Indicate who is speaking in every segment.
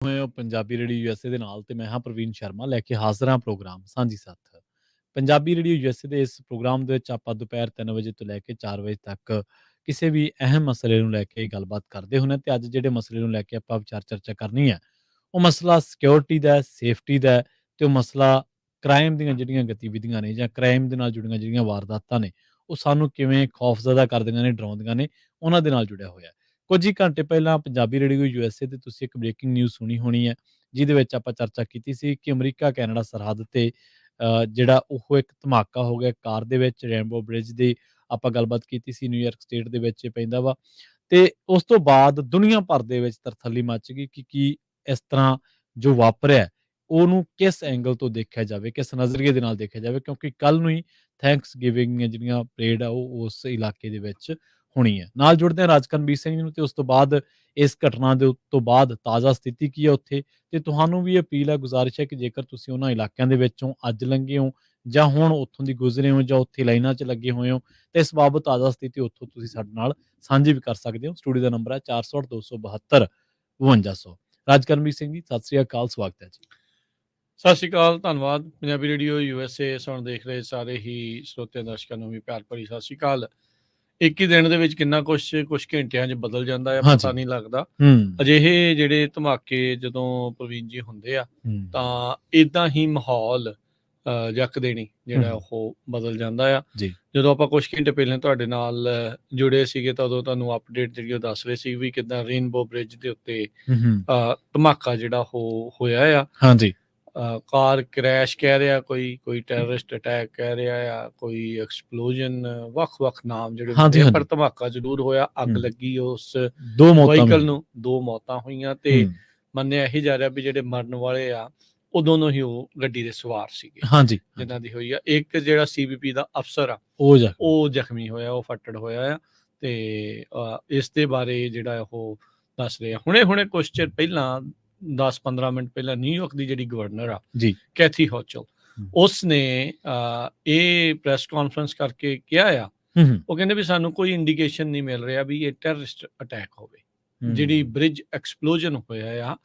Speaker 1: ਹੋਏ ਹੋ Punjabi radio USA ਦੇ ਨਾਲ ਤੇ ਮੈਂ ਹਾਂ ਪ੍ਰਵੀਨ ਸ਼ਰਮਾ ਲੈ ਕੇ ਹਾਜ਼ਰ ਹਾਂ ਪ੍ਰੋਗਰਾਮ ਸਾਂਝੀ ਸਾਥ। ਪੰਜਾਬੀ ਰੇਡੀਓ ਯੂਐਸਏ ਦੇ ਇਸ ਪ੍ਰੋਗਰਾਮ ਦੇ ਵਿੱਚ ਆਪਾਂ ਦੁਪਹਿਰ 3 ਵਜੇ ਤੋਂ ਲੈ ਕੇ 4 ਵਜੇ ਤੱਕ ਕਿਸੇ ਵੀ ਅਹਿਮ ਮਸਲੇ ਨੂੰ ਲੈ ਕੇ ਗੱਲਬਾਤ ਕਰਦੇ ਹੁੰਦੇ ਹਾਂ ਤੇ ਅੱਜ ਜਿਹੜੇ ਮਸਲੇ ਨੂੰ ਲੈ ਕੇ ਆਪਾਂ ਵਿਚਾਰ ਚਰਚਾ ਕਰਨੀ ਹੈ ਉਹ ਮਸਲਾ ਸਿਕਿਉਰਿਟੀ ਦਾ ਹੈ, ਸੇਫਟੀ ਦਾ ਹੈ ਤੇ ਉਹ ਮਸਲਾ ਕ੍ਰਾਈਮ ਦੀਆਂ ਜਿਹੜੀਆਂ ਗਤੀਵਿਧੀਆਂ ਨੇ ਜਾਂ ਕ੍ਰਾਈਮ ਦੇ ਨਾਲ ਜੁੜੀਆਂ ਜਿਹੜੀਆਂ ਵਾਰਦਾਤਾਂ ਨੇ ਉਹ ਸਾਨੂੰ ਕਿਵੇਂ ਖੌਫਜ਼ਦਾ ਕਰਦੀਆਂ ਨੇ, ਡਰਾਉਂਦੀਆਂ ਨੇ, ਉਹਨਾਂ ਦੇ ਨਾਲ ਜੁੜਿਆ ਹੋਇਆ। ਕੁਝ ਹੀ ਘੰਟੇ ਪਹਿਲਾਂ ਪੰਜਾਬੀ ਰੇਡੀਓ ਯੂਐਸਏ ਤੇ ਤੁਸੀਂ ਇੱਕ ਬ੍ਰੇਕਿੰਗ ਨਿਊਜ਼ ਸੁਣੀ ਹੋਣੀ ਹੈ, ਜਿਹਦੇ ਵਿੱਚ ਆਪਾਂ ਚਰਚਾ ਕੀਤੀ ਸੀ ਕਿ ਅਮਰੀਕਾ ਕੈਨੇਡਾ ਸਰਹੱਦ ਤੇ ਜਿਹੜਾ ਉਹ ਇੱਕ ਧਮਾਕਾ ਹੋ ਗਿਆ ਕਾਰ ਦੇ ਵਿੱਚ ਰੇਨਬੋ ਬ੍ਰਿਜ ਦੀ। ਆਪਾਂ ਗੱਲਬਾਤ ਕੀਤੀ ਸੀ, ਨਿਊਯਾਰਕ ਸਟੇਟ ਦੇ ਵਿੱਚ ਇਹ ਪੈਂਦਾ ਵਾ ਤੇ ਉਸ ਤੋਂ ਬਾਅਦ ਦੁਨੀਆ ਭਰ ਦੇ ਵਿੱਚ ਤਰਥੱਲੀ ਮੱਚ ਗਈ ਕਿ ਕੀ ਇਸ ਤਰ੍ਹਾਂ ਜੋ ਵਾਪਰਿਆ ਉਹਨੂੰ ਕਿਸ ਐਂਗਲ ਤੋਂ ਦੇਖਿਆ ਜਾਵੇ, ਕਿਸ ਨਜ਼ਰੀਏ ਦੇ ਨਾਲ ਦੇਖਿਆ ਜਾਵੇ, ਕਿਉਂਕਿ ਕੱਲ ਨੂੰ ਹੀ ਥੈਂਕਸ ਗਿਵਿੰਗ ਜਿਹੜੀਆਂ ਪਰੇਡ ਆ ਉਹ ਉਸ ਇਲਾਕੇ ਦੇ ਵਿੱਚ ਹੋਣੀ ਹੈ। ਨਾਲ ਜੁੜਦੇ ਹਾਂ ਰਾਜਕਰਮਵੀਰ ਸਿੰਘ ਜੀ ਨੂੰ ਤੇ ਉਸ ਤੋਂ ਬਾਅਦ ਇਸ ਘਟਨਾ ਦੇ ਤੋਂ ਬਾਅਦ ਤਾਜ਼ਾ ਸਥਿਤੀ ਕੀ ਹੈ ਉੱਥੇ ਤੇ ਤੁਹਾਨੂੰ ਵੀ ਅਪੀਲ ਹੈ, ਗੁਜ਼ਾਰਿਸ਼ ਹੈ ਕਿ ਜੇਕਰ ਤੁਸੀਂ ਉਹਨਾਂ ਇਲਾਕਿਆਂ ਦੇ ਵਿੱਚੋਂ ਅੱਜ ਲੰਘੇ ਹੋ ਜਾਂ ਹੁਣ ਉੱਥੋਂ ਦੀ ਗੁਜ਼ਰੇ ਹੋ ਜਾਂ ਉੱਥੇ ਲਾਈਨਾਂ 'ਚ ਲੱਗੇ ਹੋਏ ਹੋ ਤੇ ਇਸ ਬਾਬਤ ਤਾਜ਼ਾ ਸਥਿਤੀ ਉੱਥੋਂ ਤੁਸੀਂ ਸਾਡੇ ਨਾਲ ਸਾਂਝੀ ਵੀ ਕਰ ਸਕਦੇ ਹੋ। ਸਟੂਡੀਓ ਦਾ ਨੰਬਰ ਹੈ 468 272 5200। ਰਾਜਕਰਮਵੀਰ ਸਿੰਘ ਜੀ, ਸਤਿ ਸ੍ਰੀ ਅਕਾਲ, ਸਵਾਗਤ ਹੈ ਜੀ।
Speaker 2: ਸਤਿ ਸ਼੍ਰੀ ਅਕਾਲ, ਧੰਨਵਾਦ। ਪੰਜਾਬੀ ਰੇਡੀਓ ਯੂਐਸਏ ਸੁਣ ਦੇਖ ਰਹੇ ਸਾਰੇ ਹੀ ਸਰੋਤਿਆਂ ਦਰਸ਼ਕਾਂ ਨੂੰ ਵੀ ਪਿਆਰ ਭਰੀ ਸਤਿ ਸ਼੍ਰੀ ਅਕਾਲ। ਇੱਕ ਹੀ ਦਿਨ ਦੇ ਵਿੱਚ ਕਿੰਨਾ ਕੁਛ ਘੰਟਿਆਂ 'ਚ ਬਦਲ ਜਾਂਦਾ ਹੈ, ਪਤਾ ਨਹੀਂ ਲੱਗਦਾ। ਅਜਿਹੇ ਜਿਹੜੇ ਧਮਾਕੇ ਜਦੋਂ ਪ੍ਰਵੀਨ ਜੀ ਹੁੰਦੇ ਆ ਤਾਂ ਏਦਾਂ ਹੀ ਮਾਹੌਲ ਯਕਦੇ ਨਹੀਂ ਜਿਹੜਾ ਉਹ ਬਦਲ ਜਾਂਦਾ ਆ। ਜਦੋਂ ਆਪਾਂ ਕੁਛ ਘੰਟੇ ਪਹਿਲਾਂ ਤੁਹਾਡੇ ਨਾਲ ਜੁੜੇ ਸੀਗੇ ਤਾਂ ਉਦੋਂ ਤੁਹਾਨੂੰ ਅਪਡੇਟ ਜਿਹੜੀ ਉਹ ਦੱਸ ਰਹੇ ਸੀ ਵੀ ਕਿੱਦਾਂ ਰੇਨਬੋ ਬ੍ਰਿਜ ਦੇ ਉੱਤੇ ਧਮਾਕਾ ਜਿਹੜਾ ਉਹ ਹੋਇਆ ਆ। ਕਾਰ ਕ੍ਰੈਸ਼ ਕਹਿ ਰਿਹਾ, ਕੋਈ ਟੈਰਰਿਸਟ ਅਟੈਕ ਕਹਿ ਰਿਹਾ ਆ, ਕੋਈ ਐਕਸਪਲੋਜਨ, ਵੱਖ-ਵੱਖ ਨਾਮ ਜਿਹੜੇ ਹੁੰਦੇ ਆ, ਪਰ ਧਮਾਕਾ ਜ਼ਰੂਰ ਹੋਇਆ। ਅੱਗ ਲੱਗੀ ਉਸ ਵਹੀਕਲ ਨੂੰ, 2 ਮੌਤਾਂ ਹੋਈਆਂ ਤੇ ਮੰਨਿਆ ਇਹੀ ਜਾ ਰਿਹਾ ਵੀ ਜਿਹੜੇ ਮਰਨ ਵਾਲੇ ਆ ਉਹ ਦੋਨੋਂ ਹੀ ਉਹ ਗੱਡੀ ਦੇ ਸਵਾਰ ਸੀਗੇ ਜਿਨ੍ਹਾਂ ਦੀ ਹੋਈ ਆ। ਇੱਕ ਜਿਹੜਾ ਸੀਬੀਪੀ ਦਾ ਅਫਸਰ ਆ ਉਹ ਜ਼ਖਮੀ ਹੋਇਆ, ਉਹ ਫੱਟੜ ਹੋਇਆ ਆ ਤੇ ਇਸ ਦੇ ਬਾਰੇ ਜਿਹੜਾ ਉਹ ਦੱਸ ਰਿਹਾ। ਹੁਣੇ ਕੁਛ ਚਿਰ ਪਹਿਲਾਂ 10-15 ਮਿੰਟ ਪਹਿਲਾਂ ਨਿਊਯਾਰਕ ਦੀ ਜਿਹੜੀ ਗਵਰਨਰ ਆ ਕੈਥੀ ਹੋਚਲ, ਉਸਨੇ ਇਹ ਪ੍ਰੈਸ ਕਾਨਫਰੰਸ ਕਰਕੇ ਕਿਹਾ ਆ, ਉਹ ਕਹਿੰਦੇ ਵੀ ਸਾਨੂੰ ਕੋਈ ਇੰਡੀਕੇਸ਼ਨ ਨਹੀਂ ਮਿਲ ਰਿਹਾ ਵੀ ਇਹ ਟੈਰਰਿਸਟ ਅਟੈਕ ਹੋਵੇ। ਜਿਹੜੀ ਬ੍ਰਿਜ ਐਕਸਪਲੋਜਨ ਹੋਇਆ ਆ,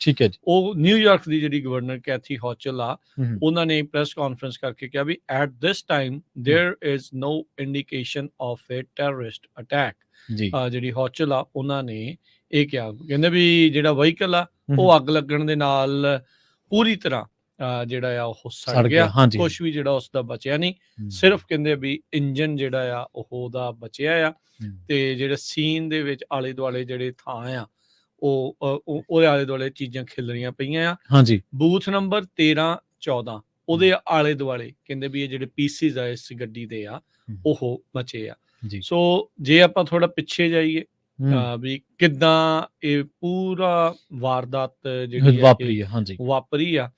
Speaker 2: ਉਹ ਨਿਊਯਾਰਕ ਦੀ ਜਿਹੜੀ ਗਵਰਨਰ ਕੈਥੀ ਹੋਚਲ ਆ, ਉਹਨਾਂ ਨੇ ਪ੍ਰੈਸ ਕਾਨਫਰੰਸ ਕਰਕੇ ਕਿਹਾ ਵੀ at this time there is no indication of a terrorist attack. ਜਿਹੜੀ ਹੋਚਲ ਆ ਉਹਨਾਂ ਨੇ ਇਹ ਕਿਹਾ, ਕਹਿੰਦੇ ਵੀ ਜਿਹੜਾ ਵਹੀਕਲ ਆ ਉਹ ਅੱਗ ਲੱਗਣ ਦੇ ਨਾਲ ਪੂਰੀ ਤਰ੍ਹਾਂ ਜਿਹੜਾ ਆ ਉਹ ਸੜ ਗਿਆ, ਕੁਛ ਵੀ ਜਿਹੜਾ ਉਸਦਾ ਬਚਿਆ ਨਹੀਂ। ਸਿਰਫ ਕਹਿੰਦੇ ਵੀ ਇੰਜਨ ਜਿਹੜਾ ਆ ਉਹਦਾ ਬਚਿਆ ਆ ਤੇ ਜਿਹੜੇ ਸੀਨ ਦੇ ਵਿੱਚ ਆਲੇ ਦੁਆਲੇ ਜਿਹੜੇ ਥਾਂ ਆ ਉਹ ਉਹਦੇ ਆਲੇ ਦੁਆਲੇ ਚੀਜ਼ਾਂ ਖਿਲਰੀਆਂ ਪਈਆਂ ਆ। ਬੂਥ ਨੰਬਰ 13-14 ਉਹਦੇ ਆਲੇ ਦੁਆਲੇ ਕਹਿੰਦੇ ਵੀ ਇਹ ਜਿਹੜੇ ਪੀਸਿਸ ਆ ਇਸ ਗੱਡੀ ਦੇ ਆ ਉਹ ਬਚੇ ਆ। ਸੋ ਜੇ ਆਪਾਂ ਥੋੜਾ ਪਿੱਛੇ ਜਾਈਏ ਵੀ ਕਿੱਦਾਂ ਇਹ ਪੂਰਾ ਵਾਰਦਾਤ ਜਿਹੜੀ ਵਾਪਰੀ ਆ।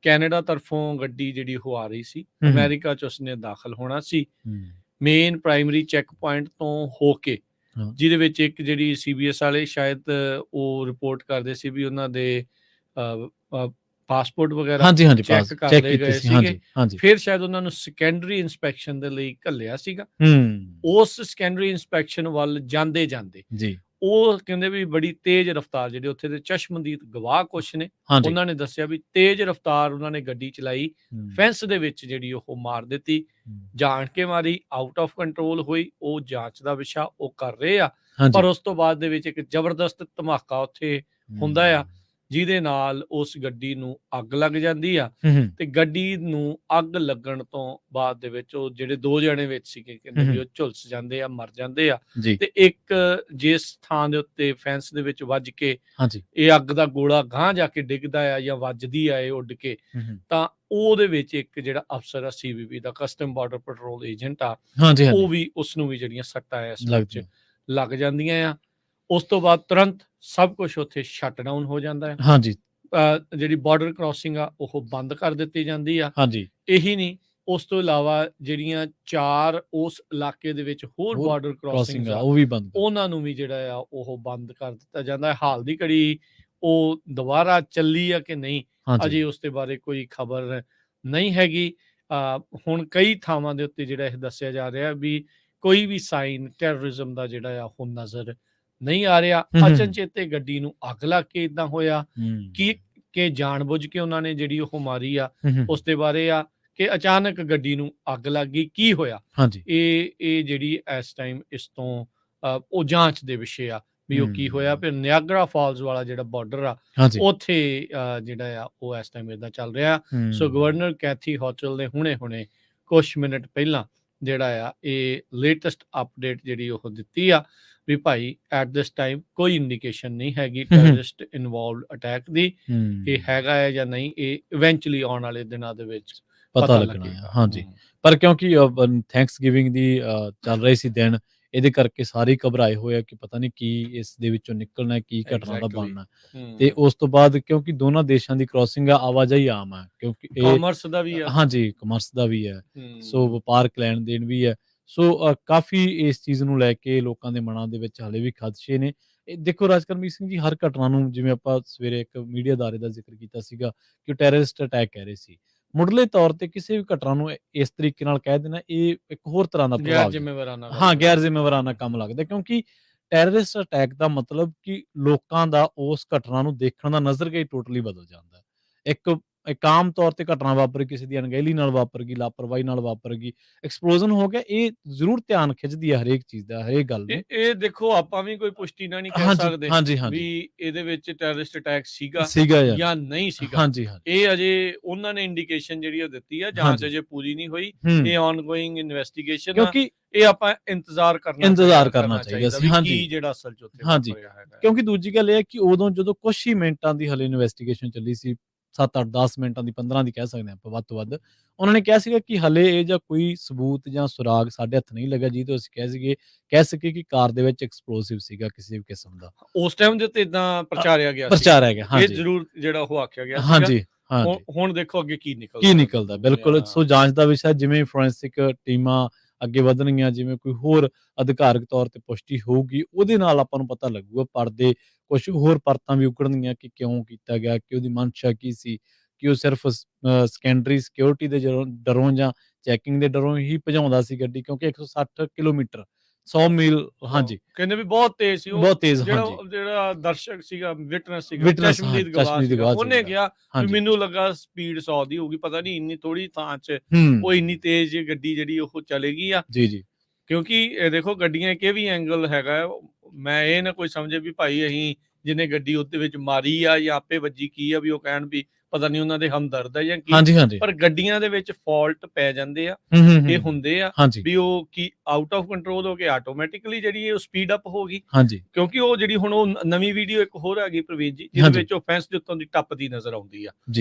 Speaker 2: ਕੈਨੇਡਾ ਤਰਫੋਂ ਗੱਡੀ ਜਿਹੜੀ ਉਹ ਆ ਰਹੀ ਸੀ, ਅਮਰੀਕਾ 'ਚ ਉਸਨੇ ਦਾਖਲ ਹੋਣਾ ਸੀ ਮੇਨ ਪ੍ਰਾਇਮਰੀ ਚੈੱਕ ਪੁਆਇੰਟ ਤੋਂ ਹੋ ਕੇ, ਜਿਹਦੇ ਵਿੱਚ ਇੱਕ ਜਿਹੜੀ CBS ਵਾਲੇ ਸ਼ਾਇਦ ਉਹ ਰਿਪੋਰਟ ਕਰਦੇ ਸੀ ਵੀ ਉਹਨਾਂ ਦੇ ਪਾਸਪੋਰਟ ਵਗੈਰਾ ਚੈੱਕ ਕਰਦੇ ਗਏ ਸੀਗੇ। ਫਿਰ ਸ਼ਾਇਦ ਉਹਨਾਂ ਨੂੰ ਸੈਕੰਡਰੀ ਇਨਸਪੈਕਸ਼ਨ ਦੇ ਲਈ ਘੱਲਿਆ ਸੀਗਾ। ਉਸ ਸੈਕੰਡਰੀ ਇਨਸਪੈਕਸ਼ਨ ਵੱਲ ਜਾਂਦੇ ਉਹ ਕਹਿੰਦੇ ਵੀ ਬੜੀ ਤੇਜ਼ ਰਫ਼ਤਾਰ, ਜਿਹੜੇ ਉੱਥੇ ਦੇ ਚਸ਼ਮਦੀਦ ਗਵਾਹ ਕੁਛ ਨੇ, ਉਹਨਾਂ ਨੇ ਦੱਸਿਆ ਵੀ ਤੇਜ਼ ਰਫ਼ਤਾਰ ਉਹਨਾਂ ਨੇ ਗੱਡੀ ਚਲਾਈ, ਫੈਂਸ ਦੇ ਵਿੱਚ ਜਿਹੜੀ ਉਹ ਮਾਰ ਦਿੱਤੀ, ਜਾਣ ਕੇ ਮਾਰੀ, ਆਊਟ ਆਫ ਕੰਟਰੋਲ ਹੋਈ। ਉਹ ਜਾਂਚ ਦਾ ਵਿਸ਼ਾ ਉਹ ਕਰ ਰਹੇ ਆ। ਪਰ ਉਸ ਤੋਂ ਬਾਅਦ ਦੇ ਵਿੱਚ ਇੱਕ ਜ਼ਬਰਦਸਤ ਧਮਾਕਾ ਉੱਥੇ ਹੁੰਦਾ ਆ, ਜਿਹਦੇ ਨਾਲ ਉਸ ਗੱਡੀ ਨੂੰ ਅੱਗ ਲੱਗ ਜਾਂਦੀ ਆ ਤੇ ਗੱਡੀ ਨੂੰ ਅੱਗ ਲੱਗਣ ਤੋਂ ਬਾਅਦ ਦੇ ਵਿੱਚ ਉਹ ਜਿਹੜੇ 2 ਜਣੇ ਵਿੱਚ ਸੀਗੇ ਕਹਿੰਦੇ ਵੀ ਉਹ ਝੁਲਸ ਜਾਂਦੇ ਆ, ਮਰ ਜਾਂਦੇ ਆ। ਤੇ ਇੱਕ ਜਿਸ ਥਾਂ ਦੇ ਉੱਤੇ ਫੈਂਸ ਦੇ ਵਿੱਚ ਵੱਜ ਕੇ ਇਹ ਅੱਗ ਦਾ ਗੋਲਾ ਗਾਂਹ ਜਾ ਕੇ ਡਿੱਗਦਾ ਆ ਜਾਂ ਵੱਜਦੀ ਆ ਇਹ ਉੱਡ ਕੇ, ਤਾਂ ਉਹਦੇ ਵਿੱਚ ਇੱਕ ਜਿਹੜਾ ਅਫਸਰ ਆ CBP ਦਾ, ਕਸਟਮ ਬਾਰਡਰ ਪੈਟਰੋਲ ਏਜੰਟ ਆ, ਉਹ ਵੀ ਉਸਨੂੰ ਵੀ ਜਿਹੜੀਆਂ ਸੱਟਾਂ ਇਸ ਵਿੱਚ ਲੱਗ ਜਾਂਦੀਆਂ ਆ। ਉਸ ਤੋਂ ਬਾਅਦ ਤੁਰੰਤ ਸਭ ਕੁਝ ਉੱਥੇ ਸ਼ਟ ਡਾਊਨ ਹੋ ਜਾਂਦਾ ਹੈ। ਜਿਹੜੀ ਬਾਰਡਰ ਕ੍ਰਾਸਿੰਗ ਆ ਉਹ ਬੰਦ ਕਰ ਦਿੱਤੀ ਜਾਂਦੀ ਆ। ਇਹੀ ਨਹੀਂ, ਉਸ ਤੋਂ ਇਲਾਵਾ ਜਿਹੜੀਆਂ 4 ਉਸ ਇਲਾਕੇ ਦੇ ਵਿੱਚ ਹੋਰ ਬਾਰਡਰ ਕ੍ਰਾਸਿੰਗ ਆ ਉਹਨਾਂ ਨੂੰ ਵੀ ਜਿਹੜਾ ਆ ਉਹ ਬੰਦ ਕਰ ਦਿੱਤਾ ਜਾਂਦਾ ਹੈ। ਹਾਲ ਦੀ ਘੜੀ ਉਹ ਦੁਬਾਰਾ ਚੱਲੀ ਆ ਕਿ ਨਹੀਂ, ਅਜੇ ਉਸ ਦੇ ਬਾਰੇ ਕੋਈ ਖਬਰ ਨਹੀਂ ਹੈਗੀ। ਹੁਣ ਕਈ ਥਾਵਾਂ ਦੇ ਉੱਤੇ ਜਿਹੜਾ ਇਹ ਦੱਸਿਆ ਜਾ ਰਿਹਾ ਵੀ ਕੋਈ ਵੀ ਸਾਈਨ ਟੈਰਰਿਜ਼ਮ ਦਾ ਜਿਹੜਾ ਆ ਉਹ ਨਜ਼ਰ ਨਹੀਂ ਆ ਰਿਹਾ। ਅਚਨਚੇਤੇ ਗੱਡੀ ਨੂੰ ਅੱਗ ਲੱਗ ਕੇ ਇਦਾਂ ਹੋਇਆ ਕਿ ਕਿ ਜਾਣਬੁੱਝ ਕੇ ਉਹਨਾਂ ਨੇ ਜਿਹੜੀ ਉਹ ਮਾਰੀ ਆ,
Speaker 1: ਹੂੰ, ਹੂੰ,
Speaker 2: ਉਸ ਦੇ ਬਾਰੇ ਆ ਕਿ ਅਚਾਨਕ ਗੱਡੀ ਨੂੰ ਅੱਗ ਲੱਗ ਗਈ, ਕੀ ਹੋਇਆ?
Speaker 1: ਹਾਂਜੀ।
Speaker 2: ਇਹ ਜਿਹੜੀ ਇਸ ਟਾਈਮ ਇਸ ਤੋਂ ਉਹ ਜਾਂਚ ਦੇ ਵਿਸ਼ੇ ਆ ਵੀ ਉਹ ਕੀ ਹੋਇਆ। ਫਿਰ ਨਿਆਗਰਾ ਫਾਲਸ ਵਾਲਾ ਜਿਹੜਾ ਬਾਰਡਰ ਆ,
Speaker 1: ਹਾਂਜੀ।
Speaker 2: ਉੱਥੇ ਜਿਹੜਾ ਆ ਉਹ ਇਸ ਟਾਈਮ ਏਦਾਂ ਚੱਲ ਰਿਹਾ। ਸੋ ਗਵਰਨਰ ਕੈਥੀ ਹੌਚਲ ਨੇ ਹੁਣੇ ਕੁਛ ਮਿੰਟ ਪਹਿਲਾਂ ਜਿਹੜਾ ਆ ਇਹ ਲੇਟੈਸਟ ਅਪਡੇਟ ਜਿਹੜੀ ਉਹ ਦਿੱਤੀ ਆ ਵੀ ਭਾਈ ਐਟ ਦਿਸ ਟਾਈਮ ਕੋਈ ਇੰਡੀਕੇਸ਼ਨ ਨਹੀਂ ਹੈਗੀ ਟੈਰਰਿਸਟ ਇਨਵੋਲਵਡ ਅਟੈਕ ਦੀ। ਇਹ ਹੈਗਾ ਹੈ ਜਾਂ ਨਹੀਂ, ਇਹ ਇਵੈਂਚੁਅਲੀ ਆਉਣ ਵਾਲੇ ਦਿਨਾਂ ਦੇ ਵਿੱਚ
Speaker 1: ਪਤਾ ਲੱਗਣਾ ਹੈ। ਹਾਂਜੀ, ਪਰ ਕਿਉਂਕਿ ਥੈਂਕਸ ਗਿਵਿੰਗ ਦੀ ਚੱਲ ਰਹੀ ਸੀ ਦਿਨ, ਇਹਦੇ ਕਰਕੇ ਸਾਰੇ ਘਬਰਾਏ ਹੋਏ ਆ ਕਿ ਪਤਾ ਨਹੀਂ ਕੀ ਇਸ ਦੇ ਵਿੱਚੋਂ ਨਿਕਲਣਾ, ਕੀ ਘਟਨਾ ਦਾ ਬਣਨਾ। ਤੇ ਉਸ ਤੋਂ ਬਾਅਦ ਕਿਉਂਕਿ ਦੋਨਾਂ ਦੇਸ਼ਾਂ ਦੀ ਕ੍ਰਾਸਿੰਗ ਆ, ਆਵਾਜਾਈ ਆਮ ਹੈ ਕਿਉਂਕਿ ਇਹ
Speaker 2: ਕਾਮਰਸ ਦਾ ਵੀ ਆ।
Speaker 1: ਹਾਂਜੀ, ਕਮਰਸ ਦਾ ਵੀ ਹੈ, ਸੋ ਵਪਾਰਕ ਲੈਣ ਦੇਣ ਵੀ ਹੈ। ਸੋ ਕਾਫੀ ਇਸ ਚੀਜ਼ ਨੂੰ ਲੈ ਕੇ ਲੋਕਾਂ ਦੇ ਮਨਾਂ ਦੇ ਵਿੱਚ ਹਾਲੇ ਵੀ ਖਦਸ਼ੇ ਨੇ। ਇਹ ਦੇਖੋ ਰਾਜਕਰਮਜੀਤ ਸਿੰਘ ਜੀ, ਹਰ ਘਟਨਾ ਨੂੰ ਜਿਵੇਂ ਆਪਾਂ ਸਵੇਰੇ ਇੱਕ ਮੀਡੀਆ ਅਦਾਰੇ ਦਾ ਜ਼ਿਕਰ ਕੀਤਾ ਸੀਗਾ ਕਿ ਉਹ ਟੈਰਰਿਸਟ ਅਟੈਕ ਕਹਿ ਰਹੇ ਸੀ। ਮੁੱਢਲੇ ਤੌਰ ਤੇ ਕਿਸੇ ਵੀ ਘਟਨਾ ਨੂੰ ਇਸ ਤਰੀਕੇ ਨਾਲ ਕਹਿ ਦੇਣਾ, ਇਹ ਇੱਕ ਹੋਰ ਤਰ੍ਹਾਂ ਦਾ
Speaker 2: ਗੈਰ
Speaker 1: ਪ੍ਰਭਾਵ
Speaker 2: ਜ਼ਿੰਮੇਵਾਰਾਨਾ
Speaker 1: ਹਾਂ, ਗੈਰ ਜ਼ਿੰਮੇਵਾਰਾਨਾ ਕੰਮ ਲੱਗਦਾ ਕਿਉਂਕਿ ਟੈਰਰਿਸਟ ਅਟੈਕ ਦਾ ਮਤਲਬ ਕਿ ਲੋਕਾਂ ਦਾ ਉਸ ਘਟਨਾ ਨੂੰ ਦੇਖਣ ਦਾ ਨਜ਼ਰੀਆ ਹੀ ਟੋਟਲੀ ਬਦਲ ਜਾਂਦਾ ਹੈ। ਇੱਕ ਆਮ ਤੌਰ ਤੇ ਘਟਨਾ ਵਾਪਰ ਗਈ, ਕਿਸੇ ਦੀ ਅਣਗਹਿਲੀ ਨਾਲ ਵਾਪਰ ਗਈ, ਲਾਪਰਵਾਹੀ ਨਾਲ ਵਾਪਰ ਗਈ, ਐਕਸਪਲੋਜ਼ਨ ਹੋ ਗਿਆ, ਇਹ ਜ਼ਰੂਰ ਧਿਆਨ ਖਿੱਚਦੀ ਹੈ ਹਰੇਕ ਚੀਜ਼ ਦਾ, ਹਰੇਕ ਗੱਲ ਨੂੰ।
Speaker 2: ਇਹ ਦੇਖੋ ਆਪਾਂ ਵੀ ਕੋਈ ਪੁਸ਼ਟੀ ਨਾਲ ਨਹੀਂ ਕਹਿ ਸਕਦੇ ਵੀ ਇਹਦੇ ਵਿੱਚ ਟੈਰਰਿਸਟ ਅਟੈਕ ਸੀਗਾ ਜਾਂ ਨਹੀਂ ਸੀਗਾ। ਇਹ ਅਜੇ ਉਹਨਾਂ ਨੇ ਇੰਡੀਕੇਸ਼ਨ ਜਿਹੜੀ ਉਹ ਦਿੱਤੀ ਆ, ਜਾਂਚ ਅਜੇ ਪੂਰੀ ਨਹੀਂ ਹੋਈ, ਇਹ ਆਨਗੋਇੰਗ ਇਨਵੈਸਟੀਗੇਸ਼ਨ ਆ,
Speaker 1: ਕਿਉਂਕਿ
Speaker 2: ਇਹ ਆਪਾਂ ਇੰਤਜ਼ਾਰ ਕਰਨਾ ਚਾਹੀਦਾ ਸੀ ਕੀ ਜਿਹੜਾ ਅਸਲ ਚ ਉੱਥੇ ਹੋਇਆ ਹੈਗਾ।
Speaker 1: ਕਿਉਂਕਿ ਦੂਜੀ ਗੱਲ ਇਹ ਹੈ ਕਿ ਉਦੋਂ ਜਦੋਂ ਕੁਛ ਹੀ ਮਿੰਟਾਂ ਦੀ ਹਲੇ ਇਨਵੈਸਟੀਗੇਸ਼ਨ ਚੱਲੀ ਸੀ, 7-8 10 ਮਿੰਟਾਂ ਦੀ, 15 ਦੀ ਕਹਿ ਸਕਦੇ ਆਪਾਂ ਵੱਧ ਤੋਂ ਵੱਧ, ਉਹਨਾਂ ਨੇ ਕਿਹਾ ਸੀਗਾ ਕਿ ਹਲੇ ਇਹ ਜਾਂ ਕੋਈ ਸਬੂਤ ਜਾਂ ਸੁਰਾਗ ਸਾਡੇ ਹੱਥ ਨਹੀਂ ਲੱਗਾ ਜਿਹਦੇ ਤੋਂ ਅਸੀਂ ਕਹਿ ਸਕੀਏ ਕਿ ਕਾਰ ਦੇ ਵਿੱਚ ਐਕਸਪਲੋਸਿਵ ਸੀਗਾ ਕਿਸੇ ਵੀ ਕਿਸਮ ਦਾ।
Speaker 2: ਉਸ ਟਾਈਮ ਦੇ ਉੱਤੇ ਇਦਾਂ ਪ੍ਰਚਾਰਿਆ ਗਿਆ
Speaker 1: ਇਹ
Speaker 2: ਜ਼ਰੂਰ ਜਿਹੜਾ ਉਹ ਆਖਿਆ ਗਿਆ ਸੀਗਾ। ਹੁਣ ਦੇਖੋ ਅੱਗੇ ਕੀ ਨਿਕਲਦਾ।
Speaker 1: ਬਿਲਕੁਲ, ਸੋ ਜਾਂਚ ਦਾ ਵਿਸ਼ਾ, ਜਿਵੇਂ ਫੋਰੈਂਸਿਕ ਟੀਮਾਂ ਅੱਗੇ ਵਧਣਗੀਆਂ, ਜਿਵੇਂ ਕੋਈ ਹੋਰ ਅਧਿਕਾਰਕ ਤੌਰ ਤੇ ਪੁਸ਼ਟੀ ਹੋਊਗੀ, ਉਹਦੇ ਨਾਲ ਆਪਾਂ ਨੂੰ ਪਤਾ ਲੱਗੂਗਾ। ਪਰਦੇ ਕੁਛ ਹੋਰ ਪਰਤਾਂ ਵੀ ਉਗੜਨਗੀਆਂ ਕਿ ਕਿਉਂ ਕੀਤਾ ਗਿਆ, ਕਿ ਉਹਦੀ ਮਨਸ਼ਾ ਕੀ ਸੀ, ਕਿ ਉਹ ਸਿਰਫ ਸੈਕੰਡਰੀ ਸਿਕਿਉਰਿਟੀ ਦੇ ਡਰੋਂ ਜਾਂ ਚੈਕਿੰਗ ਦੇ ਡਰੋਂ ਹੀ ਭਜਾਉਂਦਾ ਸੀ ਗੱਡੀ, ਕਿਉਂਕਿ 160 ਕਿਲੋਮੀਟਰ 100 ਮੀਲ
Speaker 2: ਕਹਿੰਦੇ ਵੀ ਬਹੁਤ ਤੇਜ਼ ਸੀ।
Speaker 1: ਬਹੁਤ ਤੇਜ਼,
Speaker 2: ਜਿਹੜਾ ਦਰਸ਼ਕ ਸੀਗਾ, ਵਿਟਨੈਸ ਸੀਗਾ, ਚਸ਼ਮਦੀਦ ਗਵਾਹ, ਉਹਨੇ ਕਿਹਾ ਵੀ ਮੈਨੂੰ ਲੱਗਾ ਸਪੀਡ 100 ਦੀ ਹੋਊਗੀ, ਪਤਾ ਨਹੀਂ ਇੰਨੀ ਥੋੜੀ ਥਾਂ 'ਚ ਉਹ ਇੰਨੀ ਤੇਜ਼ ਗੱਡੀ ਜਿਹੜੀ ਉਹ ਚਲੇਗੀ ਆ। ਕਿਉਂਕਿ ਦੇਖੋ ਗੱਡੀਆਂ ਇੱਕ ਇਹ ਵੀ ਐਂਗਲ ਹੈਗਾ, ਮੈਂ ਇਹ ਨਾ ਕੋਈ ਸਮਝੇ ਵੀ ਭਾਈ ਅਸੀਂ ਜਿਹਨੇ ਗੱਡੀ ਉਹਦੇ ਵਿੱਚ ਮਾਰੀ ਆ ਜਾਂ ਆਪੇ ਵੱਜੀ ਕੀ ਆ, ਵੀ ਉਹ ਕਹਿਣ ਵੀ ਪਤਾ ਨਹੀਂ ਉਹਨਾਂ ਦੇ ਹਮਦਰਦ ਹੈ ਜਾਂ ਕੀ। ਪਰ ਗੱਡੀਆਂ ਦੇ ਵਿੱਚ ਫਾਲਟ ਪੈ ਜਾਂਦੇ ਆ, ਇਹ ਹੁੰਦੇ ਆ ਵੀ ਉਹ ਕੀ ਆਊਟ ਆਫ ਕੰਟਰੋਲ ਹੋ ਕੇ ਆਟੋਮੈਟਿਕਲੀ ਜਿਹੜੀ ਉਹ ਸਪੀਡ ਅਪ ਹੋ ਗਈ। ਕਿਉਂਕਿ ਉਹ ਜਿਹੜੀ ਹੁਣ ਉਹ ਨਵੀਂ ਵੀਡੀਓ ਇੱਕ ਹੋਰ ਆ ਗਈ ਪ੍ਰਵੀਨ ਜੀ, ਜਿਹਦੇ ਵਿੱਚ ਉਹ ਫੈਂਸ ਦੇ ਉੱਤੋਂ ਦੀ ਟੱਪਦੀ ਨਜ਼ਰ ਆਉਂਦੀ ਆ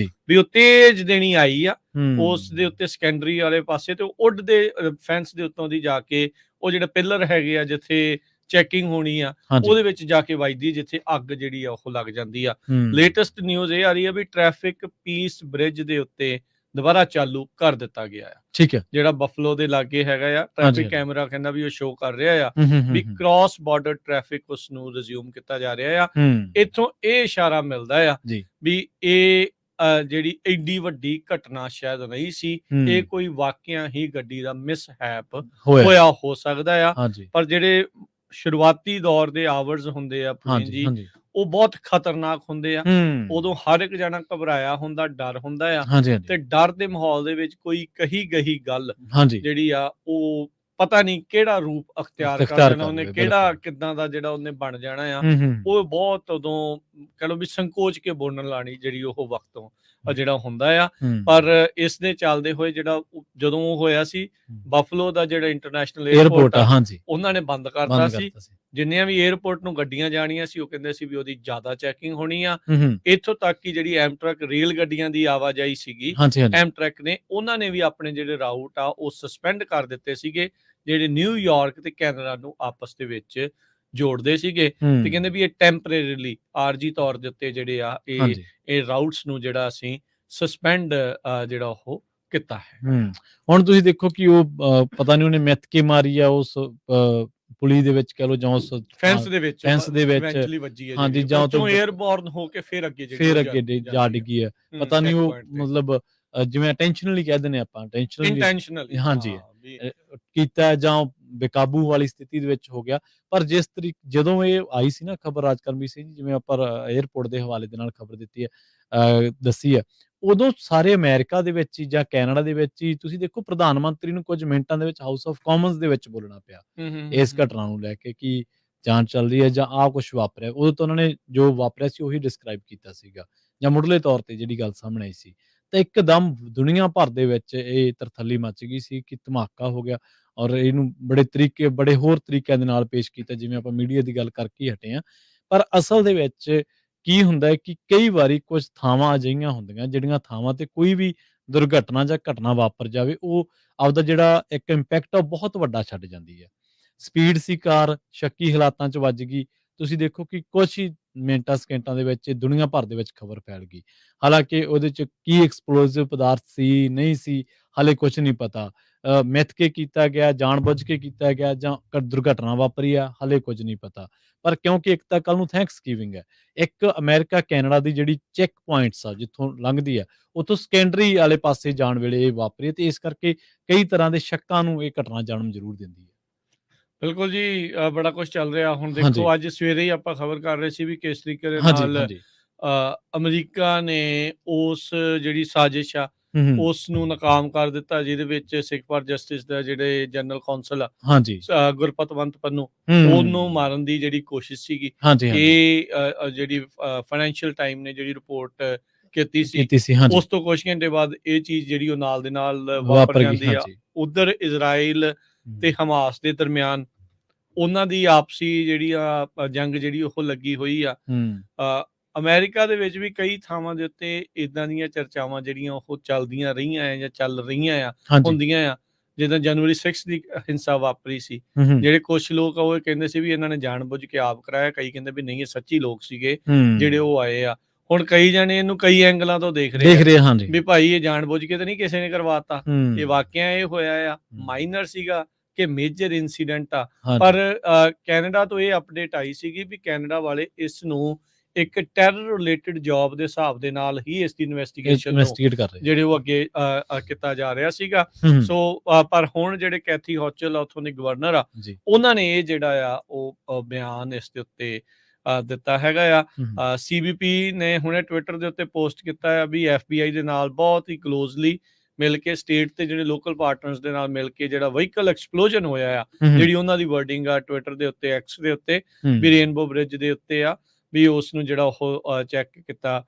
Speaker 2: ਵੀ ਉਹ ਤੇਜ਼ ਦੇਣੀ ਆਈ ਆ ਉਸ ਦੇ ਉੱਤੇ ਸੈਕੰਡਰੀ ਵਾਲੇ ਪਾਸੇ, ਤੇ ਉਹ ਉੱਡਦੇ ਫੈਂਸ ਦੇ ਉੱਤੋਂ ਦੀ ਜਾ ਕੇ ਉਹ ਜਿਹੜੇ ਪਿੱਲਰ ਹੈਗੇ ਆ ਜਿੱਥੇ ਚੈਕਿੰਗ ਹੋਣੀ ਆ, ਉਹਦੇ ਵਿੱਚ ਜਾ ਕੇ ਵੱਜਦੀ, ਜਿੱਥੇ ਅੱਗ ਜਿਹੜੀ ਆ ਉਹ ਲੱਗ ਜਾਂਦੀ ਆ। ਲੇਟੈਸਟ ਨਿਊਜ਼ ਇਹ ਆ ਰਹੀ ਆ ਵੀ ਟ੍ਰੈਫਿਕ ਪੀਸ ਬ੍ਰਿਜ ਦੇ ਉੱਤੇ ਦੁਬਾਰਾ ਚਾਲੂ ਕਰ ਦਿੱਤਾ ਗਿਆ ਆ।
Speaker 1: ਠੀਕ ਹੈ,
Speaker 2: ਜਿਹੜਾ ਬਫਲੋ ਦੇ ਲਾਗੇ ਹੈਗਾ ਆ, ਟ੍ਰੈਫਿਕ ਕੈਮਰਾ ਕਹਿੰਦਾ ਵੀ ਉਹ ਸ਼ੋ ਕਰ ਰਿਹਾ ਆ ਵੀ ਕ੍ਰਾਸ ਬਾਰਡਰ ਟ੍ਰੈਫਿਕ ਉਸ ਨੂੰ ਰਿਜ਼ਿਊਮ ਕੀਤਾ ਜਾ ਰਿਹਾ ਆ। ਇੱਥੋਂ ਇਹ ਇਸ਼ਾਰਾ ਮਿਲਦਾ ਆ ਵੀ ਇਹ ਜਿਹੜੀ ਐਡੀ ਵੱਡੀ ਘਟਨਾ ਸ਼ਾਇਦ ਨਹੀਂ ਸੀ, ਇਹ ਕੋਈ ਵਾਕਿਆ ਹੀ ਗੱਡੀ ਦਾ ਮਿਸਹੈਪ ਹੋਇਆ ਹੋ ਸਕਦਾ ਆ। ਪਰ ਜਿਹੜੇ ਸ਼ੁਰੂਆਤੀ ਦੌਰ ਦੇ ਆਵਰਸ ਹੁੰਦੇ ਆ ਪ੍ਰਵੀਨ ਜੀ, ਉਹ ਬਹੁਤ ਖਤਰਨਾਕ ਹੁੰਦੇ ਆ। ਉਦੋਂ ਹਰ ਇੱਕ ਜਣਾ ਘਬਰਾਇਆ ਹੁੰਦਾ, ਡਰ ਹੁੰਦਾ ਆ, ਤੇ ਡਰ ਦੇ ਮਾਹੌਲ ਦੇ ਵਿੱਚ ਕੋਈ ਕਹੀ ਗਹੀ ਗੱਲ ਜਿਹੜੀ ਆ ਉਹ ਪਤਾ ਨਹੀਂ ਕਿਹੜਾ ਰੂਪ ਅਖਤਿਆਰ ਕਰ ਲੈਣਾ ਉਹਨੇ, ਕਿਹੜਾ ਕਿੱਦਾਂ ਦਾ ਜਿਹੜਾ ਉਹਨੇ ਬਣ ਜਾਣਾ ਆ। ਉਹ ਬਹੁਤ ਉਦੋਂ ਕਹਿ ਲਓ ਵੀ ਸੰਕੋਚ ਕੇ ਬੋਲਣ ਲਾਣੀ ਜਿਹੜੀ ਉਹ ਵਕਤੋਂ ਜਿਹੜਾ ਹੁੰਦਾ ਆ। ਪਰ ਇਸ ਦੇ ਚੱਲਦੇ ਹੋਏ ਜਿਹੜਾ ਜਦੋਂ ਉਹ ਹੋਇਆ ਸੀ, ਬਫਲੋ ਦਾ ਜਿਹੜਾ ਇੰਟਰਨੈਸ਼ਨਲ 에ਅਰਪੋਰਟ ਆ, ਉਹਨਾਂ ਨੇ ਬੰਦ ਕਰਤਾ ਸੀ। ਜਿੰਨੀਆਂ ਵੀ 에ਅਰਪੋਰਟ ਨੂੰ ਗੱਡੀਆਂ ਜਾਣੀਆਂ ਸੀ, ਉਹ ਕਹਿੰਦੇ ਸੀ ਵੀ ਉਹਦੀ ਜ਼ਿਆਦਾ ਚੈਕਿੰਗ ਹੋਣੀ ਆ। ਇੱਥੋਂ ਤੱਕ ਕਿ ਜਿਹੜੀ ਐਮਟਰਕ ਰੇਲ ਗੱਡੀਆਂ ਦੀ ਆਵਾਜਾਈ ਸੀਗੀ, ਐਮਟਰਕ ਨੇ ਉਹਨਾਂ ਨੇ ਵੀ ਆਪਣੇ ਜਿਹੜੇ ਰਾਊਟ ਆ ਉਹ ਸਸਪੈਂਡ ਕਰ ਦਿੱਤੇ ਸੀਗੇ, ਜਿਹੜੇ ਨਿਊਯਾਰਕ ਤੇ ਕੈਨੇਡਾ ਨੂੰ ਆਪਸ ਦੇ ਵਿੱਚ ਜੋੜਦੇ ਸੀਗੇ। ਤੇ ਕਹਿੰਦੇ ਵੀ ਇਹ ਟੈਂਪਰੇਰੀਲੀ ਆਰਜੀ ਤੌਰ ਦੇ ਉੱਤੇ ਜਿਹੜੇ ਆ ਇਹ ਰਾਊਟਸ ਨੂੰ ਜਿਹੜਾ ਅਸੀਂ ਸਸਪੈਂਡ ਜਿਹੜਾ ਉਹ ਕੀਤਾ ਹੈ।
Speaker 1: ਹੁਣ ਤੁਸੀਂ ਦੇਖੋ ਕਿ ਉਹ ਪਤਾ ਨਹੀਂ ਉਹਨੇ ਮਿੱਥ ਕੇ ਮਾਰੀ ਆ ਉਸ ਪੁਲੀ ਦੇ ਵਿੱਚ, ਕਹਿ ਲੋ ਜਾਂ ਉਸ
Speaker 2: ਫੈਂਸ ਦੇ ਵਿੱਚ
Speaker 1: ਇਵੈਂਚੁਅਲੀ
Speaker 2: ਵੱਜੀ ਹੈ, ਹਾਂਜੀ, ਜਾਂ ਤੋਂ 에ਅਰਬੋਰਨ ਹੋ ਕੇ ਫਿਰ ਅੱਗੇ
Speaker 1: ਜਾ ਡਿੱਗੀ ਹੈ। ਪਤਾ ਨਹੀਂ ਉਹ ਮਤਲਬ ਜਿਵੇਂ ਇੰਟੈਂਸ਼ਨਲੀ ਕਹਿ ਦਿੰਦੇ ਆਪਾਂ, ਇੰਟੈਂਸ਼ਨਲੀ ਹਾਂਜੀ ਕੀਤਾ ਜਾਂ ਬੇਕਾਬੂ ਵਾਲੀ ਸਥਿਤੀ ਦੇ ਵਿੱਚ ਹੋ ਗਿਆ। ਪਰ ਜਿਸ ਤਰੀਕੇ ਜਦੋਂ ਇਹ ਆਈ ਸੀ ਨਾ ਖਬਰ ਰਾਜਕਰਮਜੀਤ ਸਿੰਘ ਜੀ, ਜਿਵੇਂ ਆਪਾਂ 에ਅਰਪੋਰਟ ਦੇ ਹਵਾਲੇ ਦੇ ਨਾਲ ਖਬਰ ਦਿੱਤੀ ਹੈ, ਦੱਸੀ ਆ, ਉਦੋਂ ਸਾਰੇ ਅਮਰੀਕਾ ਦੇ ਵਿੱਚ ਹੀ ਜਾਂ ਕੈਨੇਡਾ ਦੇ ਵਿੱਚ ਹੀ ਤੁਸੀਂ ਦੇਖੋ ਪ੍ਰਧਾਨ ਮੰਤਰੀ ਨੂੰ ਕੁਝ ਮਿੰਟਾਂ ਦੇ ਵਿੱਚ ਹਾਊਸ ਆਫ ਕਾਮਨਸ ਦੇ ਵਿੱਚ ਬੋਲਣਾ ਪਿਆ ਇਸ ਘਟਨਾ ਨੂੰ ਲੈ ਕੇ ਕਿ ਜਾਂਚ ਚੱਲ ਰਹੀ ਹੈ ਜਾਂ ਆਹ ਕੁਛ ਵਾਪਰਿਆ। ਉਦੋਂ ਤਾਂ ਉਹਨਾਂ ਨੇ ਜੋ ਵਾਪਰਿਆ ਸੀ ਉਹੀ ਡਿਸਕ੍ਰਾਈਬ ਕੀਤਾ ਸੀਗਾ ਜਾਂ ਮੁੱਢਲੇ ਤੌਰ ਤੇ ਜਿਹੜੀ ਗੱਲ ਸਾਹਮਣੇ ਆਈ ਸੀ। ਤਾਂ ਇੱਕਦਮ ਦੁਨੀਆ ਭਰ ਦੇ ਵਿੱਚ ਇਹ ਤਰਥੱਲੀ ਮੱਚ ਗਈ ਸੀ ਕਿ ਧਮਾਕਾ ਹੋ ਗਿਆ ਔਰ ਇਹਨੂੰ ਬੜੇ ਹੋਰ ਤਰੀਕਿਆਂ ਦੇ ਨਾਲ ਪੇਸ਼ ਕੀਤਾ ਜਿਵੇਂ ਆਪਾਂ ਮੀਡੀਆ ਦੀ ਗੱਲ ਕਰਕੇ ਹੀ ਹਟੇ ਹਾਂ। ਪਰ ਅਸਲ ਦੇ ਵਿੱਚ ਕੀ ਹੁੰਦਾ ਹੈ ਕਿ ਕਈ ਵਾਰੀ ਕੁਝ ਥਾਵਾਂ ਅਜਿਹੀਆਂ ਹੁੰਦੀਆਂ ਜਿਹੜੀਆਂ ਥਾਵਾਂ ਤੇ ਕੋਈ ਵੀ ਦੁਰਘਟਨਾ ਜਾਂ ਘਟਨਾ ਵਾਪਰ ਜਾਵੇ ਉਹ ਆਪਦਾ ਜਿਹੜਾ ਇੱਕ ਇੰਪੈਕਟ ਆ ਉਹ ਬਹੁਤ ਵੱਡਾ ਛੱਡ ਜਾਂਦੀ ਹੈ। ਸਪੀਡ ਸੀ ਕਾਰ, ਸ਼ੱਕੀ ਹਾਲਾਤਾਂ 'ਚ ਵੱਜ ਗਈ। ਤੁਸੀਂ ਦੇਖੋ ਕਿ ਕੁਛ ਹੀ ਮਿੰਟਾਂ ਸਕਿੰਟਾਂ ਦੇ ਵਿੱਚ ਦੁਨੀਆ ਭਰ ਦੇ ਵਿੱਚ ਖਬਰ ਫੈਲ ਗਈ। ਹਾਲਾਂਕਿ ਉਹਦੇ 'ਚ ਕੀ ਐਕਸਪਲੋਸਿਵ ਪਦਾਰਥ ਸੀ, ਨਹੀਂ ਸੀ, ਹਾਲੇ ਕੁਛ ਨਹੀਂ ਪਤਾ। ਮਿੱਥ ਕੇ ਕੀਤਾ ਗਿਆ, ਜਾਣ-ਬੁੱਝ ਕੇ ਕੀਤਾ ਗਿਆ ਜਾਂ ਦੁਰਘਟਨਾ ਵਾਪਰੀ ਆ, ਹਾਲੇ ਕੁਝ ਨਹੀਂ ਪਤਾ। ਪਰ ਕਿਉਂਕਿ ਇੱਕ ਤਾਂ ਕੱਲ੍ਹ ਨੂੰ ਥੈਂਕਸਗਿਵਿੰਗ ਹੈ। ਇੱਕ ਅਮਰੀਕਾ, ਕੈਨੇਡਾ ਦੀ ਜਿਹੜੀ ਚੈੱਕ ਪੁਆਇੰਟਸ ਆ ਜਿੱਥੋਂ ਲੰਘਦੀ ਆ, ਉੱਥੋਂ ਸੈਕੰਡਰੀ ਵਾਲੇ ਪਾਸੇ ਜਾਣ ਵੇਲੇ ਇਹ ਵਾਪਰੀ ਤੇ ਇਸ ਕਰਕੇ ਕਈ ਤਰ੍ਹਾਂ ਦੇ ਸ਼ੱਕਾਂ ਨੂੰ ਇਹ ਘਟਨਾ ਜਨਮ ਜ਼ਰੂਰ ਦਿੰਦੀ ਹੈ।
Speaker 2: ਬਿਲਕੁਲ ਜੀ, ਬੜਾ ਕੁਛ ਚੱਲ ਰਿਹਾ। ਹੁਣ
Speaker 1: ਹਾਂਜੀ,
Speaker 2: ਦੇਖੋ ਅੱਜ ਸਵੇਰੇ ਹੀ ਆਪਾਂ ਖਬਰ ਕਰ ਰਹੇ ਸੀ ਵੀ ਕਿਸ ਤਰੀਕੇ ਦੇ
Speaker 1: ਹਾਂਜੀ,
Speaker 2: ਨਾਲ
Speaker 1: ਹਾਂਜੀ।
Speaker 2: ਅਮਰੀਕਾ ਨੇ ਉਸ ਜਿਹੜੀ ਸਾਜ਼ਿਸ਼ ਆ,
Speaker 1: ਹੂੰ, ਹੂੰ।
Speaker 2: ਉਸ ਨੂੰ ਨਾਕਾਮ ਕਰ ਦਿੱਤਾ, ਜਿਹਦੇ ਵਿੱਚ ਸਿੱਖ ਫਾਰ ਜਸਟਿਸ ਦਾ ਜਿਹੜੇ ਜਨਰਲ ਕੌਂਸਲ ਆ,
Speaker 1: ਹਾਂਜੀ।
Speaker 2: ਗੁਰਪਤਵੰਤ ਪੰਨੂ, ਉਹਨੂੰ
Speaker 1: ਹੂੰ।
Speaker 2: ਮਾਰਨ ਦੀ ਜਿਹੜੀ ਕੋਸ਼ਿਸ਼ ਸੀਗੀ।
Speaker 1: ਹਾਂਜੀ, ਹਾਂਜੀ।
Speaker 2: ਇਹ ਜਿਹੜੀ ਫਾਈਨੈਂਸ਼ੀਅਲ ਟਾਈਮ ਨੇ ਜਿਹੜੀ ਰਿਪੋਰਟ ਕੀਤੀ ਸੀ,
Speaker 1: ਕੀਤੀ ਸੀ, ਹਾਂਜੀ।
Speaker 2: ਉਸ ਤੋਂ ਕੁਛ ਘੰਟੇ ਬਾਅਦ ਇਹ ਚੀਜ਼ ਜਿਹੜੀ ਉਹ ਨਾਲ ਦੇ ਨਾਲ ਵਾਪਰ
Speaker 1: ਵਾਪਰ ਗਈ,
Speaker 2: ਜਾਂਦੀ ਆ।
Speaker 1: ਹਾਂਜੀ।
Speaker 2: ਉਧਰ ਇਜ਼ਰਾਈਲ ਤੇ
Speaker 1: ਹੂੰ,
Speaker 2: ਹਮਾਸ ਦੇ ਦਰਮਿਆਨ ਉਹਨਾਂ ਦੀ ਆਪਸੀ ਜਿਹੜੀ ਆ ਜੰਗ ਜਿਹੜੀ ਉਹ ਲੱਗੀ ਹੋਈ ਆ।
Speaker 1: ਹੂੰ।
Speaker 2: ਅਮਰੀਕਾ ਦੇ ਵਿੱਚ ਵੀ ਕਈ ਥਾਵਾਂ ਦੇ ਉੱਤੇ ਇਦਾਂ ਦੀਆਂ ਚਰਚਾਵਾਂ ਜਿਹੜੀਆਂ ਉਹ ਚੱਲਦੀਆਂ ਰਹੀਆਂ ਆ ਜਾਂ ਚੱਲ ਰਹੀਆਂ ਆ,
Speaker 1: ਹਾਂਜੀ।
Speaker 2: ਹੁੰਦੀਆਂ ਆ। ਜਿੱਦਾਂ ਜਨਵਰੀ 6 ਦੀ ਹਿੰਸਾ ਵਾਪਰੀ ਸੀ,
Speaker 1: ਹੂੰ, ਹੂੰ।
Speaker 2: ਜਿਹੜੇ ਕੁਛ ਲੋਕ ਆ ਉਹ ਕਹਿੰਦੇ ਸੀ ਵੀ ਇਹਨਾਂ ਨੇ ਜਾਣਬੁੱਝ ਕੇ ਆਪ ਕਰਾਇਆ, ਕਈ ਕਹਿੰਦੇ ਵੀ ਨਹੀਂ ਇਹ ਸੱਚੀ ਲੋਕ ਸੀਗੇ ਜਿਹੜੇ
Speaker 1: ਹੂੰ।
Speaker 2: ਉਹ ਆਏ ਆ। ਹੁਣ ਕਈ ਜਾਣੇ ਇਹਨੂੰ ਕਈ ਐਂਗਲਾਂ ਤੋਂ ਦੇਖ ਰਹੇ
Speaker 1: ਦੇਖ
Speaker 2: ਆ
Speaker 1: ਰਹੇ ਹਾਂ, ਹਾਂਜੀ।
Speaker 2: ਵੀ ਭਾਈ ਇਹ ਜਾਣਬੁੱਝ ਕੇ ਤਾਂ ਨਹੀਂ ਕਿਸੇ ਨੇ ਕਰਵਾਤਾ, ਇਹ
Speaker 1: ਹੂੰ।
Speaker 2: ਵਾਕਿਆ ਇਹ ਹੋਇਆ ਆ,
Speaker 1: ਹੂੰ।
Speaker 2: ਮਾਈਨਰ ਸੀਗਾ ਕਿ ਮੇਜਰ ਇਨਸੀਡੈਂਟ ਆ। ਪਰ
Speaker 1: ਹਾਂਜੀ।
Speaker 2: ਕੈਨੇਡਾ ਤੋਂ ਇਹ ਅਪਡੇਟ ਆਈ ਸੀਗੀ ਵੀ ਕੈਨੇਡਾ ਵਾਲੇ ਇਸ ਨੂੰ ਇੱਕ ਟੈਰਰ ਰਿਲੇਟਡ ਜੌਬ ਦੇ ਹਿਸਾਬ ਦੇ ਨਾਲ ਹੀ ਇਸ ਦੀ ਇਨਵੈਸਟੀਗੇਸ਼ਨ ਨੂੰ
Speaker 1: ਇਨਵੈਸਟੀਗੇਟ ਕਰ ਰਹੇ।
Speaker 2: ਜਿਹੜੇ ਉਹ ਅੱਗੇ ਕੀਤਾ ਜਾ ਰਿਹਾ ਸੀਗਾ।
Speaker 1: ਹੂੰ।
Speaker 2: ਸੋ ਪਰ ਹੁਣ ਜਿਹੜੇ ਕੈਥੀ ਹੌਚਲ ਆ ਉੱਥੋਂ ਦੇ ਗਵਰਨਰ ਆ,
Speaker 1: ਜੀ।
Speaker 2: ਉਹਨਾਂ ਨੇ ਇਹ ਜਿਹੜਾ ਆ ਉਹ ਬਿਆਨ ਇਸ ਦੇ ਉੱਤੇ ਦਿੱਤਾ ਹੈਗਾ ਆ।
Speaker 1: ਹੂੰ।
Speaker 2: ਸੀਬੀਪੀ ਨੇ ਹੁਣੇ ਟਵਿੱਟਰ ਦੇ ਉੱਤੇ ਪੋਸਟ ਕੀਤਾ ਆ ਵੀ FBI ਦੇ ਨਾਲ ਬਹੁਤ ਹੀ ਕਲੋਜ਼ਲੀ ਮਿਲ ਕੇ ਸਟੇਟ ਤੇ ਜਿਹੜੇ ਲੋਕਲ ਪਾਰਟਨਰਸ ਦੇ ਨਾਲ ਮਿਲ ਕੇ ਜਿਹੜਾ ਵਹੀਕਲ ਐਕਸਪਲੋਜਨ ਹੋਇਆ ਆ, ਜਿਹੜੀ ਉਹਨਾਂ ਦੀ ਵਰਡਿੰਗ ਆ ਟਵਿੱਟਰ ਦੇ ਉੱਤੇ, ਐਕਸ ਦੇ ਉੱਤੇ, ਵੀ ਰੇਨਬੋ ਬ੍ਰਿਜ ਦੇ ਉੱਤੇ ਆ, ਵੀ ਉਸ ਨੂੰ ਜਿਹੜਾ ਉਹ ਚੈੱਕ ਕੀਤਾ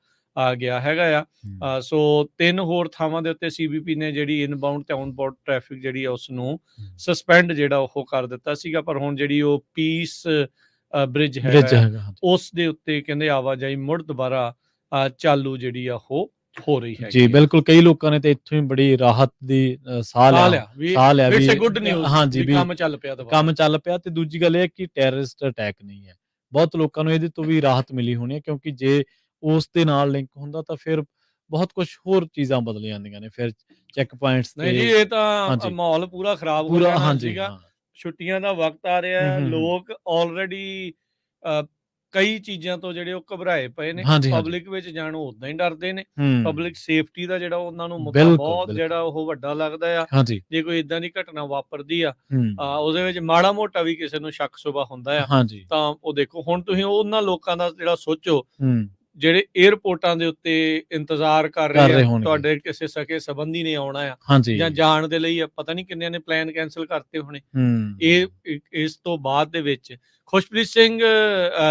Speaker 2: ਗਿਆ ਹੈਗਾ ਆ। ਸੋ 3 ਹੋਰ ਥਾਵਾਂ ਦੇ ਉੱਤੇ ਸੀਬੀਪੀ ਨੇ ਜਿਹੜੀ ਇਨਬਾਊਂਡ ਤੇ ਆਊਟਬਾਊਂਡ ਟ੍ਰੈਫਿਕ ਜਿਹੜੀ ਆ ਉਸ ਨੂੰ ਸਸਪੈਂਡ ਜਿਹੜਾ ਉਹ ਕਰ ਦਿੱਤਾ ਸੀਗਾ। ਪਰ ਹੁਣ ਜਿਹੜੀ ਉਹ ਪੀਸ ਬ੍ਰਿਜ ਹੈਗਾ ਆ, ਉਸ ਦੇ ਉੱਤੇ ਕਹਿੰਦੇ ਆਵਾਜਾਈ ਮੁੜ ਦੁਬਾਰਾ ਚਾਲੂ ਜਿਹੜੀ ਆ ਉਹ ਹੋ ਰਹੀ ਹੈਗੀ।
Speaker 1: ਜੀ ਬਿਲਕੁਲ, ਕਈ ਲੋਕਾਂ ਨੇ ਤੇ ਇੱਥੋਂ ਹੀ ਬੜੀ ਰਾਹਤ ਦੀ ਸਾਹ ਲਿਆ ਵੀ
Speaker 2: ਇਟਸ ਅ ਗੁੱਡ ਨਿਊਜ਼,
Speaker 1: ਹਾਂਜੀ, ਵੀ
Speaker 2: ਕੰਮ ਚੱਲ ਪਿਆ ਦੁਬਾਰਾ।
Speaker 1: ਕੰਮ ਚੱਲ ਪਿਆ ਤੇ ਦੂਜੀ ਗੱਲ ਇਹ ਹੈ ਕਿ ਟੈਰਰਿਸਟ ਅਟੈਕ ਨਹੀਂ ਹੈ। ਬਹੁਤ ਲੋਕਾਂ ਨੂੰ ਇਹਦੇ ਤੋਂ ਵੀ ਰਾਹਤ ਮਿਲੀ ਹੋਣੀ ਹੈ ਕਿਉਂਕਿ ਜੇ ਉਸ ਦੇ ਨਾਲ ਲਿੰਕ ਹੁੰਦਾ ਤਾਂ ਫਿਰ ਬਹੁਤ ਕੁਝ ਹੋਰ ਚੀਜ਼ਾਂ ਬਦਲ ਜਾਂਦੀਆਂ ਨੇ। ਫਿਰ ਚੈੱਕ ਪੁਆਇੰਟਸ
Speaker 2: ਨਹੀਂ ਜੀ,
Speaker 1: ਤੇ
Speaker 2: ਇਹ ਤਾਂ
Speaker 1: ਹਾਂਜੀ,
Speaker 2: ਮਾਹੌਲ ਪੂਰਾ ਖਰਾਬ ਹੋ
Speaker 1: ਪੂਰਾ
Speaker 2: ਜਾਣਾ
Speaker 1: ਹਾਂਜੀ,
Speaker 2: ਸੀਗਾ।
Speaker 1: ਹਾਂ।
Speaker 2: ਛੁੱਟੀਆਂ ਦਾ ਵਕਤ ਆ ਰਿਹਾ ਹੈ,
Speaker 1: ਹੂੰ।
Speaker 2: ਲੋਕ ਆਲਰੇਡੀ ਕਈ ਚੀਜ਼ਾਂ ਤੋਂ ਜਿਹੜੇ ਉਹ ਘਬਰਾਏ ਪਏ ਨੇ।
Speaker 1: ਹਾਂਜੀ, ਹਾਂਜੀ।
Speaker 2: ਪਬਲਿਕ ਵਿੱਚ ਜਾਣੋਂ ਉਦਾਂ ਹੀ ਡਰਦੇ ਨੇ।
Speaker 1: ਹੂੰ।
Speaker 2: ਪਬਲਿਕ ਸੇਫਟੀ ਦਾ ਜਿਹੜਾ ਉਹਨਾਂ ਨੂੰ ਮੁੱਦਾ
Speaker 1: ਬਿਲਕੁਲ,
Speaker 2: ਬਹੁਤ
Speaker 1: ਬਿਲਕੁਲ।
Speaker 2: ਜਿਹੜਾ ਉਹ ਵੱਡਾ ਲੱਗਦਾ ਆ।
Speaker 1: ਹਾਂਜੀ।
Speaker 2: ਜੇ ਕੋਈ ਏਦਾਂ ਦੀ ਘਟਨਾ ਵਾਪਰਦੀ ਆ,
Speaker 1: ਹੂੰ।
Speaker 2: ਉਹਦੇ ਵਿੱਚ ਮਾੜਾ ਮੋਟਾ ਵੀ ਕਿਸੇ ਨੂੰ ਸ਼ੱਕ ਸ਼ੁਬਾ ਹੁੰਦਾ ਆ,
Speaker 1: ਹਾਂਜੀ।
Speaker 2: ਤਾਂ ਉਹ ਦੇਖੋ ਹੁਣ ਤੁਸੀਂ ਉਹਨਾਂ ਲੋਕਾਂ ਦਾ ਜਿਹੜਾ ਸੋਚੋ
Speaker 1: ਹੂੰ।
Speaker 2: ਜਿਹੜੇ 에ਅਰਪੋਰਟਾਂ ਦੇ ਉੱਤੇ ਇੰਤਜ਼ਾਰ ਕਰ ਰਹੇ ਆ,
Speaker 1: ਹੋਣਗੇ।
Speaker 2: ਤੁਹਾਡੇ ਕਿਸੇ ਸਕੇ ਸੰਬੰਧੀ ਨੇ ਆਉਣਾ ਆ
Speaker 1: ਹਾਂਜੀ।
Speaker 2: ਜਾਂ ਜਾਣ ਦੇ ਲਈ ਪਤਾ ਨਹੀਂ ਕਿੰਨਿਆਂ ਨੇ ਪਲਾਨ ਕੈਂਸਲ ਕਰਤੇ ਹੋਣੇ।
Speaker 1: ਹੂੰ।
Speaker 2: ਇਸ ਤੋਂ ਬਾਅਦ ਦੇ ਵਿੱਚ ਖੁਸ਼ਪ੍ਰੀਤ ਸਿੰਘ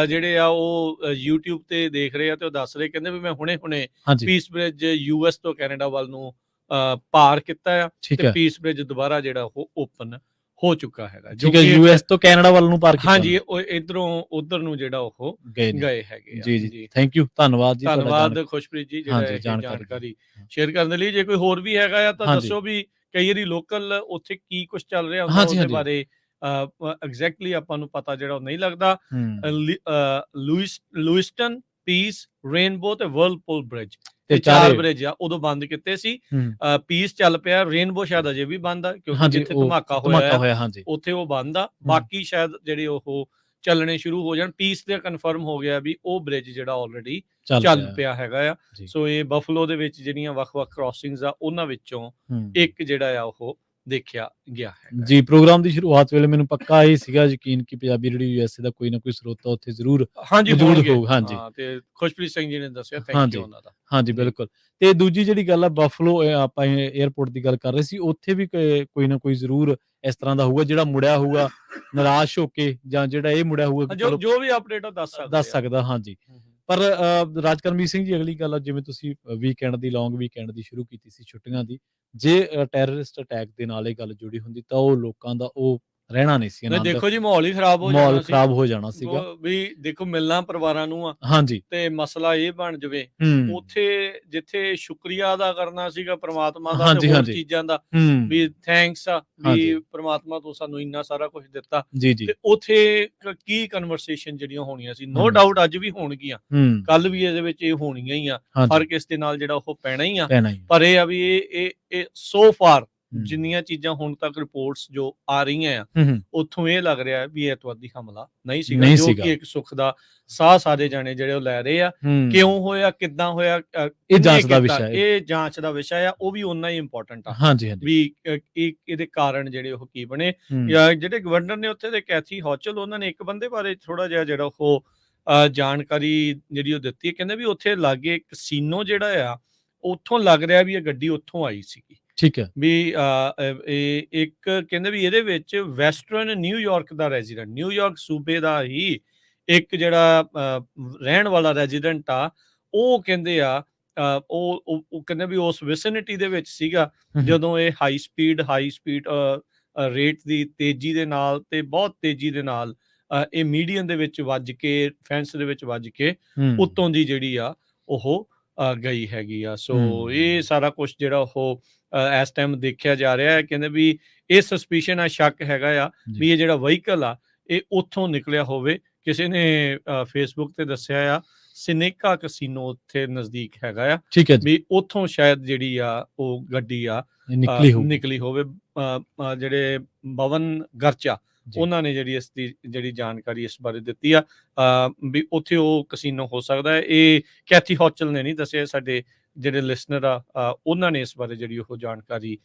Speaker 2: ਜਿਹੜੇ ਆ ਉਹ YouTube ਤੇ ਦੇਖ ਰਹੇ ਆ ਤੇ ਉਹ ਦੱਸ ਰਹੇ, ਕਹਿੰਦੇ ਵੀ ਮੈਂ ਹੁਣੇ
Speaker 1: ਹਾਂਜੀ।
Speaker 2: ਪੀਸ ਬ੍ਰਿਜ US ਤੋਂ ਕੈਨੇਡਾ ਵੱਲ ਨੂੰ ਪਾਰ ਕੀਤਾ ਆ
Speaker 1: ਠੀਕ
Speaker 2: ਤੇ
Speaker 1: ਹੈ।
Speaker 2: ਪੀਸ ਬ੍ਰਿਜ ਦੁਬਾਰਾ ਜਿਹੜਾ ਉਹ ਓਪਨ ਹੋ ਚੁੱਕਾ ਹੈਗਾ।
Speaker 1: ਠੀਕ ਹੈ, US ਤੋਂ ਕੈਨੇਡਾ ਵੱਲ ਨੂੰ ਪਾਰ ਕੀਤਾ।
Speaker 2: ਹਾਂਜੀ, ਉਹ ਇਧਰੋਂ ਉਧਰ ਨੂੰ ਜਿਹੜਾ ਉਹ ਗਏ ਹੈਗੇ ਆ।
Speaker 1: ਜੀ, ਥੈਂਕ ਯੂ, ਧੰਨਵਾਦ ਜੀ,
Speaker 2: ਧੰਨਵਾਦ ਖੁਸ਼ਪ੍ਰੀਤ ਜੀ, ਜਿਹੜਾ ਇਹ ਜਾਣਕਾਰੀ ਸ਼ੇਅਰ ਕਰਨ ਦੇ ਲਈ। ਜੇ ਕੋਈ ਹੋਰ ਵੀ ਹੈਗਾ ਆ ਤਾਂ ਦੱਸੋ ਵੀ ਕਈ ਵਾਰੀ ਲੋਕਲ ਉੱਥੇ ਕੀ ਕੁਝ ਚੱਲ ਰਿਹਾ ਹੁੰਦਾ, ਉਹਦੇ ਬਾਰੇ ਐਗਜ਼ੈਕਟਲੀ ਆਪਾਂ ਨੂੰ ਪਤਾ ਜਿਹੜਾ ਉਹ ਨਹੀਂ ਲੱਗਦਾ। ਲੂਇਸਟਨ, ਪੀਸ, ਰੇਨਬੋ ਤੇ ਵਰਲਪੂਲ ਬ੍ਰਿਜ, ਇਹ 4 ਬ੍ਰਿਜ ਆ ਉਦੋਂ ਬੰਦ ਕੀਤੇ ਸੀ। ਪੀਸ ਚੱਲ ਪਿਆ, ਰੇਨਬੋ ਸ਼ਾਇਦ ਅਜੇ ਵੀ ਬੰਦ ਆ ਕਿਉਂਕਿ ਜਿੱਥੇ ਧਮਾਕਾ ਹੋਇਆ ਉੱਥੇ ਉਹ ਬੰਦ ਆ। ਬਾਕੀ ਸ਼ਾਇਦ ਜਿਹੜੇ ਉਹ ਚੱਲਣੇ ਸ਼ੁਰੂ ਹੋ ਜਾਣ। ਪੀਸ ਤੇ ਕਨਫਰਮ ਹੋ ਗਿਆ ਵੀ ਉਹ ਬ੍ਰਿਜ ਜਿਹੜਾ ਆਲਰੇਡੀ ਚੱਲ ਪਿਆ ਹੈਗਾ ਆ। ਸੋ ਇਹ ਬਫਲੋ ਦੇ ਵਿੱਚ ਜਿਹੜੀਆਂ ਵੱਖ-ਵੱਖ ਕ੍ਰਾਸਿੰਗਸ ਆ ਉਹਨਾਂ ਵਿੱਚੋਂ ਇੱਕ ਜਿਹੜਾ ਆ ਉਹ ਦੇਖਿਆ ਗਿਆ ਹੈਗਾ।
Speaker 1: ਜੀ, ਪ੍ਰੋਗਰਾਮ ਦੀ ਸ਼ੁਰੂਆਤ ਵੇਲੇ ਮੈਨੂੰ ਪੱਕਾ ਇਹ ਸੀਗਾ ਯਕੀਨ ਕਿ ਪੰਜਾਬੀ ਰੇਡੀਓ ਯੂਐਸਏ ਦਾ ਕੋਈ ਨਾ ਕੋਈ ਸਰੋਤਾ ਉੱਥੇ ਜ਼ਰੂਰ
Speaker 2: ਹਾਂਜੀ
Speaker 1: ਮੌਜੂਦ
Speaker 2: ਹੋਣਗੇ,
Speaker 1: ਹੋਊਗਾ। ਹਾਂਜੀ,
Speaker 2: ਹਾਂ, ਤੇ ਖੁਸ਼ਪ੍ਰੀਤ ਸਿੰਘ ਜੀ ਨੇ ਦੱਸਿਆ, ਥੈਂਕ ਯੂ
Speaker 1: ਹਾਂਜੀ,
Speaker 2: ਉਹਨਾਂ ਦਾ।
Speaker 1: ਹਾਂਜੀ,
Speaker 2: ਜੀ।
Speaker 1: ਬਿਲਕੁਲ। ਤੇ ਦੂਜੀ ਜਿਹੜੀ ਗੱਲ ਆ ਬਫਲੋ ਆਪਾਂ ਏਅਰਪੋਰਟ ਦੀ ਗੱਲ ਕਰ ਰਹੇ ਸੀ, ਉੱਥੇ ਵੀ ਕੋਈ ਨਾ ਕੋਈ ਜ਼ਰੂਰ ਇਸ ਤਰ੍ਹਾਂ ਦਾ ਹੋਊਗਾ ਜਿਹੜਾ ਮੁੜਿਆ ਹੋਊਗਾ ਨਿਰਾਸ਼ ਹੋ ਕੇ, ਜਾਂ ਜਿਹੜਾ ਇਹ ਮੁੜਿਆ ਹੋਊਗਾ ਕਿ
Speaker 2: ਜੋ
Speaker 1: ਚਲੋ
Speaker 2: ਜੋ ਵੀ ਅਪਡੇਟ ਉਹ ਦੱਸ ਸਕਦੇ
Speaker 1: ਦੱਸ
Speaker 2: ਆ।
Speaker 1: ਸਕਦਾ। ਹਾਂਜੀ। ਪਰ ਰਾਜਕਰਮਜੀਤ ਸਿੰਘ ਜੀ, ਅਗਲੀ ਗੱਲ ਆ, ਜਿਵੇਂ ਤੁਸੀਂ ਵੀਕਐਂਡ ਦੀ ਲੌਂਗ ਵੀਕਐਂਡ ਦੀ ਸ਼ੁਰੂ ਕੀਤੀ ਸੀ ਛੁੱਟੀਆਂ ਦੀ, ਜੇ ਟੈਰਰਿਸਟ ਅਟੈਕ ਦੇ ਨਾਲ ਇਹ ਗੱਲ ਜੁੜੀ ਹੁੰਦੀ ਤਾਂ ਉਹ ਲੋਕਾਂ ਦਾ ਉਹ ਰਹਿਣਾ ਨਹੀਂ ਸੀ
Speaker 2: ਨਹੀਂ,
Speaker 1: ਆਨੰਦ,
Speaker 2: ਦੇਖੋ ਜੀ, ਮਾਹੌਲ ਹੀ ਖਰਾਬ ਹੋ
Speaker 1: ਮਾਹੌਲ
Speaker 2: ਜਾਣਾ ਸੀ।
Speaker 1: ਖਰਾਬ ਹੋ ਜਾਣਾ ਸੀਗਾ।
Speaker 2: ਵੀ ਦੇਖੋ, ਮਿਲਣਾ ਪਰਿਵਾਰਾਂ ਨੂੰ ਆ,
Speaker 1: ਹਾਂਜੀ।
Speaker 2: ਤੇ ਮਸਲਾ ਇਹ ਬਣ ਜਾਵੇ
Speaker 1: ਹੂੰ।
Speaker 2: ਉੱਥੇ, ਜਿੱਥੇ ਸ਼ੁਕਰੀਆ ਅਦਾ ਕਰਨਾ ਸੀਗਾ ਪ੍ਰਮਾਤਮਾ ਦਾ ਤੇ
Speaker 1: ਹਾਂਜੀ,
Speaker 2: ਹੋਰ
Speaker 1: ਹਾਂਜੀ।
Speaker 2: ਚੀਜ਼ਾਂ ਦਾ,
Speaker 1: ਹੂੰ।
Speaker 2: ਵੀ ਥੈਂਕਸ ਆ
Speaker 1: ਹਾਂਜੀ।
Speaker 2: ਵੀ ਪ੍ਰਮਾਤਮਾ ਤੋਂ ਸਾਨੂੰ ਇੰਨਾ ਸਾਰਾ ਕੁਝ ਦਿੱਤਾ,
Speaker 1: ਜੀ, ਜੀ।
Speaker 2: ਤੇ ਉੱਥੇ ਕੀ ਕਨਵਰਸੇਸ਼ਨ ਜਿਹੜੀਆਂ ਹੋਣੀਆਂ ਸੀ, ਨੋ
Speaker 1: ਹੂੰ।
Speaker 2: ਡਾਊਟ ਅੱਜ ਵੀ ਹੋਣਗੀਆਂ,
Speaker 1: ਹੂੰ।
Speaker 2: ਕੱਲ ਵੀ ਇਹਦੇ ਵਿੱਚ ਇਹ ਹੋਣੀਆਂ ਹੀ ਆ,
Speaker 1: ਹਾਂਜੀ,
Speaker 2: ਹਰ ਕਿਸ ਦੇ ਨਾਲ ਜਿਹੜਾ ਉਹ ਪੈਣਾ ਹੀ ਆ।
Speaker 1: ਪੈਣਾ ਹੀ ਆ।
Speaker 2: ਪਰ ਇਹ ਆ ਵੀ ਇਹ ਸੋ ਫਾਰ
Speaker 1: ਹੂੰ।
Speaker 2: ਜਿੰਨੀਆਂ ਚੀਜ਼ਾਂ ਹੁਣ ਤੱਕ ਰਿਪੋਰਟਸ ਜੋ ਆ ਰਹੀਆਂ ਆ,
Speaker 1: ਹੂੰ, ਹੂੰ।
Speaker 2: ਉੱਥੋਂ ਇਹ ਲੱਗ ਰਿਹਾ ਵੀ ਇਹ ਅੱਤਵਾਦੀ ਹਮਲਾ ਨਹੀਂ ਸੀਗਾ,
Speaker 1: ਨਹੀਂ
Speaker 2: ਜੋ
Speaker 1: ਸੀਗਾ।
Speaker 2: ਕਿ ਇੱਕ ਸੁੱਖ ਦਾ ਸਾਹ ਸਾਰੇ ਜਾਣੇ ਜਿਹੜੇ ਉਹ ਲੈ ਰਹੇ ਆ।
Speaker 1: ਹੂੰ।
Speaker 2: ਕਿਉਂ ਹੋਇਆ, ਕਿੱਦਾਂ ਹੋਇਆ,
Speaker 1: ਇਹ
Speaker 2: ਕਿਹਨੇ
Speaker 1: ਜਾਂਚ ਦਾ
Speaker 2: ਕੀਤਾ,
Speaker 1: ਵਿਸ਼ਾ ਹੈ।
Speaker 2: ਇਹ ਜਾਂਚ ਦਾ ਵਿਸ਼ਾ ਆ, ਉਹ ਵੀ ਓਨਾ ਹੀ ਇੰਪੋਰਟੈਂਟ ਆ
Speaker 1: ਹਾਂਜੀ, ਹਾਂਜੀ।
Speaker 2: ਵੀ ਇਹਦੇ ਕਾਰਨ ਜਿਹੜੇ ਉਹ ਕੀ ਬਣੇ।
Speaker 1: ਹੂੰ।
Speaker 2: ਜਾਂ ਜਿਹੜੇ ਗਵਰਨਰ ਨੇ ਉੱਥੇ ਦੇ ਕੈਥੀ ਹੌਚਲ, ਉਹਨਾਂ ਨੇ ਇੱਕ ਬੰਦੇ ਬਾਰੇ ਥੋੜਾ ਜਿਹਾ ਜਿਹੜਾ ਉਹ ਜਾਣਕਾਰੀ ਜਿਹੜੀ ਉਹ ਦਿੱਤੀ ਹੈ, ਕਹਿੰਦੇ ਵੀ ਉੱਥੇ ਲਾਗੇ ਕਸੀਨੋ ਜਿਹੜਾ ਆ, ਉੱਥੋਂ ਲੱਗ ਰਿਹਾ ਵੀ ਇਹ ਗੱਡੀ ਉੱਥੋਂ ਆਈ ਸੀਗੀ।
Speaker 1: ਠੀਕ ਹੈ।
Speaker 2: ਵੀ ਇੱਕ ਕਹਿੰਦੇ ਵੀ ਇਹਦੇ ਵਿੱਚ ਵੈਸਟਰਨ ਨਿਊਯਾਰਕ ਦਾ ਰੈਜ਼ੀਡੈਂਟ, ਨਿਊਯਾਰਕ ਸੂਬੇ ਦਾ ਹੀ ਇੱਕ ਜਿਹੜਾ ਰਹਿਣ ਵਾਲਾ ਰੈਜ਼ੀਡੈਂਟ ਆ, ਉਹ ਕਹਿੰਦੇ ਆ ਉਹ ਕਹਿੰਦੇ ਵੀ ਉਸ ਵਿਸਿਨਿਟੀ ਦੇ ਵਿੱਚ ਸੀਗਾ ਜਦੋਂ ਇਹ ਹਾਈ ਸਪੀਡ ਰੇਟ ਦੀ ਤੇਜ਼ੀ ਦੇ ਨਾਲ, ਤੇ ਬਹੁਤ ਤੇਜ਼ੀ ਦੇ ਨਾਲ ਇਹ ਮੀਡੀਅਨ ਦੇ ਵਿੱਚ ਵੱਜ ਕੇ, ਫੈਂਸ ਦੇ ਵਿੱਚ ਵੱਜ ਕੇ ਉੱਤੋਂ ਦੀ ਜਿਹੜੀ ਆ ਉਹ ਗਈ ਹੈਗੀ ਆ। ਸੋ ਇਹ ਸਾਰਾ ਕੁਝ ਜਿਹੜਾ ਉਹ ਇਸ ਟਾਈਮ ਦੇਖਿਆ ਜਾ ਰਿਹਾ ਹੈ। ਕਹਿੰਦੇ ਵੀ ਇਹ ਸਸਪੀਸ਼ਨ ਆ, ਸ਼ੱਕ ਹੈਗਾ ਆ ਵੀ ਇਹ ਜਿਹੜਾ ਵਹੀਕਲ ਆ ਇਹ ਉੱਥੋਂ ਨਿਕਲਿਆ ਹੋਵੇ। ਕਿਸੇ ਨੇ ਫੇਸਬੁੱਕ ਤੇ ਦੱਸਿਆ ਆ ਸਿਨੇਕਾ ਕਸੀਨੋ ਉੱਥੇ ਨਜ਼ਦੀਕ ਹੈਗਾ ਆ,
Speaker 1: ਠੀਕ ਹੈ
Speaker 2: ਵੀ ਉੱਥੋਂ ਸ਼ਾਇਦ ਜਿਹੜੀ ਆ ਉਹ ਗੱਡੀ ਆ ਨਿਕਲੀ ਹੋਵੇ। ਜਿਹੜੇ ਬਵਨ ਗਰਚਾ, ਉਹਨਾਂ ਨੇ ਜਿਹੜੀ ਇਸ ਦੀ ਜਿਹੜੀ ਜਾਣਕਾਰੀ ਇਸ ਬਾਰੇ ਦਿੱਤੀ ਆ, ਵੀ ਉੱਥੇ ਉਹ ਕਸੀਨੋ ਹੋ ਸਕਦਾ ਹੈ। ਇਹ ਕੈਥੀ ਹੌਚਲ ਨੇ ਨਹੀਂ ਦੱਸਿਆ, ਸਾਡੇ ਜਿਹੜੇ ਲਿਸਨਰ ਆ ਉਹਨਾਂ ਨੇ ਇਸ ਬਾਰੇ ਜਿਹੜੀ ਉਹ ਜਾਣਕਾਰੀ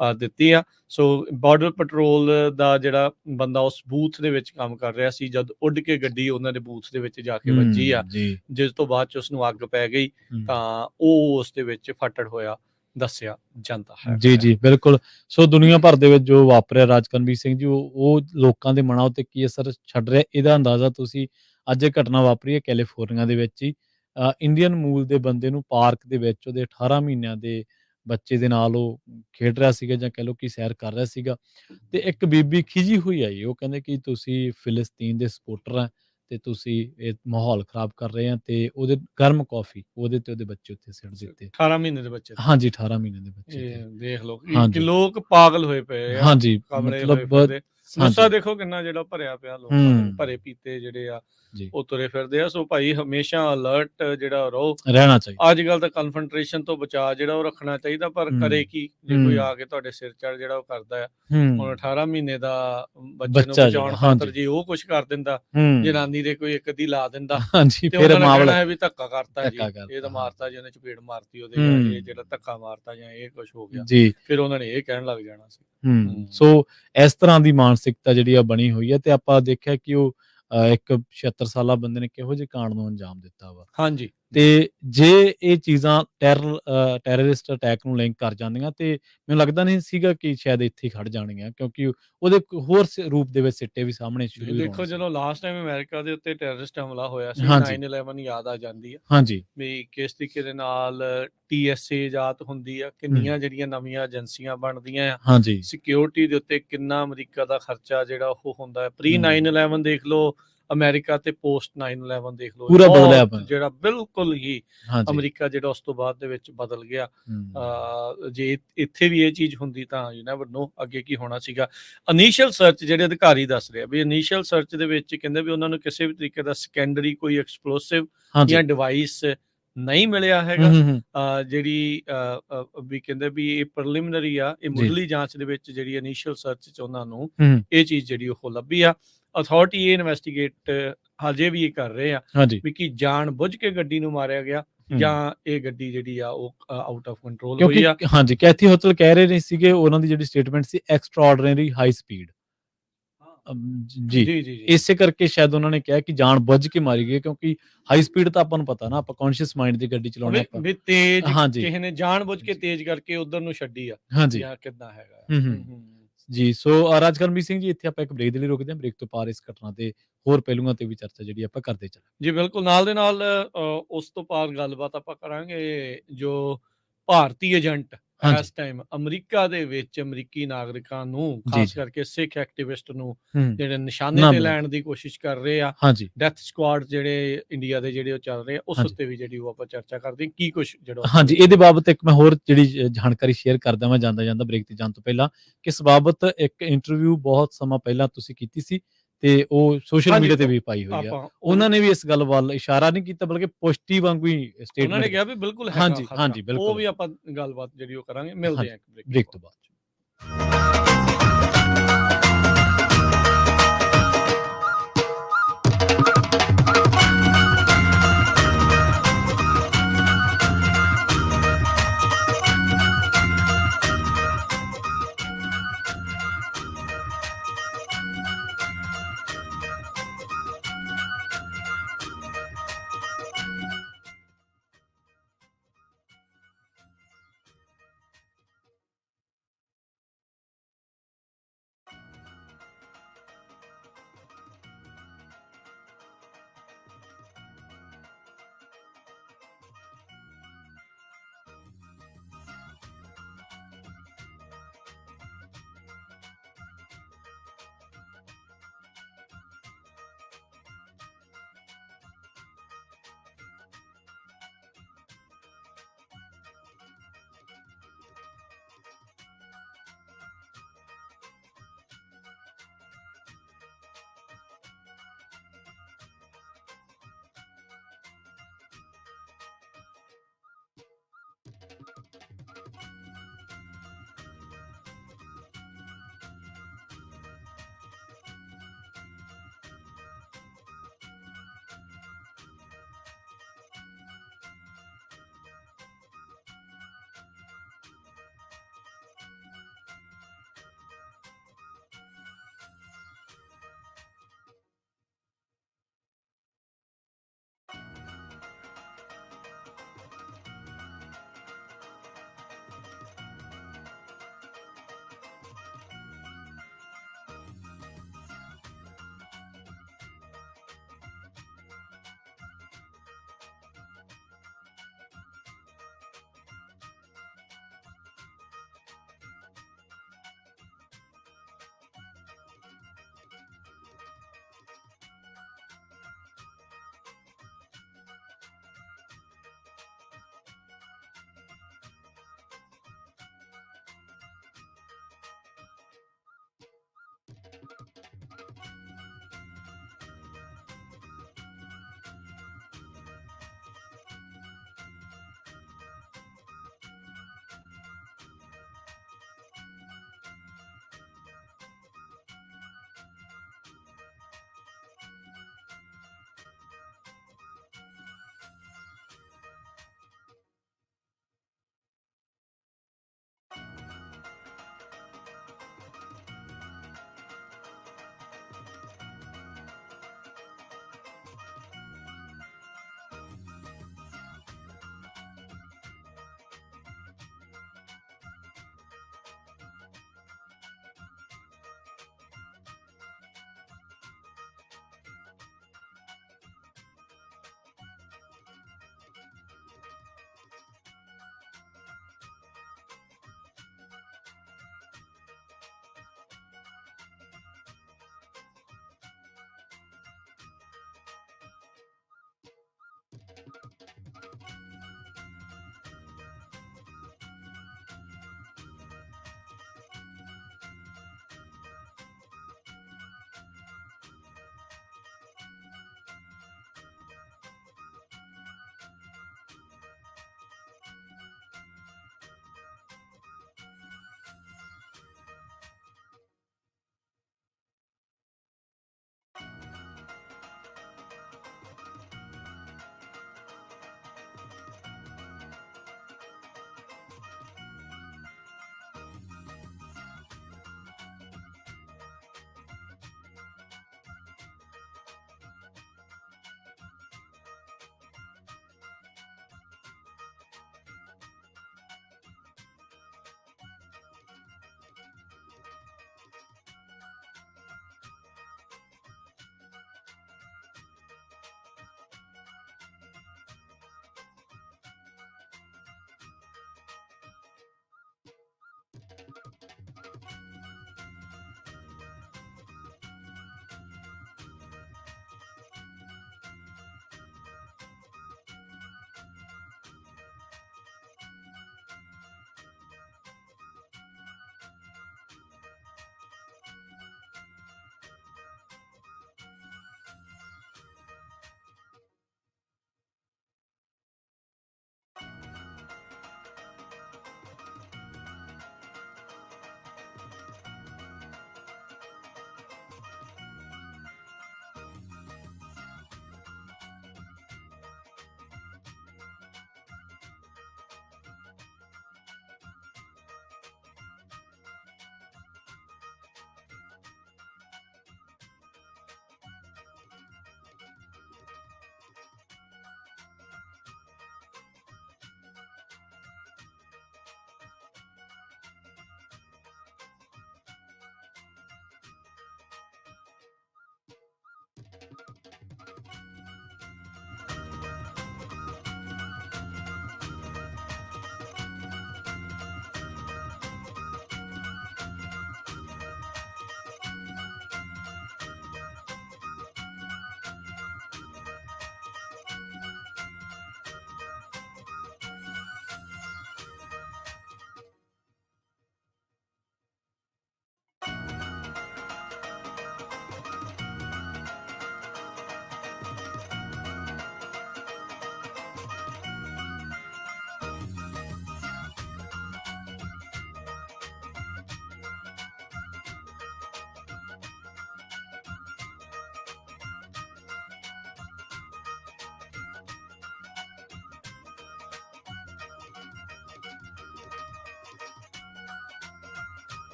Speaker 2: ਦਿੱਤੀ ਆ। ਸੋ ਬਾਰਡਰ ਪੈਟਰੋਲ ਦਾ ਜਿਹੜਾ ਬੰਦਾ ਉਸ ਬੂਥ ਦੇ ਵਿੱਚ ਕੰਮ ਕਰ ਰਿਹਾ ਸੀ, ਜਦ ਉੱਡ ਕੇ ਗੱਡੀ ਉਹਨਾਂ ਦੇ ਬੂਥ ਦੇ ਵਿੱਚ ਜਾ ਕੇ ਵੱਜੀ ਆ, ਜਿਸ ਤੋਂ ਬਾਅਦ ਚ ਉਸਨੂੰ ਅੱਗ ਪੈ ਗਈ, ਤਾਂ ਉਹ ਉਸ ਦੇ ਵਿੱਚ ਫੱਟੜ ਹੋਇਆ ਦੱਸਿਆ ਜਾਂਦਾ ਹੈ।
Speaker 1: ਜੀ, ਜੀ, ਬਿਲਕੁਲ। ਸੋ ਦੁਨੀਆ ਭਰ ਦੇ ਵਿੱਚ ਜੋ ਵਾਪਰਿਆ ਰਾਜਕਰਮਜੀਤ ਸਿੰਘ ਜੀ, ਉਹ ਲੋਕਾਂ ਦੇ ਮਨਾਂ ਉੱਤੇ ਕੀ ਅਸਰ ਛੱਡ ਰਿਹਾ, ਇਹਦਾ ਅੰਦਾਜ਼ਾ ਤੁਸੀਂ, ਅੱਜ ਇਹ ਘਟਨਾ ਵਾਪਰੀ ਹੈ ਕੈਲੀਫੋਰਨੀਆ ਦੇ ਵਿੱਚ ਹੀ, ਇੰਡੀਅਨ ਮੂਲ ਦੇ ਬੰਦੇ ਨੂੰ ਪਾਰਕ ਦੇ ਵਿੱਚ ਉਹਦੇ 18 ਮਹੀਨਿਆਂ ਦੇ ਬੱਚੇ ਦੇ ਨਾਲ ਉਹ ਖੇਡ ਰਿਹਾ ਸੀਗਾ, ਜਾਂ ਕਹਿ ਲਓ ਕਿ ਸੈਰ ਕਰ ਰਿਹਾ ਸੀਗਾ, ਤੇ ਇੱਕ ਬੀਬੀ ਖਿਜੀ ਹੋਈ ਆਈ, ਉਹ ਕਹਿੰਦੇ ਕਿ ਤੁਸੀਂ ਫਿਲਿਸਤੀਨ ਦੇ ਸਪੋਰਟਰ ਆ ਤੇ ਤੁਸੀਂ ਇਹ ਮਾਹੌਲ ਖਰਾਬ ਕਰ ਰਹੇ ਆ, ਤੇ ਉਹਦੇ ਗਰਮ ਕੌਫੀ ਉਹਦੇ ਤੇ ਉਹਦੇ ਬੱਚੇ ਉੱਤੇ ਸਿੱਟ ਦਿੱਤੇ।
Speaker 2: 18 ਮਹੀਨੇ ਦੇ ਬੱਚੇ,
Speaker 1: ਹਾਂਜੀ, 18 ਮਹੀਨੇ ਦੇ ਬੱਚੇ।
Speaker 2: ਦੇਖ ਲਓ ਕਿ ਲੋਕ ਪਾਗਲ ਹੋਏ ਪਏ ਆ।
Speaker 1: ਹਾਂਜੀ,
Speaker 2: ਮਤਲਬ ਗੁੱਸਾ ਦੇਖੋ ਕਿੰਨਾ ਜਿਹੜਾ ਭਰਿਆ ਪਿਆ ਲੋਕਾਂ ਨੂੰ, ਭਰੇ ਪੀਤੇ ਜਿਹੜੇ ਆ ਉਹ ਤੁਰੇ ਫਿਰਦੇ ਆ। ਸੋ ਭਾਈ ਹਮੇਸ਼ਾ ਅਲਰਟ ਜਿਹੜਾ ਰਹੋ, ਰਹਿਣਾ ਚਾਹੀਦਾ। ਅੱਜ ਕੱਲ ਤਾਂ ਕਨਫਰੰਟ੍ਰੇਸ਼ਨ ਤੋਂ ਬਚਾ ਜਿਹੜਾ ਉਹ ਰੱਖਣਾ ਚਾਹੀਦਾ, ਪਰ ਕਰੇ ਕੀ ਜੇ ਕੋਈ ਆ ਕੇ ਤੁਹਾਡੇ ਸਿਰ ਚੜ ਜਿਹੜਾ ਉਹ ਕਰਦਾ ਆ। ਹੁਣ 18 ਮਹੀਨੇ ਦਾ ਬੱਚੇ ਨੂੰ ਬਚਾਉਣ ਖਾਤਰ ਜੀ ਉਹ ਕੁਛ ਕਰ ਦਿੰਦਾ, ਜਨਾਨੀ ਦੇ ਕੋਈ ਇੱਕ ਅੱਧੀ ਲਾ ਦਿੰਦਾ, ਤੇ ਉਹਨਾਂ ਨੇ ਕਹਿਣਾ ਹੈ ਵੀ ਧੱਕਾ ਕਰਤਾ ਜੀ, ਇਹ ਤਾਂ ਮਾਰਤਾ ਜੀ, ਉਹਨੇ ਚਪੇੜ ਮਾਰਤੀ ਉਹਦੇ, ਇਹ ਜਿਹੜਾ ਧੱਕਾ ਮਾਰਤਾ ਜਾਂ ਇਹ ਕੁਛ ਹੋ ਗਿਆ, ਫਿਰ ਉਹਨਾਂ ਨੇ ਇਹ ਕਹਿਣ ਲੱਗ ਜਾਣਾ ਸੀ।
Speaker 1: ਸੋ ਇਸ ਤਰ੍ਹਾਂ ਦੀ ਮਾਨਸਿਕਤਾ ਜਿਹੜੀ ਆ ਬਣੀ ਹੋਈ ਹੈ, ਤੇ ਆਪਾਂ ਦੇਖਿਆ ਕਿ ਉਹ ਇੱਕ 76 ਸਾਲਾ ਬੰਦੇ ਨੇ ਕਿਹੋ ਜਿਹੇ ਕਾਂਡ ਨੂੰ ਅੰਜਾਮ ਦਿੱਤਾ ਵਾ।
Speaker 2: ਹਾਂਜੀ,
Speaker 1: ਤੇ ਜੇ ਇਹ ਚੀਜ਼ਾਂ ਟੈਰਰਿਸਟ ਅਟੈਕ ਨੂੰ ਲਿੰਕ ਕਰ ਜਾਂਦੀਆਂ, ਤੇ ਮੈਨੂੰ ਲੱਗਦਾ ਨਹੀਂ ਸੀਗਾ ਕਿ ਸ਼ਾਇਦ ਇੱਥੇ ਹੀ ਖੜ ਜਾਣਗੀਆਂ, ਕਿਉਂਕਿ ਉਹਦੇ ਹੋਰ ਰੂਪ ਦੇ ਵਿੱਚ ਸਿੱਟੇ ਵੀ ਸਾਹਮਣੇ ਸ਼ੁਰੂ ਹੋਣੇ।
Speaker 2: ਦੇਖੋ, ਜਦੋਂ ਲਾਸਟ ਟਾਈਮ ਅਮਰੀਕਾ ਦੇ ਉੱਤੇ ਟੈਰਰਿਸਟ ਹਮਲਾ ਹੋਇਆ ਸੀ, 9/11 ਯਾਦ ਆ ਜਾਂਦੀ ਆ।
Speaker 1: ਹਾਂਜੀ, ਵੀ
Speaker 2: ਕਿਸ ਤਰੀਕੇ ਦੇ ਨਾਲ TSA ਇਜਾਤ ਹੁੰਦੀ ਆ, ਕਿੰਨੀਆਂ ਜਿਹੜੀਆਂ ਨਵੀਆਂ ਏਜੰਸੀਆਂ ਬਣਦੀਆਂ ਆ, ਹਾਂਜੀ, ਸਿਕਿਉਰਿਟੀ ਦੇ ਉੱਤੇ ਕਿੰਨਾ ਅਮਰੀਕਾ ਦਾ ਖਰਚਾ ਜਿਹੜਾ ਉਹ ਹੁੰਦਾ ਹੈ। ਪ੍ਰੀ 9/11 ਦੇਖ ਲਓ ਅਮਰੀਕਾ, ਤੇ ਪੋਸਟ 9/11 ਦੇਖ ਲਓ, ਪੂਰਾ ਬਦਲਿਆ, ਜਿਹੜਾ ਬਿਲਕੁਲ ਹੀ ਅਮਰੀਕਾ ਜਿਹੜਾ ਉਸ ਤੋਂ ਬਾਅਦ ਦੇ ਵਿੱਚ ਬਦਲ ਗਿਆ। ਜੇ ਇੱਥੇ ਵੀ ਇਹ ਚੀਜ਼ ਹੁੰਦੀ ਤਾਂ ਯੂ ਨੈਵਰ ਨੋ ਅੱਗੇ ਕੀ ਹੋਣਾ ਸੀਗਾ। ਇਨੀਸ਼ੀਅਲ ਸਰਚ ਜਿਹੜੇ ਅਧਿਕਾਰੀ ਦੱਸ ਰਹੇ ਆ ਵੀ ਇਨੀਸ਼ੀਅਲ ਸਰਚ ਦੇ ਵਿੱਚ ਕਹਿੰਦੇ ਵੀ ਉਹਨਾਂ ਨੂੰ ਕਿਸੇ ਵੀ ਤਰੀਕੇ ਦਾ ਸੈਕੰਡਰੀ ਕੋਈ ਐਕਸਪਲੋਸਿਵ ਜਾਂ ਡਿਵਾਈਸ ਨਹੀਂ ਮਿਲਿਆ ਹੈਗਾ। ਜਿਹੜੀ ਵੀ ਕਹਿੰਦੇ ਵੀ ਇਹ ਪ੍ਰੀਲਿਮਿਨਰੀ ਆ, ਇਹ ਮੁੱਢਲੀ ਜਾਂਚ ਦੇ ਵਿੱਚ ਜਿਹੜੀ ਇਨੀਸ਼ੀਅਲ ਸਰਚ ਚ ਉਹਨਾਂ ਨੂੰ ਇਹ ਚੀਜ਼ ਜਿਹੜੀ ਉਹ ਲੱਭੀ ਆ। ਅਥਾਰਟੀ ਇਹ ਇਨਵੈਸਟੀਗੇਟ ਹਜੇ ਵੀ ਇਹ ਕਰ ਰਹੇ ਆ ਵੀ ਕਿ ਜਾਣ ਬੁੱਝ ਕੇ ਗੱਡੀ ਨੂੰ ਮਾਰਿਆ ਗਿਆ ਜਾਂ ਇਹ ਗੱਡੀ ਜਿਹੜੀ ਆ ਉਹ ਆਊਟ ਆਫ ਕੰਟਰੋਲ ਹੋਈ
Speaker 1: ਕਿਉਂਕਿ
Speaker 2: ਆ।
Speaker 1: ਹਾਂਜੀ, ਕੈਥੀ ਹੋਟਲ ਕਹਿ ਰਹੇ ਨੇ ਸੀਗੇ ਉਹਨਾਂ ਦੀ ਜਿਹੜੀ ਸਟੇਟਮੈਂਟ ਸੀ ਐਕਸਟਰਾਆਰਡੀਨਰੀ ਹਾਈ ਸਪੀਡ। ਜੀ,
Speaker 2: ਜੀ, ਜੀ, ਜੀ।
Speaker 1: ਇਸੇ ਕਰਕੇ ਸ਼ਾਇਦ ਉਹਨਾਂ ਨੇ ਕਿਹਾ ਕਿ ਜਾਣ-ਬੁੱਝ ਕੇ ਮਾਰੀ ਗਈ, ਕਿਉਂਕਿ ਹਾਈ ਸਪੀਡ ਤਾਂ ਆਪਾਂ ਨੂੰ ਪਤਾ ਨਾ, ਆਪਾਂ ਕੌਨਸ਼ੀਅਸ ਮਾਈਂਡ ਦੀ ਗੱਡੀ ਚਲਾਉਣੇ ਆਪਾਂ।
Speaker 2: ਵੀ ਤੇਜ਼
Speaker 1: ਹਾਂਜੀ।
Speaker 2: ਕਿਸੇ ਨੇ ਜਾਣ-ਬੁੱਝ ਕੇ ਤੇਜ਼ ਕਰਕੇ ਉਧਰ ਨੂੰ ਛੱਡੀ ਆ
Speaker 1: ਹਾਂਜੀ।
Speaker 2: ਜਾਂ ਕਿੱਦਾਂ ਹੈਗਾ।
Speaker 1: ਹੂੰ। ਜੀ, ਸੋ ਰਾਜਕਰਮਜੀਤ ਸਿੰਘ ਜੀ, ਇੱਥੇ ਆਪਾਂ ਇੱਕ ਬ੍ਰੇਕ ਦੇ ਲਈ ਰੁਕਦੇ ਹਾਂ। ਬ੍ਰੇਕ ਤੋਂ ਪਾਰ ਇਸ ਘਟਨਾ ਤੇ ਹੋਰ ਪਹਿਲੂਆਂ ਤੇ ਵੀ ਚਰਚਾ ਜਿਹੜੀ ਆਪਾਂ ਕਰਦੇ ਚੱਲਾਂਗੇ।
Speaker 2: ਜੀ ਬਿਲਕੁਲ, ਨਾਲ ਦੇ ਨਾਲ ਉਸ ਤੋਂ ਪਾਰ ਗੱਲਬਾਤ ਆਪਾਂ ਕਰਾਂਗੇ ਜੋ ਭਾਰਤੀ ਏਜੰਟ
Speaker 1: ਹਾਂਜੀ।
Speaker 2: ਇਸ ਟਾਈਮ ਅਮਰੀਕਾ ਦੇ ਵਿੱਚ ਅਮਰੀਕੀ ਨਾਗਰਿਕਾਂ ਨੂੰ,
Speaker 1: ਜੀ,
Speaker 2: ਖਾਸ
Speaker 1: ਜੀ।
Speaker 2: ਕਰਕੇ ਸਿੱਖ ਐਕਟਿਵਿਸਟ ਨੂੰ
Speaker 1: ਹੂੰ।
Speaker 2: ਜਿਹੜੇ ਨਿਸ਼ਾਨੇ
Speaker 1: ਨਾ
Speaker 2: ਤੇ
Speaker 1: ਮਿਲੇ।
Speaker 2: ਲੈਣ ਦੀ ਕੋਸ਼ਿਸ਼ ਕਰ ਰਹੇ ਆ।
Speaker 1: ਹਾਂਜੀ।
Speaker 2: ਡੈਥ ਸਕੁਆਡ ਜਿਹੜੇ ਇੰਡੀਆ ਦੇ ਜਿਹੜੇ ਉਹ ਚੱਲ ਰਹੇ ਆ, ਉਸ
Speaker 1: ਹਾਂਜੀ।
Speaker 2: ਉੱਤੇ ਵੀ ਜਿਹੜੀ ਉਹ ਆਪਾਂ ਚਰਚਾ ਕਰਦੇ ਹਾਂ। ਕੀ ਕੁਛ ਜਿਹੜਾ
Speaker 1: ਹਾਂਜੀ, ਇਹਦੇ ਬਾਬਤ ਇੱਕ ਮੈਂ ਹੋਰ ਜਿਹੜੀ ਜਾਣਕਾਰੀ ਸ਼ੇਅਰ ਕਰਦਾ ਮੈਂ ਜਾਂਦਾ-ਜਾਂਦਾ ਬ੍ਰੇਕ ਤੇ ਜਾਣ ਤੋਂ ਪਹਿਲਾਂ, ਕਿ ਇਸ ਬਾਬਤ ਇੱਕ ਇੰਟਰਵਿਊ ਬਹੁਤ ਸਮਾਂ ਪਹਿਲਾਂ ਤੁਸੀਂ ਕੀਤੀ ਸੀ ਤੇ ਉਹ ਸੋਸ਼ਲ
Speaker 2: ਹਾਂਜੀ,
Speaker 1: ਮੀਡੀਆ ਤੇ ਵੀ ਪਾਈ ਹੋਈ ਆ।
Speaker 2: ਆਪਾਂ
Speaker 1: ਉਹਨਾਂ ਨੇ ਵੀ ਇਸ ਗੱਲ ਵੱਲ ਇਸ਼ਾਰਾ ਨਹੀਂ ਕੀਤਾ, ਬਲਕਿ ਪੁਸ਼ਟੀ ਵਾਂਗੂ ਹੀ
Speaker 2: ਉਹਨਾਂ
Speaker 1: ਸਟੇਟਮੈਂਟ
Speaker 2: ਨੇ
Speaker 1: ਦਿੱਤੀ।
Speaker 2: ਕਿਹਾ ਵੀ ਬਿਲਕੁਲ ਹੈਗਾ
Speaker 1: ਹਾਂਜੀ,
Speaker 2: ਖਤਰਾ।
Speaker 1: ਹਾਂਜੀ,
Speaker 2: ਉਹ
Speaker 1: ਬਿਲਕੁਲ।
Speaker 2: ਵੀ ਆਪਾਂ ਗੱਲਬਾਤ ਜਿਹੜੀ ਉਹ ਕਰਾਂਗੇ। ਮਿਲਦੇ
Speaker 1: ਹਾਂਜੀ,
Speaker 2: ਹਾਂ ਇੱਕ ਬ੍ਰੇਕ
Speaker 1: ਬ੍ਰੇਕ
Speaker 2: ਤੋਂ
Speaker 1: ਤੋਂ
Speaker 2: ਬਾਅਦ।
Speaker 1: ਬਾਅਦ।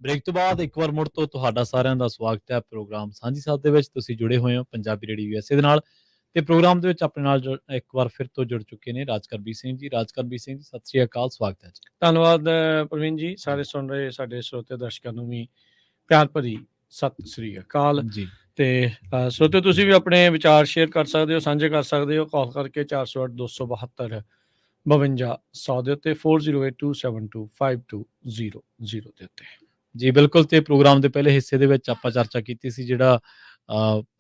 Speaker 1: ਬ੍ਰੇਕ ਤੋਂ ਬਾਅਦ ਇੱਕ ਵਾਰ ਮੁੜ ਤੋਂ ਤੁਹਾਡਾ ਸਾਰਿਆਂ ਦਾ ਸਵਾਗਤ ਹੈ ਪ੍ਰੋਗਰਾਮ ਸਾਂਝੀ ਸਾਥ ਦੇ ਵਿੱਚ। ਤੁਸੀਂ ਜੁੜੇ ਹੋਏ ਹੋ ਪੰਜਾਬੀ ਰੇਡੀਓ ਯੂਐਸਏ ਦੇ ਨਾਲ ਤੇ ਪ੍ਰੋਗਰਾਮ ਦੇ ਵਿੱਚ ਆਪਣੇ ਨਾਲ ਇੱਕ ਵਾਰ ਫਿਰ ਤੋਂ ਜੁੜ ਚੁੱਕੇ ਨੇ ਰਾਜਕਰਬੀਰ ਸਿੰਘ ਜੀ। ਰਾਜਕਰਬੀਰ ਸਿੰਘ ਜੀ, ਸਤਿ ਸ੍ਰੀ ਅਕਾਲ, ਸਵਾਗਤ ਹੈ ਜੀ।
Speaker 2: ਧੰਨਵਾਦ ਪ੍ਰਵੀਨ ਜੀ। ਸਾਰੇ ਸੁਣ ਰਹੇ ਸਾਡੇ ਸਰੋਤੇ ਦਰਸ਼ਕਾਂ ਨੂੰ ਵੀ ਪਿਆਰ ਭਰੀ ਸਤਿ ਸ੍ਰੀ ਅਕਾਲ
Speaker 1: ਜੀ।
Speaker 2: ਤੇ ਸਰੋਤੇ ਤੁਸੀਂ ਵੀ ਆਪਣੇ ਵਿਚਾਰ ਸ਼ੇਅਰ ਕਰ ਸਕਦੇ ਹੋ, ਸਾਂਝੇ ਕਰ ਸਕਦੇ ਹੋ ਕਾਲ ਕਰਕੇ 408 272 52 ਦੇ ਉੱਤੇ 4082725200 ਦੇ ਉੱਤੇ।
Speaker 1: ਜੀ ਬਿਲਕੁਲ। ਤੇ ਪ੍ਰੋਗਰਾਮ ਦੇ ਪਹਿਲੇ ਹਿੱਸੇ ਦੇ ਵਿੱਚ ਆਪਾਂ ਚਰਚਾ ਕੀਤੀ ਸੀ ਜਿਹੜਾ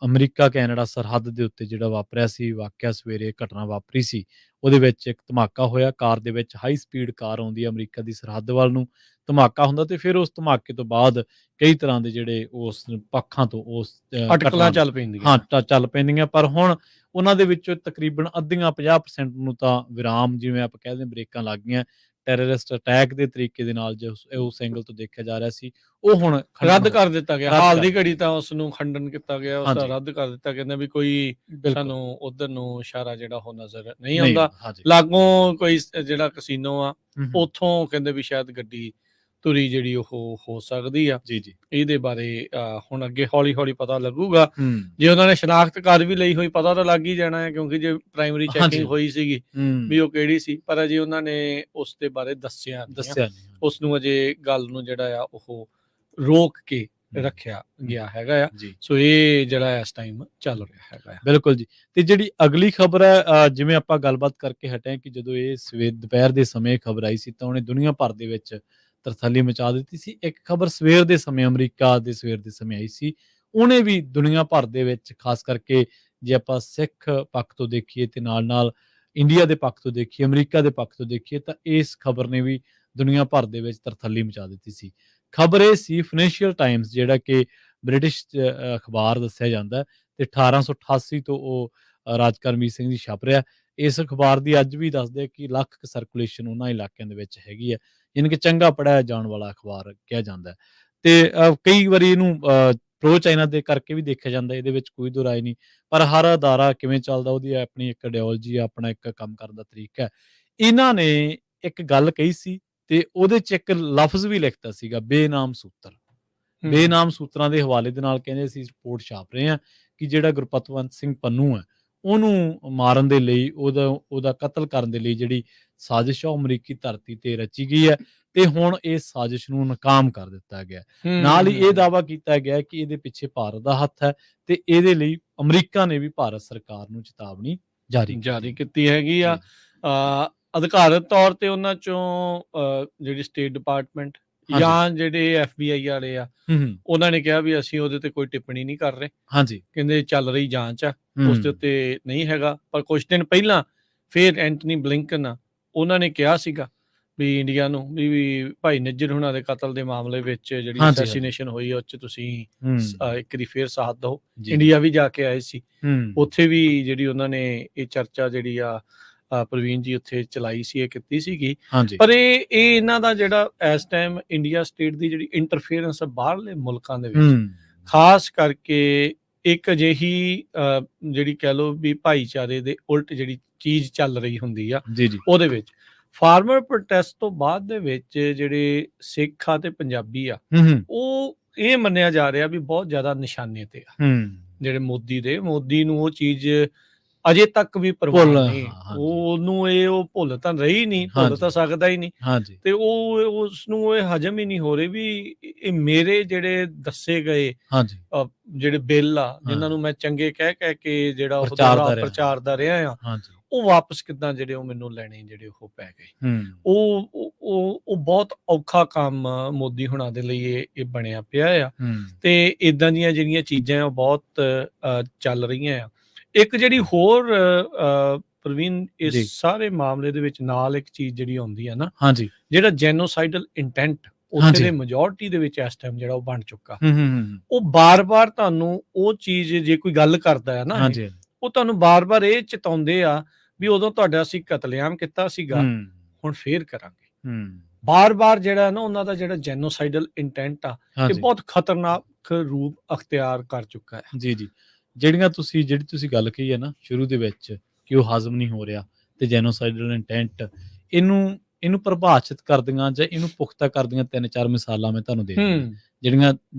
Speaker 1: ਅਮਰੀਕਾ ਕੈਨੇਡਾ ਸਰਹੱਦ ਦੇ ਉੱਤੇ ਜਿਹੜਾ ਵਾਪਰਿਆ ਸੀ ਵਾਕਿਆ, ਸਵੇਰੇ ਘਟਨਾ ਵਾਪਰੀ ਸੀ। ਉਹਦੇ ਵਿੱਚ ਇੱਕ ਧਮਾਕਾ ਹੋਇਆ, ਕਾਰ ਦੇ ਵਿੱਚ ਹਾਈ ਸਪੀਡ ਕਾਰ ਆਉਂਦੀ ਹੈ ਅਮਰੀਕਾ ਦੀ ਸਰਹੱਦ ਵੱਲ ਨੂੰ, ਧਮਾਕਾ ਹੁੰਦਾ ਤੇ ਫਿਰ ਉਸ ਧਮਾਕੇ ਤੋਂ ਬਾਅਦ ਕਈ ਤਰ੍ਹਾਂ ਦੇ ਜਿਹੜੇ ਉਸ ਪੱਖਾਂ ਤੋਂ ਉਸ
Speaker 2: ਅਟਕਲਾਂ ਚੱਲ ਪੈਂਦੀਆਂ।
Speaker 1: ਹਾਂ, ਚੱਲ ਪੈਂਦੀਆਂ। ਪਰ ਹੁਣ ਉਹਨਾਂ ਦੇ ਵਿੱਚੋਂ ਤਕਰੀਬਨ ਅੱਧੀਆਂ 50% ਨੂੰ ਤਾਂ ਵਿਰਾਮ, ਜਿਵੇਂ ਆਪਾਂ ਕਹਿੰਦੇ ਬ੍ਰੇਕਾਂ ਲੱਗ ਗਈਆਂ। ਟੈਰਰਿਸਟ ਅਟੈਕ ਦੇ ਤਰੀਕੇ ਦੇ ਨਾਲ ਜੋ ਉਸ ਐਂਗਲ ਤੋਂ ਦੇਖਿਆ ਜਾ ਰਿਹਾ ਸੀ, ਉਹ ਹੁਣ
Speaker 2: ਰੱਦ ਕਰ ਦਿੱਤਾ ਗਿਆ।
Speaker 1: ਰੱਦ
Speaker 2: ਹਾਲ
Speaker 1: ਕਰ
Speaker 2: ਦੀ ਘੜੀ ਤਾਂ ਉਸ ਨੂੰ ਖੰਡਨ ਕੀਤਾ ਗਿਆ, ਉਸ ਦਾ
Speaker 1: ਹਾਂਜੀ।
Speaker 2: ਰੱਦ ਕਰ ਦਿੱਤਾ। ਕਹਿੰਦੇ ਵੀ ਕੋਈ
Speaker 1: ਬਿਲਕੁਲ
Speaker 2: ਸਾਨੂੰ ਉਧਰ ਨੂੰ ਇਸ਼ਾਰਾ ਜਿਹੜਾ ਉਹ ਨਜ਼ਰ ਨਹੀਂ
Speaker 1: ਨਹੀਂ
Speaker 2: ਆਉਂਦਾ।
Speaker 1: ਹਾਂਜੀ।
Speaker 2: ਲਾਗੋਂ ਕੋਈ ਜਿਹੜਾ ਕਸੀਨੋ ਆ
Speaker 1: ਹੂੰ,
Speaker 2: ਉੱਥੋਂ ਕਹਿੰਦੇ ਵੀ ਸ਼ਾਇਦ ਗੱਡੀ ਤੁਰੀ ਜਿਹੜੀ ਉਹ ਹੋ ਸਕਦੀ ਆ।
Speaker 1: ਜੀ ਜੀ।
Speaker 2: ਇਹਦੇ ਬਾਰੇ ਹੁਣ ਅੱਗੇ ਹੌਲੀ ਹੌਲੀ ਪਤਾ ਲੱਗੂਗਾ।
Speaker 1: ਹੂੰ
Speaker 2: ਜੇ ਉਹਨਾਂ ਨੇ ਸ਼ਨਾਖਤ ਕਰ ਵੀ ਲਈ ਹੋਈ ਪਤਾ ਤਾਂ ਲੱਗ ਹੀ ਜਾਣਾ ਹੈ, ਕਿਉਂਕਿ ਜੇ ਪ੍ਰਾਇਮਰੀ
Speaker 1: ਹਾਂਜੀ।
Speaker 2: ਚੈਕਿੰਗ ਹੋਈ ਸੀਗੀ ਵੀ ਉਹ ਕਿਹੜੀ ਸੀ, ਪਰ ਅਜੇ ਉਹਨਾਂ ਨੇ ਉਸ ਦੇ ਬਾਰੇ ਦੱਸਿਆ ਨਹੀਂ ਆ।
Speaker 1: ਦੱਸਿਆ ਨਹੀਂ।
Speaker 2: ਉਸ ਨੂੰ ਅਜੇ ਗੱਲ ਨੂੰ ਜਿਹੜਾ ਆ ਉਹ ਰੋਕ ਕੇ ਰੱਖਿਆ ਗਿਆ ਹੈਗਾ ਆ।
Speaker 1: ਜੀ
Speaker 2: ਸੋ ਇਹ ਜਿਹੜਾ ਇਸ ਟਾਈਮ ਚੱਲ ਰਿਹਾ ਹੈਗਾ ਆ।
Speaker 1: ਬਿਲਕੁਲ ਜੀ। ਤੇ ਜਿਹੜੀ ਅਗਲੀ ਖਬਰ ਹੈ, ਜਿਵੇਂ ਆਪਾਂ ਗੱਲਬਾਤ ਕਰਕੇ ਹਟੇ ਹਾਂ ਕਿ ਜਦੋਂ ਇਹ ਸਵੇਰ ਦੁਪਹਿਰ ਦੇ ਸਮੇਂ ਖਬਰ ਆਈ ਸੀ ਤਾਂ ਉਹਨੇ ਦੁਨੀਆ ਭਰ ਦੇ ਵਿੱਚ ਤਰਥੱਲੀ ਮਚਾ ਦਿੱਤੀ ਸੀ। ਇੱਕ ਖਬਰ ਸਵੇਰ ਦੇ ਸਮੇਂ ਅਮਰੀਕਾ ਦੇ ਸਵੇਰ ਦੇ ਸਮੇਂ ਆਈ ਸੀ, ਉਹਨੇ ਵੀ ਦੁਨੀਆ ਭਰ ਦੇ ਵਿੱਚ, ਖਾਸ ਕਰਕੇ ਜੇ ਆਪਾਂ ਸਿੱਖ ਪੱਖ ਤੋਂ ਦੇਖੀਏ ਤੇ ਨਾਲ ਇੰਡੀਆ ਦੇ ਪੱਖ ਤੋਂ ਦੇਖੀਏ, ਅਮਰੀਕਾ ਦੇ ਪੱਖ ਤੋਂ ਦੇਖੀਏ, ਤਾਂ ਇਸ ਖਬਰ ਨੇ ਵੀ ਦੁਨੀਆ ਭਰ ਦੇ ਵਿੱਚ ਤਰਥੱਲੀ ਮਚਾ ਦਿੱਤੀ ਸੀ। ਖਬਰ ਇਹ ਸੀ, ਫਾਈਨੈਂਸ਼ੀਅਲ ਟਾਈਮਸ ਜਿਹੜਾ ਕਿ ਬ੍ਰਿਟਿਸ਼ ਅਖਬਾਰ ਦੱਸਿਆ ਜਾਂਦਾ ਤੇ 1888 ਤੋਂ ਉਹ ਰਾਜਕਰਮੀਤ ਸਿੰਘ ਜੀ ਛਪ ਰਿਹਾ। ਇਸ ਅਖਬਾਰ ਦੀ ਅੱਜ ਵੀ ਦੱਸਦੇ ਕਿ ਲੱਖ ਸਰਕੂਲੇਸ਼ਨ ਉਹਨਾਂ ਇਲਾਕਿਆਂ ਦੇ ਵਿੱਚ ਹੈਗੀ ਹੈ, ਯਾਨੀ ਕਿ ਚੰਗਾ ਪੜ੍ਹਿਆ ਜਾਣ ਵਾਲਾ ਅਖਬਾਰ ਕਿਹਾ ਜਾਂਦਾ। ਤੇ ਕਈ ਵਾਰੀ ਇਹਨੂੰ ਪ੍ਰੋ ਚਾਈਨਾ ਦੇ ਕਰਕੇ ਵੀ ਦੇਖਿਆ ਜਾਂਦਾ, ਇਹਦੇ ਵਿੱਚ ਕੋਈ ਦੋ ਰਾਏ ਨਹੀਂ। ਪਰ ਹਰ ਅਦਾਰਾ ਕਿਵੇਂ ਚੱਲਦਾ, ਉਹਦੀ ਆਪਣੀ ਇੱਕ ਆਈਡੀਓਲੋਜੀ, ਆਪਣਾ ਇੱਕ ਕੰਮ ਕਰਨ ਦਾ ਤਰੀਕਾ ਹੈ। ਇਹਨਾਂ ਨੇ ਇੱਕ ਗੱਲ ਕਹੀ ਸੀ ਤੇ ਉਹਦੇ 'ਚ ਇੱਕ ਲਫ਼ਜ਼ ਵੀ ਲਿਖਤਾ ਸੀਗਾ, ਬੇਨਾਮ ਸੂਤਰ। ਬੇਨਾਮ ਸੂਤਰਾਂ ਦੇ ਹਵਾਲੇ ਦੇ ਨਾਲ ਕਹਿੰਦੇ ਅਸੀਂ ਰਿਪੋਰਟ ਛਾਪ ਰਹੇ ਹਾਂ ਕਿ ਜਿਹੜਾ ਗੁਰਪਤਵੰਤ ਸਿੰਘ ਪੰਨੂ ਹੈ, ਉਹਨੂੰ ਮਾਰਨ ਦੇ ਲਈ, ਉਹਦਾ ਕਤਲ ਕਰਨ ਦੇ ਲਈ ਜਿਹੜੀ ਸਾਜ਼ਿਸ਼ ਆ ਉਹ ਅਮਰੀਕੀ ਧਰਤੀ ਤੇ ਰਚੀ ਗਈ ਹੈ ਤੇ ਹੁਣ ਇਸ ਸਾਜ਼ਿਸ਼ ਨੂੰ ਨਾਕਾਮ ਕਰ ਦਿੱਤਾ ਗਿਆ। ਨਾਲ ਹੀ ਇਹ ਦਾਅਵਾ ਕੀਤਾ ਗਿਆ ਕਿ ਇਹਦੇ ਪਿੱਛੇ ਭਾਰਤ ਦਾ ਹੱਥ ਹੈ ਤੇ ਇਹਦੇ ਲਈ ਅਮਰੀਕਾ ਨੇ ਵੀ ਭਾਰਤ ਸਰਕਾਰ ਨੂੰ ਚੇਤਾਵਨੀ ਜਾਰੀ
Speaker 2: ਕੀਤੀ ਹੈਗੀ ਆ। ਅਧਿਕਾਰਤ ਤੌਰ ਤੇ ਉਹਨਾਂ ਚੋਂ ਜਿਹੜੀ ਸਟੇਟ ਡਿਪਾਰਟਮੈਂਟ ਜਾਂ ਜਿਹੜੇ FBI ਵਾਲੇ ਆ, ਉਹਨਾਂ ਨੇ ਕਿਹਾ ਵੀ ਅਸੀਂ ਉਹਦੇ ਤੇ ਕੋਈ ਟਿੱਪਣੀ ਨਹੀਂ ਕਰ ਰਹੇ।
Speaker 1: ਹਾਂਜੀ,
Speaker 2: ਕਹਿੰਦੇ ਚੱਲ ਰਹੀ ਜਾਂਚ ਆ, ਉਸ ਦੇ ਉੱਤੇ ਨਹੀਂ ਹੈਗਾ। ਪਰ ਕੁਝ ਦਿਨ ਪਹਿਲਾਂ ਫਿਰ ਐਂਟਨੀ ਬਲਿੰਕਨ ਆ, ਉਹਨਾਂ ਨੇ ਕਿਹਾ ਸੀਗਾ ਵੀ ਇੰਡੀਆ ਨੂੰ ਵੀ ਭਾਈ ਨਿੱਜਰ ਹੁਣਾਂ ਦੇ ਕਤਲ ਦੇ ਮਾਮਲੇ ਵਿੱਚ ਜਿਹੜੀ ਅਸੈਸੀਨੇਸ਼ਨ ਹੋਈ ਉਹ 'ਚ ਤੁਸੀਂ ਇੱਕ ਵਾਰੀ ਫੇਰ ਸਾਥ ਦਿਓ। ਇੰਡੀਆ ਵੀ ਜਾ ਕੇ ਆਏ ਸੀ, ਉੱਥੇ ਵੀ ਜਿਹੜੀ ਉਹਨਾਂ ਨੇ ਇਹ ਚਰਚਾ ਜਿਹੜੀ ਆ ਪ੍ਰਵੀਨ ਜੀ ਉੱਥੇ ਚਲਾਈ ਸੀ, ਇਹ ਕੀਤੀ ਸੀਗੀ। ਪਰ ਇਹ ਇਹਨਾਂ ਦਾ ਜਿਹੜਾ ਇਸ ਟਾਈਮ ਇੰਡੀਆ ਸਟੇਟ ਦੀ ਜਿਹੜੀ ਇੰਟਰਫੇਰੈਂਸ ਬਾਹਰਲੇ ਮੁਲਕਾਂ ਦੇ ਵਿੱਚ, ਖਾਸ ਕਰਕੇ ਇੱਕ ਅਜਿਹੀ ਜਿਹੜੀ ਕਹਿ ਲਓ ਵੀ ਭਾਈਚਾਰੇ ਦੇ ਉਲਟ ਜਿਹੜੀ ਚੀਜ਼ ਚੱਲ ਰਹੀ ਹੁੰਦੀ ਆ, ਉਹਦੇ ਵਿੱਚ ਫਾਰਮਰ ਪ੍ਰੋਟੈਸਟ ਤੋਂ ਬਾਅਦ ਦੇ ਵਿੱਚ ਜਿਹੜੇ ਸਿੱਖ ਆ ਤੇ ਪੰਜਾਬੀ ਆ, ਉਹ ਇਹ ਮੰਨਿਆ ਜਾ ਰਿਹਾ ਵੀ ਬਹੁਤ ਜ਼ਿਆਦਾ ਨਿਸ਼ਾਨੇ ਤੇ ਆ ਜਿਹੜੇ ਮੋਦੀ ਨੂੰ ਉਹ ਚੀਜ਼ ਅਜੇ ਤੱਕ ਵੀ ਪਰਵਾਹ ਨਹੀਂ। ਉਹਨੂੰ ਉਹ ਭੁੱਲ ਤਾਂ ਰਹੀ ਨਹੀਂ, ਭੁੱਲ ਤਾਂ ਸਕਦਾ ਹੀ ਨਹੀਂ ਤੇ ਉਹ ਉਸਨੂੰ ਇਹ ਹਜਮ ਹੀ ਨਹੀਂ ਹੋ ਰਹੀ ਵੀ ਇਹ ਮੇਰੇ ਜਿਹੜੇ ਦੱਸੇ ਗਏ ਜਿਹੜੇ ਬਿੱਲ ਆ, ਜਿਨ੍ਹਾਂ ਨੂੰ ਮੈਂ ਚੰਗੇ ਕਹਿ ਕੇ ਜਿਹੜਾ ਉਹ ਪ੍ਰਚਾਰਦਾ ਰਿਹਾ ਆ, ਉਹ ਵਾਪਸ ਕਿੱਦਾਂ ਜਿਹੜੇ ਉਹ ਮੈਨੂੰ ਲੈਣੇ ਜਿਹੜੇ ਉਹ ਪੈ ਗਏ। ਉਹ ਬਹੁਤ ਔਖਾ ਕੰਮ ਮੋਦੀ ਹੁਣਾਂ ਦੇ ਲਈ ਇਹ ਬਣਿਆ ਪਿਆ ਆ ਤੇ ਇਦਾਂ ਦੀਆਂ ਜਿਹੜੀਆਂ ਚੀਜ਼ਾਂ ਉਹ ਬਹੁਤ ਚੱਲ ਰਹੀਆਂ ਆ। ਇੱਕ ਜਿਹੜੀ ਹੋਰ ਪ੍ਰਵੀਨ ਇਸ ਸਾਰੇ ਮਾਮਲੇ ਦੇ ਵਿੱਚ ਨਾਲ ਇੱਕ ਚੀਜ਼ ਜਿਹੜੀ ਆਉਂਦੀ ਆ ਨਾ, ਜਿਹੜਾ ਜੈਨੋਸਾਈਡਲ ਇੰਟੈਂਟ ਉੱਥੇ ਦੇ ਮੈਜੋਰਟੀ ਦੇ ਵਿੱਚ ਇਸ ਟਾਈਮ ਜਿਹੜਾ ਉਹ ਬਣ ਚੁੱਕਾ, ਉਹ ਬਾਰ-ਬਾਰ ਤੁਹਾਨੂੰ ਉਹ ਚੀਜ਼, ਜੇ ਕੋਈ ਗੱਲ ਕਰਦਾ ਹੈ ਨਾ, ਉਹ ਤੁਹਾਨੂੰ ਬਾਰ-ਬਾਰ ਇਹ ਚਿਤਾਉਂਦੇ ਆ ਵੀ ਉਦੋਂ ਤੁਹਾਡਾ ਅਸੀਂ ਕਤਲੇਆਮ ਕੀਤਾ ਸੀਗਾ, ਹੁਣ ਫੇਰ ਕਰਾਂਗੇ। ਬਾਰ-ਬਾਰ ਜਿਹੜਾ ਨਾ ਉਹਨਾਂ ਦਾ ਜਿਹੜਾ ਜੈਨੋਸਾਈਡਲ ਇੰਟੈਂਟ ਆ, ਇਹ ਬਹੁਤ ਖਤਰਨਾਕ ਰੂਪ ਅਖਤਿਆਰ ਕਰ ਚੁੱਕਾ ਹੈ।
Speaker 1: ਜਿਹੜੀ ਤੁਸੀਂ ਗੱਲ ਕਹੀ ਹੈ ਨਾ ਸ਼ੁਰੂ ਦੇ ਵਿੱਚ ਕਿ ਉਹ ਹਜ਼ਮ ਨਹੀਂ ਹੋ ਰਿਹਾ ਤੇ ਜੈਨੋਸਾਈਡਲ ਇੰਟੈਂਟ, ਇਹਨੂੰ ਇਹਨੂੰ ਪਰਿਭਾਸ਼ਿਤ ਕਰਦੀਆਂ ਜਾਂ ਇਹਨੂੰ ਪੁਖਤਾ ਕਰਦੀਆਂ 3-4 ਮਿਸਾਲਾਂ ਮੈਂ ਤੁਹਾਨੂੰ ਦੇ ਦਿੰਦਾ ਜਿਹੜੀਆਂ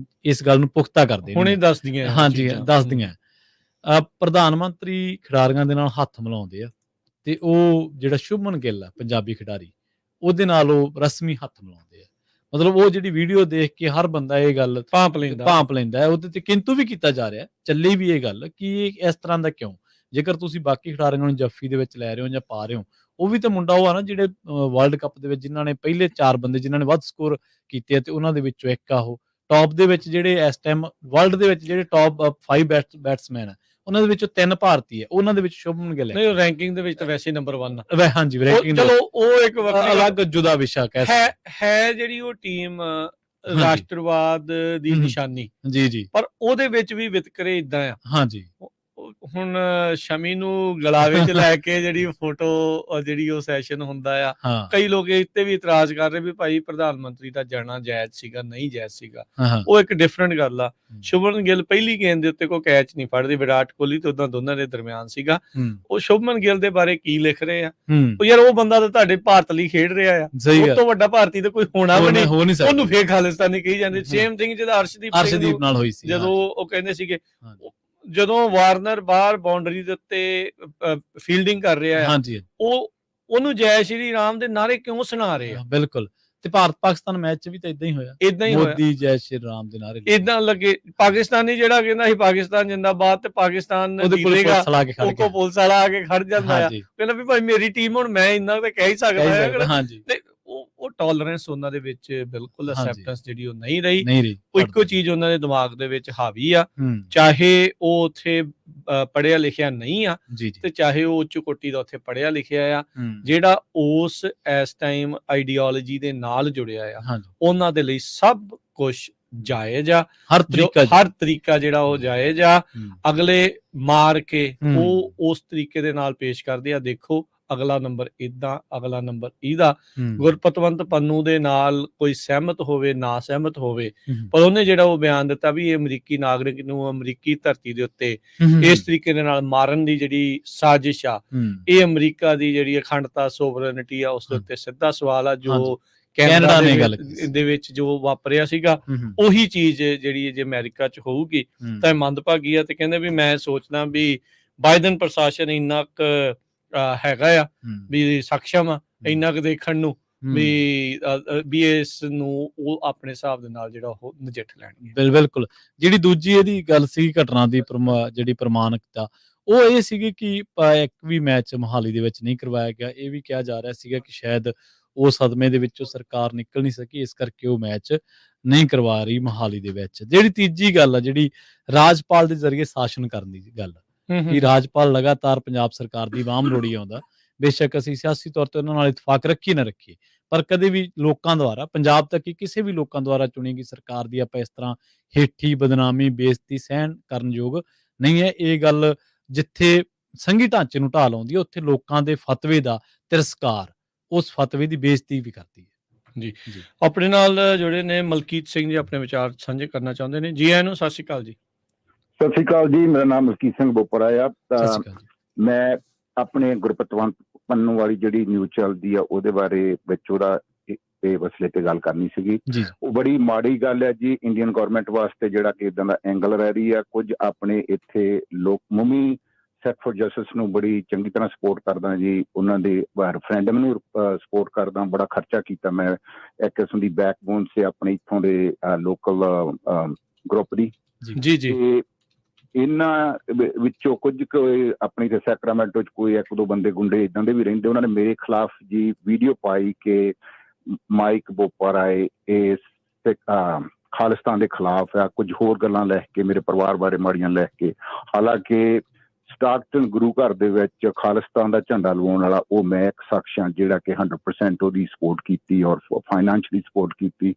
Speaker 1: ਇਸ ਗੱਲ ਨੂੰ ਪੁਖਤਾ ਕਰਦੇ
Speaker 2: ਹੁਣੇ ਦੱਸਦੀਆਂ
Speaker 1: ਹਾਂਜੀ ਦੱਸਦੀਆਂ। ਪ੍ਰਧਾਨ ਮੰਤਰੀ ਖਿਡਾਰੀਆਂ ਦੇ ਨਾਲ ਹੱਥ ਮਿਲਾਉਂਦੇ ਆ ਤੇ ਉਹ ਜਿਹੜਾ ਸ਼ੁਭਮਨ ਗਿੱਲ ਆ ਪੰਜਾਬੀ ਖਿਡਾਰੀ ਉਹਦੇ ਨਾਲ ਉਹ ਰਸਮੀ ਹੱਥ ਮਿਲਾਉਂਦੇ ਆ। ਮਤਲਬ ਉਹ ਜਿਹੜੀ ਵੀਡੀਓ ਦੇਖ ਕੇ ਹਰ ਬੰਦਾ ਇਹ ਗੱਲ ਭਾਂਪ ਲੈਂਦਾ ਹੈ। ਉਹਦੇ ਤੇ ਕਿੰਤੂ ਵੀ ਕੀਤਾ ਜਾ ਰਿਹਾ, ਚੱਲੀ ਵੀ ਇਹ ਗੱਲ ਕਿ ਇਹ ਇਸ ਤਰ੍ਹਾਂ ਦਾ ਕਿਉਂ। ਜੇਕਰ ਤੁਸੀਂ ਬਾਕੀ ਖਿਡਾਰੀਆਂ ਨੂੰ ਜੱਫੀ ਦੇ ਵਿੱਚ ਲੈ ਰਹੇ ਹੋ ਜਾਂ ਪਾ ਰਹੇ ਹੋ, ਉਹ ਵੀ ਤਾਂ ਮੁੰਡਾ ਉਹ ਆ ਨਾ ਜਿਹੜੇ ਵਰਲਡ ਕੱਪ ਦੇ ਵਿੱਚ ਜਿਨ੍ਹਾਂ ਨੇ ਪਹਿਲੇ 4 ਬੰਦੇ ਜਿਨ੍ਹਾਂ ਨੇ ਵੱਧ ਸਕੋਰ ਕੀਤੇ ਆ ਤੇ ਉਹਨਾਂ ਦੇ ਵਿੱਚੋਂ ਇੱਕ ਆ ਉਹ ਟੌਪ ਦੇ ਵਿੱਚ ਜਿਹੜੇ ਇਸ ਟਾਈਮ ਵਰਲਡ ਦੇ ਵਿੱਚ ਜਿਹੜੇ ਟੌਪ 5 ਬੈਟਸਮੈਨ ਆ ਉਹਨਾਂ ਦੇ ਵਿੱਚੋਂ 3 ਭਾਰਤੀ ਹੈ, ਉਹਨਾਂ ਦੇ ਵਿੱਚ ਸ਼ੁਭਮਨ ਗਿੱਲ
Speaker 2: ਨਹੀਂ, ਰੈਂਕਿੰਗ ਦੇ ਵਿੱਚ ਤਾਂ ਵੈਸੇ ਨੰਬਰ 1
Speaker 1: ਹਾਂਜੀ ਰੈਂਕਿੰਗ
Speaker 2: ਚਲੋ ਉਹ ਇੱਕ
Speaker 1: ਅਲੱਗ ਜੁਦਾ ਵਿਸ਼ਾ
Speaker 2: ਹੈ ਜਿਹੜੀ ਉਹ ਟੀਮ ਰਾਸ਼ਟਰਵਾਦ ਦੀ ਨਿਸ਼ਾਨੀ ਜੀ ਪਰ ਉਹਦੇ ਵਿੱਚ ਵੀ ਵਿਤਕਰੇ ਇਦਾਂ ਆ। ਹਾਂਜੀ ਹੁਣ ਸ਼ਮੀ ਨੂੰ ਗਲਾਵੇ ਚ ਲੈ ਕੇ ਜਿਹੜੀ ਫੋਟੋ ਜਿਹੜੀ ਉਹ ਸੈਸ਼ਨ ਹੁੰਦਾ ਆ, ਕਈ ਲੋਕ ਇਸ ਤੇ ਵੀ ਇਤਰਾਜ਼ ਕਰ ਰਹੇ ਵੀ ਭਾਈ ਪ੍ਰਧਾਨ ਮੰਤਰੀ ਦਾ ਜਾਣਾ ਜਾਇਜ਼ ਸੀਗਾ ਨਹੀਂ ਜਾਇਜ਼ ਸੀਗਾ, ਉਹ ਇੱਕ ਡਿਫਰੈਂਟ ਗੱਲ ਆ। ਸ਼ੁਭਮਨ ਗਿੱਲ ਪਹਿਲੀ ਗੇਂਦ ਦੇ ਉੱਤੇ ਕੋਈ ਕੈਚ ਨਹੀਂ ਫੜਦੇ, ਵਿਰਾਟ ਕੋਹਲੀ ਤੇ ਉਦਾਂ ਦੋਨਾਂ ਦੇ ਦਰਮਿਆਨ ਸੀਗਾ। ਉਹ ਸ਼ੁਭਮਨ ਗਿੱਲ ਦੇ ਬਾਰੇ ਕੀ ਲਿਖ ਰਹੇ ਆ, ਉਹ ਯਾਰ ਉਹ ਬੰਦਾ ਤਾਂ ਤੁਹਾਡੇ ਭਾਰਤ ਲਈ ਖੇਡ ਰਿਹਾ ਆ, ਉਸ ਤੋਂ ਵੱਡਾ ਭਾਰਤੀ ਤਾਂ ਕੋਈ ਹੋਣਾ ਵੀ ਨਹੀਂ, ਉਹਨੂੰ ਫੇਰ ਖਾਲਿਸਤਾਨੀ ਕਹੀ ਜਾਂਦੇ। ਸੇਮ ਥਿੰਗ ਜਿਹਦਾ ਅਰਸ਼ਦੀਪ ਨਾਲ ਹੋਈ ਸੀ, ਜਦੋਂ ਉਹ ਕਹਿੰਦੇ ਸੀਗੇ ਜਦੋਂ ਵਾਰਨਰ ਬਾਹਰ ਬਾਉਂਡਰੀ ਦੇ ਉੱਤੇ ਫੀਲਡਿੰਗ ਕਰ ਰਿਹਾ ਆ, ਉਹਨੂੰ ਜੈ ਸ਼੍ਰੀ ਰਾਮ ਦੇ ਨਾਰੇ ਕਿਉਂ ਸੁਣਾ ਰਹੇ ਆ। ਬਿਲਕੁਲ, ਤੇ ਭਾਰਤ ਪਾਕਿਸਤਾਨ ਮੈਚ ਚ ਵੀ ਤਾਂ ਇਦਾਂ ਹੀ ਹੋਇਆ, ਮੋਦੀ ਜੈ ਸ਼੍ਰੀ ਰਾਮ ਦੇ ਨਾਰੇ ਇਦਾਂ ਲੱਗੇ। ਪਾਕਿਸਤਾਨੀ ਜਿਹੜਾ ਕਹਿੰਦਾ ਸੀ ਪਾਕਿਸਤਾਨ ਜਿੰਦਾਬਾਦ ਤੇ ਪਾਕਿਸਤਾਨ ਜੀਤੇਗਾ, ਉਹ ਕੋ ਪੁਲਿਸ ਵਾਲਾ ਆ ਕੇ ਖੜ ਜਾਂਦਾ ਆ, ਕਹਿੰਦਾ ਵੀ ਭਾਈ ਮੇਰੀ ਟੀਮ ਹੁਣ ਮੈਂ ਇੰਨਾ ਤਾਂ ਕਹਿ ਹੀ ਸਕਦਾ। ਤੇ ਉਹ ਟੋਲਰੈਂਸ ਉਹਨਾਂ ਦੇ ਵਿੱਚ ਬਿਲਕੁਲ ਅਸੈਪਟੈਂਸ ਜਿਹੜੀ ਉਹ ਨਹੀਂ ਰਹੀ। ਉਹ ਇੱਕੋ ਚੀਜ਼ ਉਹਨਾਂ ਦੇ ਦਿਮਾਗ ਦੇ ਵਿੱਚ ਹਾਵੀ ਆ, ਚਾਹੇ ਉਹ ਉੱਥੇ ਪੜ੍ਹਿਆ ਲਿਖਿਆ ਨਹੀਂ ਆ ਤੇ ਚਾਹੇ ਉਹ ਉੱਚ ਕੋਟੀ ਦਾ ਉੱਥੇ ਪੜ੍ਹਿਆ ਲਿਖਿਆ ਆ, ਜਿਹੜਾ ਉਸ ਇਸ ਟਾਈਮ ਆਈਡੀਓਲੋਜੀ ਦੇ ਨਾਲ ਜੁੜਿਆ ਆ, ਉਹਨਾਂ ਦੇ ਲਈ ਸਭ ਕੁਝ ਜਾਇਜ਼ ਆ। ਹਰ ਤਰੀਕਾ ਜਿਹੜਾ ਉਹ ਜਾਇਜ਼ ਆ। ਅਗਲੇ ਮਾਰ ਕੇ ਉਹ ਉਸ ਤਰੀਕੇ ਦੇ ਨਾਲ ਪੇਸ਼ ਕਰਦੇ ਆ, ਦੇਖੋ ਅਗਲਾ ਨੰਬਰ ਇਦਾਂ, ਅਗਲਾ ਨੰਬਰ ਇਹਦਾ। ਗੁਰਪਤਵੰਤ ਪੰਨੂ ਦੇ ਨਾਲ ਕੋਈ ਸਹਿਮਤ ਹੋਵੇ ਨਾ ਸਹਿਮਤ ਹੋਵੇ, ਪਰ ਉਹਨੇ ਜਿਹੜਾ ਉਹ ਬਿਆਨ ਦਿੱਤਾ ਵੀ ਇਹ ਅਮਰੀਕੀ ਨਾਗਰਿਕ ਨੂੰ ਅਮਰੀਕੀ ਧਰਤੀ ਦੇ ਉੱਤੇ ਇਸ ਤਰੀਕੇ ਦੇ ਨਾਲ ਮਾਰਨ ਦੀ ਜਿਹੜੀ ਸਾਜ਼ਿਸ਼ ਆ, ਇਹ ਅਮਰੀਕਾ ਦੀ ਜਿਹੜੀ ਅਖੰਡਤਾ ਸੋਵਰਨਿਟੀ ਆ ਉਸ ਦੇ ਉੱਤੇ ਸਿੱਧਾ ਸਵਾਲ ਆ। ਜੋ ਕੈਨੇਡਾ ਦੇ ਵਿੱਚ ਜੋ ਵਾਪਰਿਆ ਸੀਗਾ, ਉਹੀ ਚੀਜ਼ ਜਿਹੜੀ ਜੇ ਅਮਰੀਕਾ ਚ ਹੋਊਗੀ ਤਾਂ ਮੰਦਭਾਗੀ ਆ। ਤੇ ਕਹਿੰਦੇ ਵੀ ਮੈਂ ਸੋਚਦਾ ਵੀ ਬਾਈਡਨ ਪ੍ਰਸ਼ਾਸਨ ਇੰਨਾ ਕੁ ਹੈਗਾ ਆ ਵੀ ਸક્ષਮ ਆ ਇੰਨਾ ਕੁ ਦੇਖਣ ਨੂੰ ਵੀ ਇਸ ਨੂੰ ਉਹ ਆਪਣੇ ਹਿਸਾਬ ਦੇ ਨਾਲ ਜਿਹੜਾ ਉਹ ਨਜਿੱਠ ਲੈਣਗੇ। ਬਿਲਕੁਲ, ਜਿਹੜੀ ਦੂਜੀ ਇਹਦੀ ਗੱਲ ਸੀ ਘਟਨਾ ਦੀ ਜਿਹੜੀ ਪ੍ਰਮਾਣਿਕਤਾ, ਉਹ ਇਹ ਸੀਗੀ ਕਿ ਇੱਕ ਵੀ ਮੈਚ ਮੋਹਾਲੀ ਦੇ ਵਿੱਚ ਨਹੀਂ ਕਰਵਾਇਆ ਗਿਆ। ਇਹ ਵੀ ਕਿਹਾ ਜਾ ਰਿਹਾ ਸੀਗਾ ਕਿ ਸ਼ਾਇਦ ਉਹ ਸਦਮੇ ਦੇ ਵਿੱਚੋਂ ਸਰਕਾਰ ਨਿਕਲ ਨਹੀਂ ਸਕੀ, ਇਸ ਕਰਕੇ ਉਹ ਮੈਚ ਨਹੀਂ ਕਰਵਾ ਰਹੀ ਮੋਹਾਲੀ ਦੇ ਵਿੱਚ। ਜਿਹੜੀ ਤੀਜੀ ਗੱਲ ਆ, ਜਿਹੜੀ ਰਾਜਪਾਲ ਦੇ ਜ਼ਰੀਏ ਸ਼ਾਸਨ ਕਰਨ ਦੀ ਗੱਲ, ਕਿ ਰਾਜਪਾਲ ਲਗਾਤਾਰ ਪੰਜਾਬ ਸਰਕਾਰ ਦੀ ਵਾਮ ਰੋੜੀ ਆਉਂਦਾ। ਬੇਸ਼ੱਕ ਅਸੀਂ ਸਿਆਸੀ ਤੌਰ ਤੇ ਉਹਨਾਂ ਨਾਲ ਇਤਫਾਕ ਰੱਖੀ ਨਾ ਰੱਖੀਏ, ਪਰ ਕਦੇ ਵੀ ਲੋਕਾਂ ਦੁਆਰਾ, ਪੰਜਾਬ ਤੱਕ ਕਿ ਕਿਸੇ ਵੀ ਲੋਕਾਂ ਦੁਆਰਾ ਚੁਣੀ ਗਈ ਸਰਕਾਰ ਦੀ ਆਪਾਂ ਇਸ ਤਰ੍ਹਾਂ ਹੇਠੀ, ਬਦਨਾਮੀ, ਬੇਇੱਜ਼ਤੀ ਸਹਿਣ ਕਰਨ ਯੋਗ ਨਹੀਂ ਹੈ। ਇਹ ਗੱਲ ਜਿੱਥੇ ਸੰਘੀ ਢਾਂਚੇ ਨੂੰ ਢਾਹ ਲਾਉਂਦੀ ਹੈ, ਉੱਥੇ ਲੋਕਾਂ ਦੇ ਫਤਵੇ ਦਾ ਤਿਰਸਕਾਰ, ਉਸ ਫਤਵੇ ਦੀ ਬੇਇੱਜ਼ਤੀ ਵੀ ਕਰਦੀ ਹੈ। ਜੀ, ਆਪਣੇ ਨਾਲ ਜੁੜੇ ਨੇ ਮਲਕੀਤ ਸਿੰਘ ਜੀ, ਆਪਣੇ ਵਿਚਾਰ ਸਾਂਝੇ ਕਰਨਾ ਚਾਹੁੰਦੇ ਨੇ। ਜੀ ਆਇਆਂ ਨੂੰ, ਸਤਿ ਸ਼੍ਰੀ ਅਕਾਲ ਜੀ।
Speaker 3: ਸਤਿ ਸ਼੍ਰੀ ਅਕਾਲ ਜੀ, ਮੇਰਾ ਨਾਮ ਮਲਕੀਤ ਸਿੰਘ ਬੋਪਰਾ ਆ। ਮੈਂ ਆਪਣੇ ਗੁਰਪਤਵੰਤ ਪੰਨੂ ਵਾਲੀ ਜਿਹੜੀ ਨਿਊਜ਼ ਚੱਲਦੀ ਆ ਉਹਦੇ ਬਾਰੇ ਵਿੱਚ ਉਹਦਾ ਇਹ ਮਸਲੇ ਤੇ ਗੱਲ ਕਰਨੀ ਸੀਗੀ। ਉਹ ਬੜੀ ਮਾੜੀ ਗੱਲ ਹੈ ਜੀ ਇੰਡੀਅਨ ਗੌਰਮੈਂਟ ਵਾਸਤੇ, ਜਿਹੜਾ ਕਿ ਇਦਾਂ ਦਾ ਐਂਗਲ ਰਹਿ ਰਹੀ ਆ। ਕੁਝ ਆਪਣੇ ਇੱਥੇ ਲੋਕ ਮੰਮੀ ਸੈਟ ਫॉर ਜਸਟਿਸ ਨੂੰ ਬੜੀ ਚੰਗੀ ਤਰ੍ਹਾਂ ਸਪੋਰਟ ਕਰਦਾ ਜੀ, ਉਹਨਾਂ ਦੇ ਰੈਫਰੈਂਡਮ ਨੂੰ ਸਪੋਰਟ ਕਰਦਾ, ਬੜਾ ਖਰਚਾ ਕੀਤਾ ਮੈਂ। ਇੱਕ ਕਿਸਮ ਦੀ ਬੈਕਬੋਨ ਸੇ ਆਪਣੇ ਇੱਥੋਂ ਦੇ ਲੋਕਲ ਗਰੁੱਪ ਦੀ। ਜੀ, ਇਹਨਾਂ ਵਿੱਚੋਂ ਕੁਝ ਆਪਣੀ ਤੇ ਸੈਕਰਾਮੈਂਟੋ ਚ ਕੋਈ 1-2 ਬੰਦੇ ਗੁੰਡੇ ਏਦਾਂ ਦੇ ਵੀ ਰਹਿੰਦੇ, ਉਹਨਾਂ ਨੇ ਮੇਰੇ ਖਿਲਾਫ ਜੀ ਵੀਡੀਓ ਪਾਈ ਕਿ ਮਾਈਕ ਬੋਪਰਾ ਇਹ ਖਾਲਿਸਤਾਨ ਦੇ ਖਿਲਾਫ ਆ, ਕੁਝ ਹੋਰ ਗੱਲਾਂ ਲਿਖ ਕੇ, ਮੇਰੇ ਪਰਿਵਾਰ ਬਾਰੇ ਮਾੜੀਆਂ ਲਿਖ ਕੇ। ਹਾਲਾਂਕਿ ਸਟਾਕਟਨ ਗੁਰੂ ਘਰ ਦੇ ਵਿੱਚ ਖਾਲਿਸਤਾਨ ਦਾ ਝੰਡਾ ਲਵਾਉਣ ਵਾਲਾ ਉਹ ਮੈਂ ਇੱਕ ਸ਼ਖਸ ਹਾਂ, ਜਿਹੜਾ ਕਿ 100% ਉਹਦੀ ਸਪੋਰਟ ਕੀਤੀ ਔਰ ਫਾਈਨੈਂਸ਼ਲੀ ਸਪੋਰਟ ਕੀਤੀ।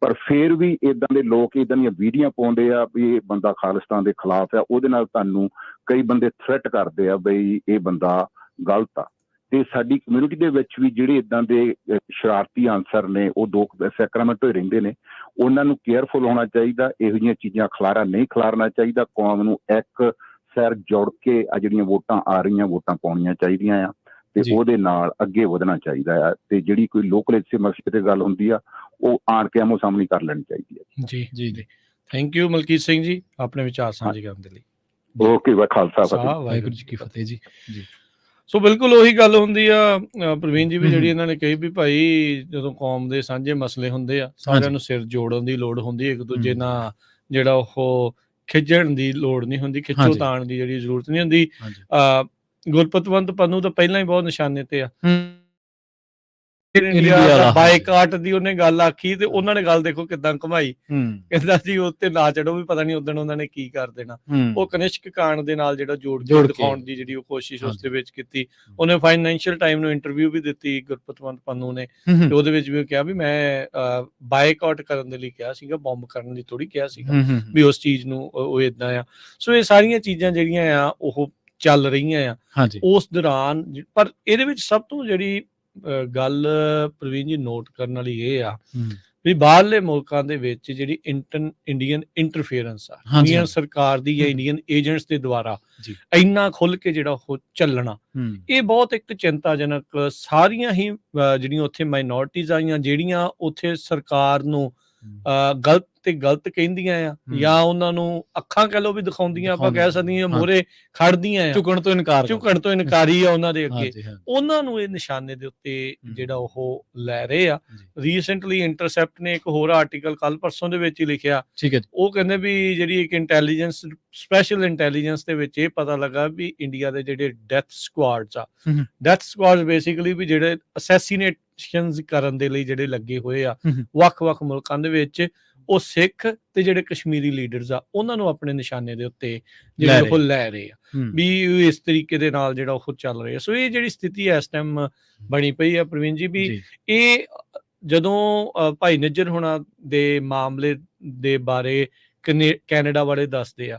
Speaker 3: ਪਰ ਫਿਰ ਵੀ ਇੱਦਾਂ ਦੇ ਲੋਕ ਇੱਦਾਂ ਦੀਆਂ ਵੀਡੀਓ ਪਾਉਂਦੇ ਆ ਵੀ ਇਹ ਬੰਦਾ ਖਾਲਿਸਤਾਨ ਦੇ ਖਿਲਾਫ ਆ, ਉਹਦੇ ਨਾਲ ਤੁਹਾਨੂੰ ਕਈ ਬੰਦੇ ਥ੍ਰੈਟ ਕਰਦੇ ਆ ਬਈ ਇਹ ਬੰਦਾ ਗਲਤ ਆ। ਤੇ ਸਾਡੀ ਕਮਿਊਨਿਟੀ ਦੇ ਵਿੱਚ ਵੀ ਜਿਹੜੇ ਇੱਦਾਂ ਦੇ ਸ਼ਰਾਰਤੀ ਆਨਸਰ ਨੇ, ਉਹ 2 ਸੈਕਰਾਮੈਂਟੋ ਹੀ ਰਹਿੰਦੇ ਨੇ। ਉਹਨਾਂ ਨੂੰ ਕੇਅਰਫੁਲ ਹੋਣਾ ਚਾਹੀਦਾ, ਇਹੋ ਜਿਹੀਆਂ ਚੀਜ਼ਾਂ ਖਿਲਾਰਾ ਨਹੀਂ ਖਿਲਾਰਨਾ ਚਾਹੀਦਾ। ਕੌਮ ਨੂੰ ਇੱਕ ਸਿਰ ਜੋੜ ਕੇ ਆ ਜਿਹੜੀਆਂ ਵੋਟਾਂ ਆ ਰਹੀਆਂ, ਵੋਟਾਂ ਪਾਉਣੀਆਂ ਚਾਹੀਦੀਆਂ ਆ। ਤੇ
Speaker 1: ਜੀ।
Speaker 3: ਉਹਦੇ ਨਾਲ ਅੱਗੇ ਵਧਣਾ ਚਾਹੀਦਾ ਆ, ਤੇ ਜਿਹੜੀ ਕੋਈ ਲੋਕਲ ਇਸੇ ਮਸਲੇ ਤੇ ਗੱਲ ਹੁੰਦੀ ਆ ਉਹ ਆਣ ਕੇ ਆਮੋ ਸਾਹਮਣੇ ਕਰ ਲੈਣੀ ਚਾਹੀਦੀ ਹੈ।
Speaker 2: ਜੀ
Speaker 1: ਜੀ,
Speaker 2: ਜੀ ਥੈਂਕ ਯੂ ਮਲਕੀਤ ਸਿੰਘ ਜੀ ਆਪਣੇ ਵਿਚਾਰ ਸਾਂਝੇ ਕਰਨ ਦੇ ਲਈ।
Speaker 3: ਓਕੇ, ਵਾ ਖਾਲਸਾ ਫਤਿਹ।
Speaker 1: ਵਾਹਿਗੁਰੂ ਜੀ ਕੀ ਫਤਿਹ ਜੀ। ਜੀ
Speaker 2: ਸੋ ਬਿਲਕੁਲ ਉਹੀ ਗੱਲ ਹੁੰਦੀ ਆ ਪ੍ਰਵੀਨ ਜੀ ਵੀ ਜਿਹੜੀ ਇਹਨਾਂ ਨੇ ਕਹੀ ਵੀ ਭਾਈ ਜਦੋਂ ਕੌਮ ਦੇ ਸਾਂਝੇ ਮਸਲੇ ਹੁੰਦੇ ਆ ਸਾਰਿਆਂ ਨੂੰ ਸਿਰ ਜੋੜਨ ਦੀ ਲੋੜ ਹੁੰਦੀ, ਇੱਕ ਦੂਜੇ ਨਾਲ ਜਿਹੜਾ ਉਹ ਖਿੱਚਣ ਦੀ ਲੋੜ ਨਹੀਂ ਹੁੰਦੀ, ਖਿੱਚੋ ਤਾਣ ਦੀ ਜਿਹੜੀ ਜ਼ਰੂਰਤ ਨਹੀਂ ਹੁੰਦੀ। ਗੁਰਪਤਵੰਤ ਪੰਨੂ ਤਾਂ ਪਹਿਲਾਂ ਹੀ ਬਹੁਤ ਨਿਸ਼ਾਨੇ ਤੇ ਆ। ਇੰਡੀਆ ਦਾ ਬਾਈਕਾਟ ਦੀ ਉਹਨੇ ਗੱਲ ਆਖੀ ਤੇ ਉਹਨਾਂ ਨੇ ਗੱਲ ਦੇਖੋ ਕਿਦਾਂ ਘੁਮਾਈ, ਕਹਿੰਦਾ ਸੀ ਉੱਤੇ ਨਾ ਚੜੋ ਵੀ ਪਤਾ ਨਹੀਂ ਉਦਣ ਉਹਨਾਂ ਨੇ ਕੀ ਕਰ ਦੇਣਾ। ਉਹ ਕਨਿਸ਼ਕ ਕਾਂਡ ਦੇ ਨਾਲ ਜਿਹੜਾ ਜੋੜ ਦਿਖਾਉਣ ਦੀ ਜਿਹੜੀ ਉਹ ਕੋਸ਼ਿਸ਼ ਉਸ ਦੇ ਵਿੱਚ ਕੀਤੀ। ਉਹਨੇ ਫਾਈਨੈਂਸ਼ੀਅਲ ਟਾਈਮ ਨੂੰ ਇੰਟਰਵਿਊ ਵੀ ਦਿੱਤੀ ਗੁਰਪਤਵੰਤ ਪੰਨੂ ਨੇ, ਤੇ ਉਹਦੇ ਵਿੱਚ ਵੀ ਕਿਹਾ ਵੀ ਮੈਂ ਬਾਈਕਾਟ ਕਰਨ ਦੇ ਲਈ ਕਿਹਾ ਸੀਗਾ, ਬੰਬ ਕਰਨ ਲਈ ਥੋੜੀ ਕਿਹਾ ਸੀਗਾ ਵੀ ਉਸ ਚੀਜ਼ ਨੂੰ ਉਹ ਏਦਾਂ ਆ। ਸੋ ਇਹ ਸਾਰੀਆਂ ਚੀਜ਼ਾਂ ਜਿਹੜੀਆਂ ਆ ਉਹ ਚੱਲ ਰਹੀਆਂ ਆ ਉਸ ਦੌਰਾਨ। ਪਰ ਇਹਦੇ ਵਿੱਚ ਸਭ ਤੋਂ ਜਿਹੜੀ ਗੱਲ ਪ੍ਰਵੀਨ ਜੀ ਨੋਟ ਕਰਨ ਵਾਲੀ ਇਹ ਆ ਵੀ ਬਾਹਰਲੇ ਮੁਲਕਾਂ ਦੇ ਵਿੱਚ ਜਿਹੜੀ ਇੰਡੀਅਨ ਇੰਟਰਫੇਰੈਂਸ ਆ, ਇੰਡੀਅਨ ਸਰਕਾਰ ਦੀ ਜਾਂ ਇੰਡੀਅਨ ਏਜੰਟਸ ਦੇ ਦੁਆਰਾ ਇੰਨਾ ਖੁੱਲ ਕੇ ਜਿਹੜਾ ਉਹ ਚੱਲਣਾ, ਇਹ ਬਹੁਤ ਇੱਕ ਚਿੰਤਾਜਨਕ। ਸਾਰੀਆਂ ਹੀ ਜਿਹੜੀਆਂ ਉੱਥੇ ਮਾਈਨੋਰਟੀਜ਼ ਆਈਆਂ ਜਿਹੜੀਆਂ ਉੱਥੇ ਸਰਕਾਰ ਨੂੰ ਗਲਤ ਕਹਿੰਦੀਆਂ ਆ ਜਾਂ ਉਹਨਾਂ ਨੂੰ ਅੱਖਾਂ ਕਹਿ ਲੋ ਵੀ ਦਿਖਾਉਂਦੀਆਂ, ਆਪਾਂ ਕਹਿ ਸਕਦੇ ਹਾਂ ਮੂਹਰੇ ਖੜਦੀਆਂ, ਝੁਕਣ ਤੋਂ ਇਨਕਾਰੀ ਆ ਉਹਨਾਂ ਦੇ ਅੱਗੇ, ਉਹਨਾਂ ਨੂੰ ਇਹ ਨਿਸ਼ਾਨੇ ਦੇ ਉੱਤੇ ਜਿਹੜਾ ਉਹ ਲੈ ਰਹੇ ਆ। ਰੀਸੈਂਟਲੀ ਇੰਟਰਸੈਪਟ ਨੇ ਇੱਕ ਹੋਰ ਆਰਟੀਕਲ ਕੱਲ ਪਰਸੋਂ ਦੇ ਵਿੱਚ ਹੀ ਲਿਖਿਆ, ਉਹ ਕਹਿੰਦੇ ਵੀ ਜਿਹੜੀ ਇੱਕ ਇੰਟੈਲੀਜੈਂਸ ਸਪੈਸ਼ਲ ਇੰਟੈਲੀਜੈਂਸ ਦੇ ਵਿੱਚ ਇਹ ਪਤਾ ਲੱਗਾ ਵੀ ਇੰਡੀਆ ਦੇ ਜਿਹੜੇ ਡੈਥ ਸਕੁਆਡਸ ਆ, ਡੈਥ ਸਕੁਆਡਸ ਬੇਸਿਕਲੀ ਵੀ ਜਿਹੜੇ ਅਸੈਸੀਨੇਸ਼ਨਸ ਕਰਨ ਦੇ ਲਈ ਜਿਹੜੇ ਲੱਗੇ ਹੋਏ ਆ ਵੱਖ-ਵੱਖ ਮੁਲਕਾਂ ਦੇ ਵਿੱਚ, ਉਹ ਸਿੱਖ ਤੇ ਜਿਹੜੇ ਕਸ਼ਮੀਰੀ ਲੀਡਰਸ ਆ ਉਹਨਾਂ ਨੂੰ ਆਪਣੇ ਨਿਸ਼ਾਨੇ ਦੇ ਉੱਤੇ ਜਿਹੜੇ ਉਹ ਲੈ ਰਹੇ ਆ ਵੀ ਇਸ ਤਰੀਕੇ ਦੇ ਨਾਲ ਜਿਹੜਾ ਉਹ ਚੱਲ ਰਿਹਾ। ਸੋ ਇਹ ਜਿਹੜੀ ਸਥਿਤੀ ਇਸ ਟਾਈਮ ਬਣੀ ਪਈ ਆ ਪ੍ਰਵੀਨ ਜੀ ਵੀ ਇਹ ਜਦੋਂ ਭਾਈ ਨਿੱਜਰ ਹੋਣਾ ਦੇ ਮਾਮਲੇ ਦੇ ਬਾਰੇ ਕੈਨੇਡਾ ਵਾਲੇ ਦੱਸਦੇ ਆ,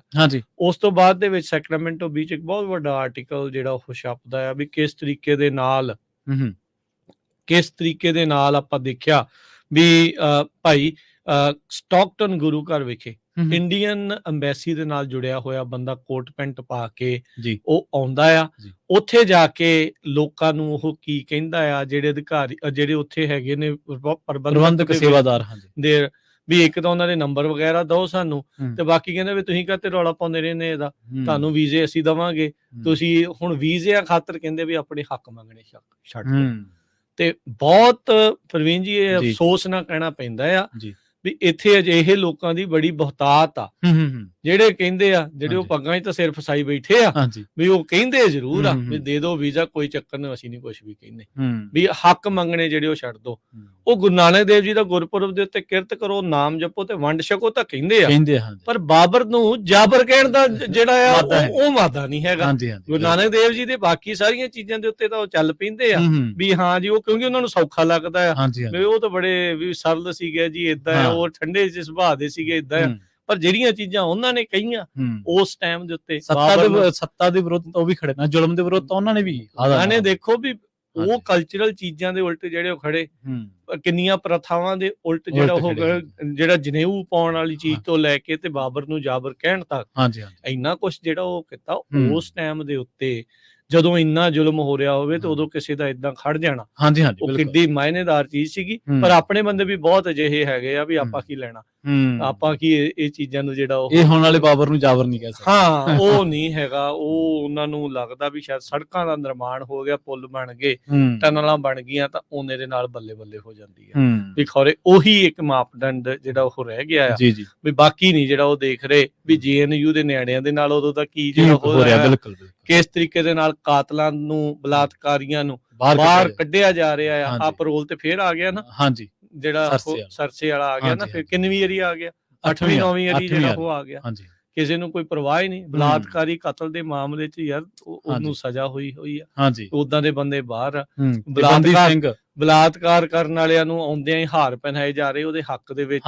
Speaker 2: ਉਸ ਤੋਂ ਬਾਅਦ ਦੇ ਵਿੱਚ ਸੈਕਰਾਮੈਂਟੋ ਬੀਚ ਇੱਕ ਬਹੁਤ ਵੱਡਾ ਆਰਟੀਕਲ ਜਿਹੜਾ ਉਹ ਛਪਦਾ ਆ ਵੀ ਕਿਸ ਤਰੀਕੇ ਦੇ ਨਾਲ ਆਪਾਂ ਦੇਖਿਆ ਵੀ ਭਾਈ ਸਟਾਕਟਨ ਗੁਰੂ ਘਰ ਵਿਖੇ ਇੰਡੀਅਨ ਅੰਬੈਸੀ ਦੇ ਨਾਲ ਜੁੜਿਆ ਹੋਇਆ ਬੰਦਾ ਕੋਟ ਪੈਂਟ ਪਾ ਕੇ ਉਹ ਆਉਂਦਾ ਆ, ਉੱਥੇ ਜਾ ਕੇ ਲੋਕਾਂ ਨੂੰ ਉਹ ਕੀ ਕਹਿੰਦਾ ਆ, ਜਿਹੜੇ ਅਧਿਕਾਰੀ ਜਿਹੜੇ ਉੱਥੇ ਹੈਗੇ ਨੇ ਪ੍ਰਬੰਧਕ ਸੇਵਾਦਾਰ ਦੇ ਵੀ ਇੱਕ ਤਾਂ ਉਹਨਾਂ ਦੇ ਨੰਬਰ ਵਗੈਰਾ ਦਿਓ ਸਾਨੂੰ, ਤੇ ਬਾਕੀ ਕਹਿੰਦੇ ਵੀ ਤੁਸੀਂ ਕਾਹਤੇ ਰੌਲਾ ਪਾਉਂਦੇ ਰਹਿੰਦੇ, ਇਹਦਾ ਤੁਹਾਨੂੰ ਵੀਜ਼ੇ ਅਸੀਂ ਦੇਵਾਂਗੇ, ਤੁਸੀਂ ਹੁਣ ਵੀਜ਼ਿਆਂ ਖਾਤਰ ਕਹਿੰਦੇ ਵੀ ਆਪਣੇ ਹੱਕ ਮੰਗਣੇ ਛੱਡ ਦਿਓ। ਤੇ ਬਹੁਤ ਪ੍ਰਵੀਨ ਜੀ ਇਹ ਅਫਸੋਸ ਨਾਲ ਕਹਿਣਾ ਪੈਂਦਾ ਆ ਵੀ ਇੱਥੇ ਅਜਿਹੇ ਲੋਕਾਂ ਦੀ ਬੜੀ ਬਹੁਤਾਤ ਆ ਜਿਹੜੇ ਕਹਿੰਦੇ ਆ, ਜਿਹੜੇ ਉਹ ਪੱਗਾਂ 'ਚ ਤਾਂ ਸਿਰ ਫਸਾਈ ਬੈਠੇ ਆ ਵੀ ਉਹ ਕਹਿੰਦੇ ਜ਼ਰੂਰ ਆ ਵੀ ਦੇ ਦਿਓ ਵੀਜ਼ਾ, ਕੋਈ ਚੱਕਰ ਨਹੀਂ, ਅਸੀਂ ਨਹੀਂ ਕੁਛ ਵੀ ਕਹਿੰਦੇ, ਵੀ ਹੱਕ ਮੰਗਣੇ ਜਿਹੜੇ ਉਹ ਛੱਡ ਦੋ। ਉਹ ਗੁਰੂ ਨਾਨਕ ਦੇਵ ਜੀ ਦਾ ਗੁਰਪੁਰਬ ਦੇ ਉੱਤੇ ਕਿਰਤ ਕਰੋ, ਨਾਮ ਜਪੋ ਤੇ ਵੰਡ ਛਕੋ ਤਾਂ ਕਹਿੰਦੇ ਆ, ਪਰ ਬਾਬਰ ਨੂੰ ਜਾਬਰ ਕਹਿਣ ਦਾ ਜਿਹੜਾ ਆ ਉਹ ਮਾਦਾ ਨਹੀਂ ਹੈਗਾ। ਗੁਰੂ ਨਾਨਕ ਦੇਵ ਜੀ ਦੇ ਬਾਕੀ ਸਾਰੀਆਂ ਚੀਜ਼ਾਂ ਦੇ ਉੱਤੇ ਤਾਂ ਉਹ ਚੱਲ ਪੈਂਦੇ ਆ ਵੀ ਹਾਂ ਜੀ, ਉਹ ਕਿਉਂਕਿ ਉਹਨਾਂ ਨੂੰ ਸੌਖਾ ਲੱਗਦਾ ਆ ਵੀ ਉਹ ਤਾਂ ਬੜੇ ਵੀ ਸਰਲ ਸੀਗੇ ਜੀ, ਏਦਾਂ ਉਹ ਠੰਡੇ ਜਿਹੇ ਸੁਭਾਅ ਦੇ ਸੀਗੇ, ਏਦਾਂ ਆ। ਪਰ ਜਿਹੜੀਆਂ ਚੀਜ਼ਾਂ ਉਹਨਾਂ ਨੇ ਕਹੀਆਂ ਉਸ ਟਾਈਮ ਦੇ ਉੱਤੇ
Speaker 1: ਸੱਤਾ ਦੇ ਵਿਰੁੱਧ ਉਹ ਵੀ ਖੜੇ ਨਾ, ਜ਼ੁਲਮ ਦੇ ਵਿਰੁੱਧ ਉਹਨਾਂ ਨੇ ਵੀ
Speaker 2: ਦੇਖੋ ਵੀ ਉਹ ਕਲਚਰਲ ਚੀਜ਼ਾਂ ਦੇ ਉਲਟ ਜਿਹੜੇ ਉਹ ਖੜੇ, ਕਿੰਨੀਆਂ ਪ੍ਰਥਾਵਾਂ ਦੇ ਉਲਟ ਜਿਹੜਾ ਉਹ ਜਿਹੜਾ ਜਨੇਊ ਪਾਉਣ ਵਾਲੀ ਚੀਜ਼ ਤੋਂ ਲੈ ਕੇ ਤੇ ਬਾਬਰ ਨੂੰ ਜਾਬਰ ਕਹਿਣ ਤੱਕ ਇੰਨਾ ਕੁਛ ਜਿਹੜਾ ਉਹ ਕੀਤਾ ਉਸ ਟਾਈਮ ਦੇ ਉੱਤੇ। ਜਦੋਂ ਇੰਨਾ ਜ਼ੁਲਮ ਹੋ ਰਿਹਾ ਹੋਵੇ ਤੇ ਉਦੋਂ ਕਿਸੇ ਦਾ ਇਦਾਂ ਖੜ ਜਾਣਾ ਉਹ ਕਿੱਡੀ ਮਾਇਨੇਦਾਰ ਚੀਜ਼ ਸੀਗੀ। ਪਰ ਆਪਣੇ ਬੰਦੇ ਵੀ ਬਹੁਤ ਅਜਿਹੇ ਹੈਗੇ ਆ ਵੀ ਆਪਾਂ ਕੀ ਲੈਣਾ, ਆਪਾਂ ਕੀ ਇਹ ਚੀਜ਼ਾਂ ਨੂੰ ਜਿਹੜਾ ਉਹ
Speaker 1: ਹੁਣ ਵਾਲੇ ਬਾਬਰ ਨੂੰ ਜਾਬਰ ਨਹੀਂ ਕਹਿ ਸਕਦੇ।
Speaker 2: ਹਾਂ ਉਹ ਨਹੀਂ ਹੈਗਾ, ਉਹ ਉਹਨਾਂ ਨੂੰ ਲੱਗਦਾ ਵੀ ਸ਼ਾਇਦ ਸੜਕਾਂ ਦਾ ਨਿਰਮਾਣ ਹੋ ਗਿਆ, ਪੁਲ ਬਣ ਗਏ, ਟਨਲਾਂ ਬਣ ਗਈਆਂ ਤਾਂ ਉਹਨੇ ਦੇ ਨਾਲ ਬੱਲੇ ਬੱਲੇ ਹੋ ਜਾਂਦੀ ਹੈ ਵੀ ਖੌਰੇ ਉਹੀ ਇੱਕ ਮਾਪਦੰਡ ਜਿਹੜਾ ਉਹ ਰਹਿ ਗਿਆ ਆ ਵੀ ਬਾਕੀ ਨਹੀਂ ਜਿਹੜਾ ਉਹ ਦੇਖ ਰਹੇ ਵੀ JNU ਦੇ ਨਿਆਣਿਆਂ ਦੇ ਨਾਲ ਉਦੋਂ ਦਾ ਕੀ ਜਿਹੜਾ ਹੋ ਰਿਹਾ, ਕਿਸ ਤਰੀਕੇ ਦੇ ਨਾਲ ਕਾਤਲਾਂ ਨੂੰ, ਬਲਾਤਕਾਰੀਆਂ ਨੂੰ ਬਾਹਰ ਕੱਢਿਆ ਜਾ ਰਿਹਾ ਆ। ਪੈਰੋਲ ਤੇ ਫੇਰ ਆ ਗਿਆ ਨਾ ਜਿਹੜਾ ਸਰਸੇ ਵਾਲਾ ਆ ਗਿਆ ਨਾ, ਫਿਰ ਕਿੰਨੀ ਵਾਰੀ ਆ ਗਿਆ, 8ਵੀਂ 9ਵੀਂ ਵਾਰੀ ਜਿਹੜਾ ਉਹ ਆ ਗਿਆ। ਕਿਸੇ ਨੂੰ ਕੋਈ ਪਰਵਾਹ ਹੀ ਨਹੀਂ। ਬਲਾਤਕਾਰੀ ਕਤਲ ਦੇ ਮਾਮਲੇ 'ਚ ਯਾਰ ਉਹਨੂੰ ਸਜ਼ਾ ਹੋਈ ਆ, ਉਦਾਂ ਦੇ ਬੰਦੇ ਬਾਹਰ ਆ। ਬਲਾਤਕਾਰ ਕਰਨ ਵਾਲਿਆਂ ਨੂੰ ਆਉਂਦਿਆਂ ਹੀ ਹਾਰ ਪਹਿਨਾਏ ਜਾ ਰਹੇ ਉਹਦੇ ਹੱਕ ਦੇ ਵਿੱਚ,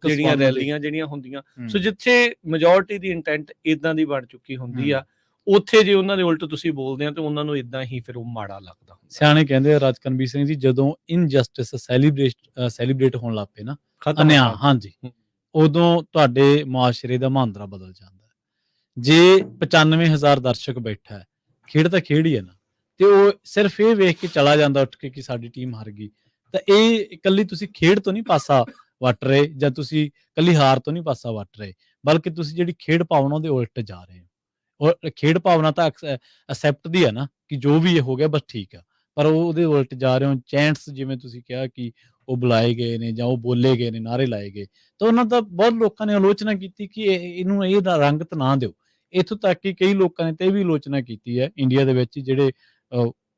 Speaker 2: ਜਿਹੜੀਆਂ ਰੈਲੀਆਂ ਜਿਹੜੀਆਂ ਹੁੰਦੀਆਂ। ਸੋ ਜਿੱਥੇ ਮੈਜੋਰਟੀ ਦੀ ਇੰਟੈਂਟ ਇਦਾਂ ਦੀ ਬਣ ਚੁੱਕੀ ਹੁੰਦੀ ਆ, ਉੱਥੇ ਜੇ ਉਹਨਾਂ ਦੇ ਉਲਟ ਤੁਸੀਂ ਬੋਲਦੇ ਆ ਤੇ ਉਹਨਾਂ ਨੂੰ ਇਦਾਂ ਹੀ ਫਿਰ ਉਹ ਮਾੜਾ ਲੱਗਦਾ।
Speaker 1: ਸਿਆਣੇ ਕਹਿੰਦੇ ਆ ਰਾਜਕਨਵੀਰ ਸਿੰਘ ਜੀ, ਜਦੋਂ ਇਨਜਸਟਿਸ ਸੈਲੀਬ੍ਰੇਟ ਹੋਣ ਲੱਗ ਪਏ ਨਾ, ਅਨਿਆਂ, ਉਦੋਂ ਤੁਹਾਡੇ ਮੁਆਸ਼ਰੇ ਦਾ ਮੁਹਾਂਦਰਾ ਬਦਲ ਜਾਂਦਾ। ਜੇ 95,000 ਦਰਸ਼ਕ ਬੈਠਾ ਹੈ, ਖੇਡ ਤਾਂ ਖੇਡ ਹੀ ਹੈ ਨਾ, ਤੇ ਉਹ ਸਿਰਫ ਇਹ ਵੇਖ ਕੇ ਚਲਾ ਜਾਂਦਾ ਉੱਠ ਕੇ ਕਿ ਸਾਡੀ ਟੀਮ ਹਾਰ ਗਈ। ਤਾਂ ਇਹ ਇਕੱਲੀ ਤੁਸੀਂ ਖੇਡ ਤੋਂ ਨਹੀਂ ਪਾਸਾ ਵੱਟ ਰਹੇ, ਜਾਂ ਤੁਸੀਂ ਇਕੱਲੀ ਹਾਰ ਤੋਂ ਨਹੀਂ ਪਾਸਾ ਵੱਟ ਰਹੇ, ਬਲਕਿ ਤੁਸੀਂ ਜਿਹੜੀ ਖੇਡ ਭਾਵਨਾ ਉਹਦੇ ਉਲਟ ਜਾ ਰਹੇ ਹੋ। ਔਰ ਖੇਡ ਭਾਵਨਾ ਤਾਂ ਅਸੈਪਟ ਦੀ ਹੈ ਨਾ ਕਿ ਜੋ ਵੀ ਇਹ ਹੋ ਗਿਆ ਬਸ ਠੀਕ ਆ, ਪਰ ਉਹ ਉਹਦੇ ਉਲਟ ਜਾ ਰਹੇ ਹੋ। ਚੈਂਟਸ ਜਿਵੇਂ ਤੁਸੀਂ ਕਿਹਾ ਕਿ ਉਹ ਬੁਲਾਏ ਗਏ ਨੇ ਜਾਂ ਉਹ ਬੋਲੇ ਗਏ ਨੇ, ਨਾਅਰੇ ਲਾਏ ਗਏ, ਤਾਂ ਉਹਨਾਂ ਦਾ ਬਹੁਤ ਲੋਕਾਂ ਨੇ ਆਲੋਚਨਾ ਕੀਤੀ ਕਿ ਇਹਨੂੰ ਇਹਦਾ ਰੰਗਤ ਨਾ ਦਿਓ। ਇੱਥੋਂ ਤੱਕ ਕਿ ਕਈ ਲੋਕਾਂ ਨੇ ਤੇ ਇਹ ਵੀ ਆਲੋਚਨਾ ਕੀਤੀ ਹੈ ਇੰਡੀਆ ਦੇ ਵਿੱਚ ਜਿਹੜੇ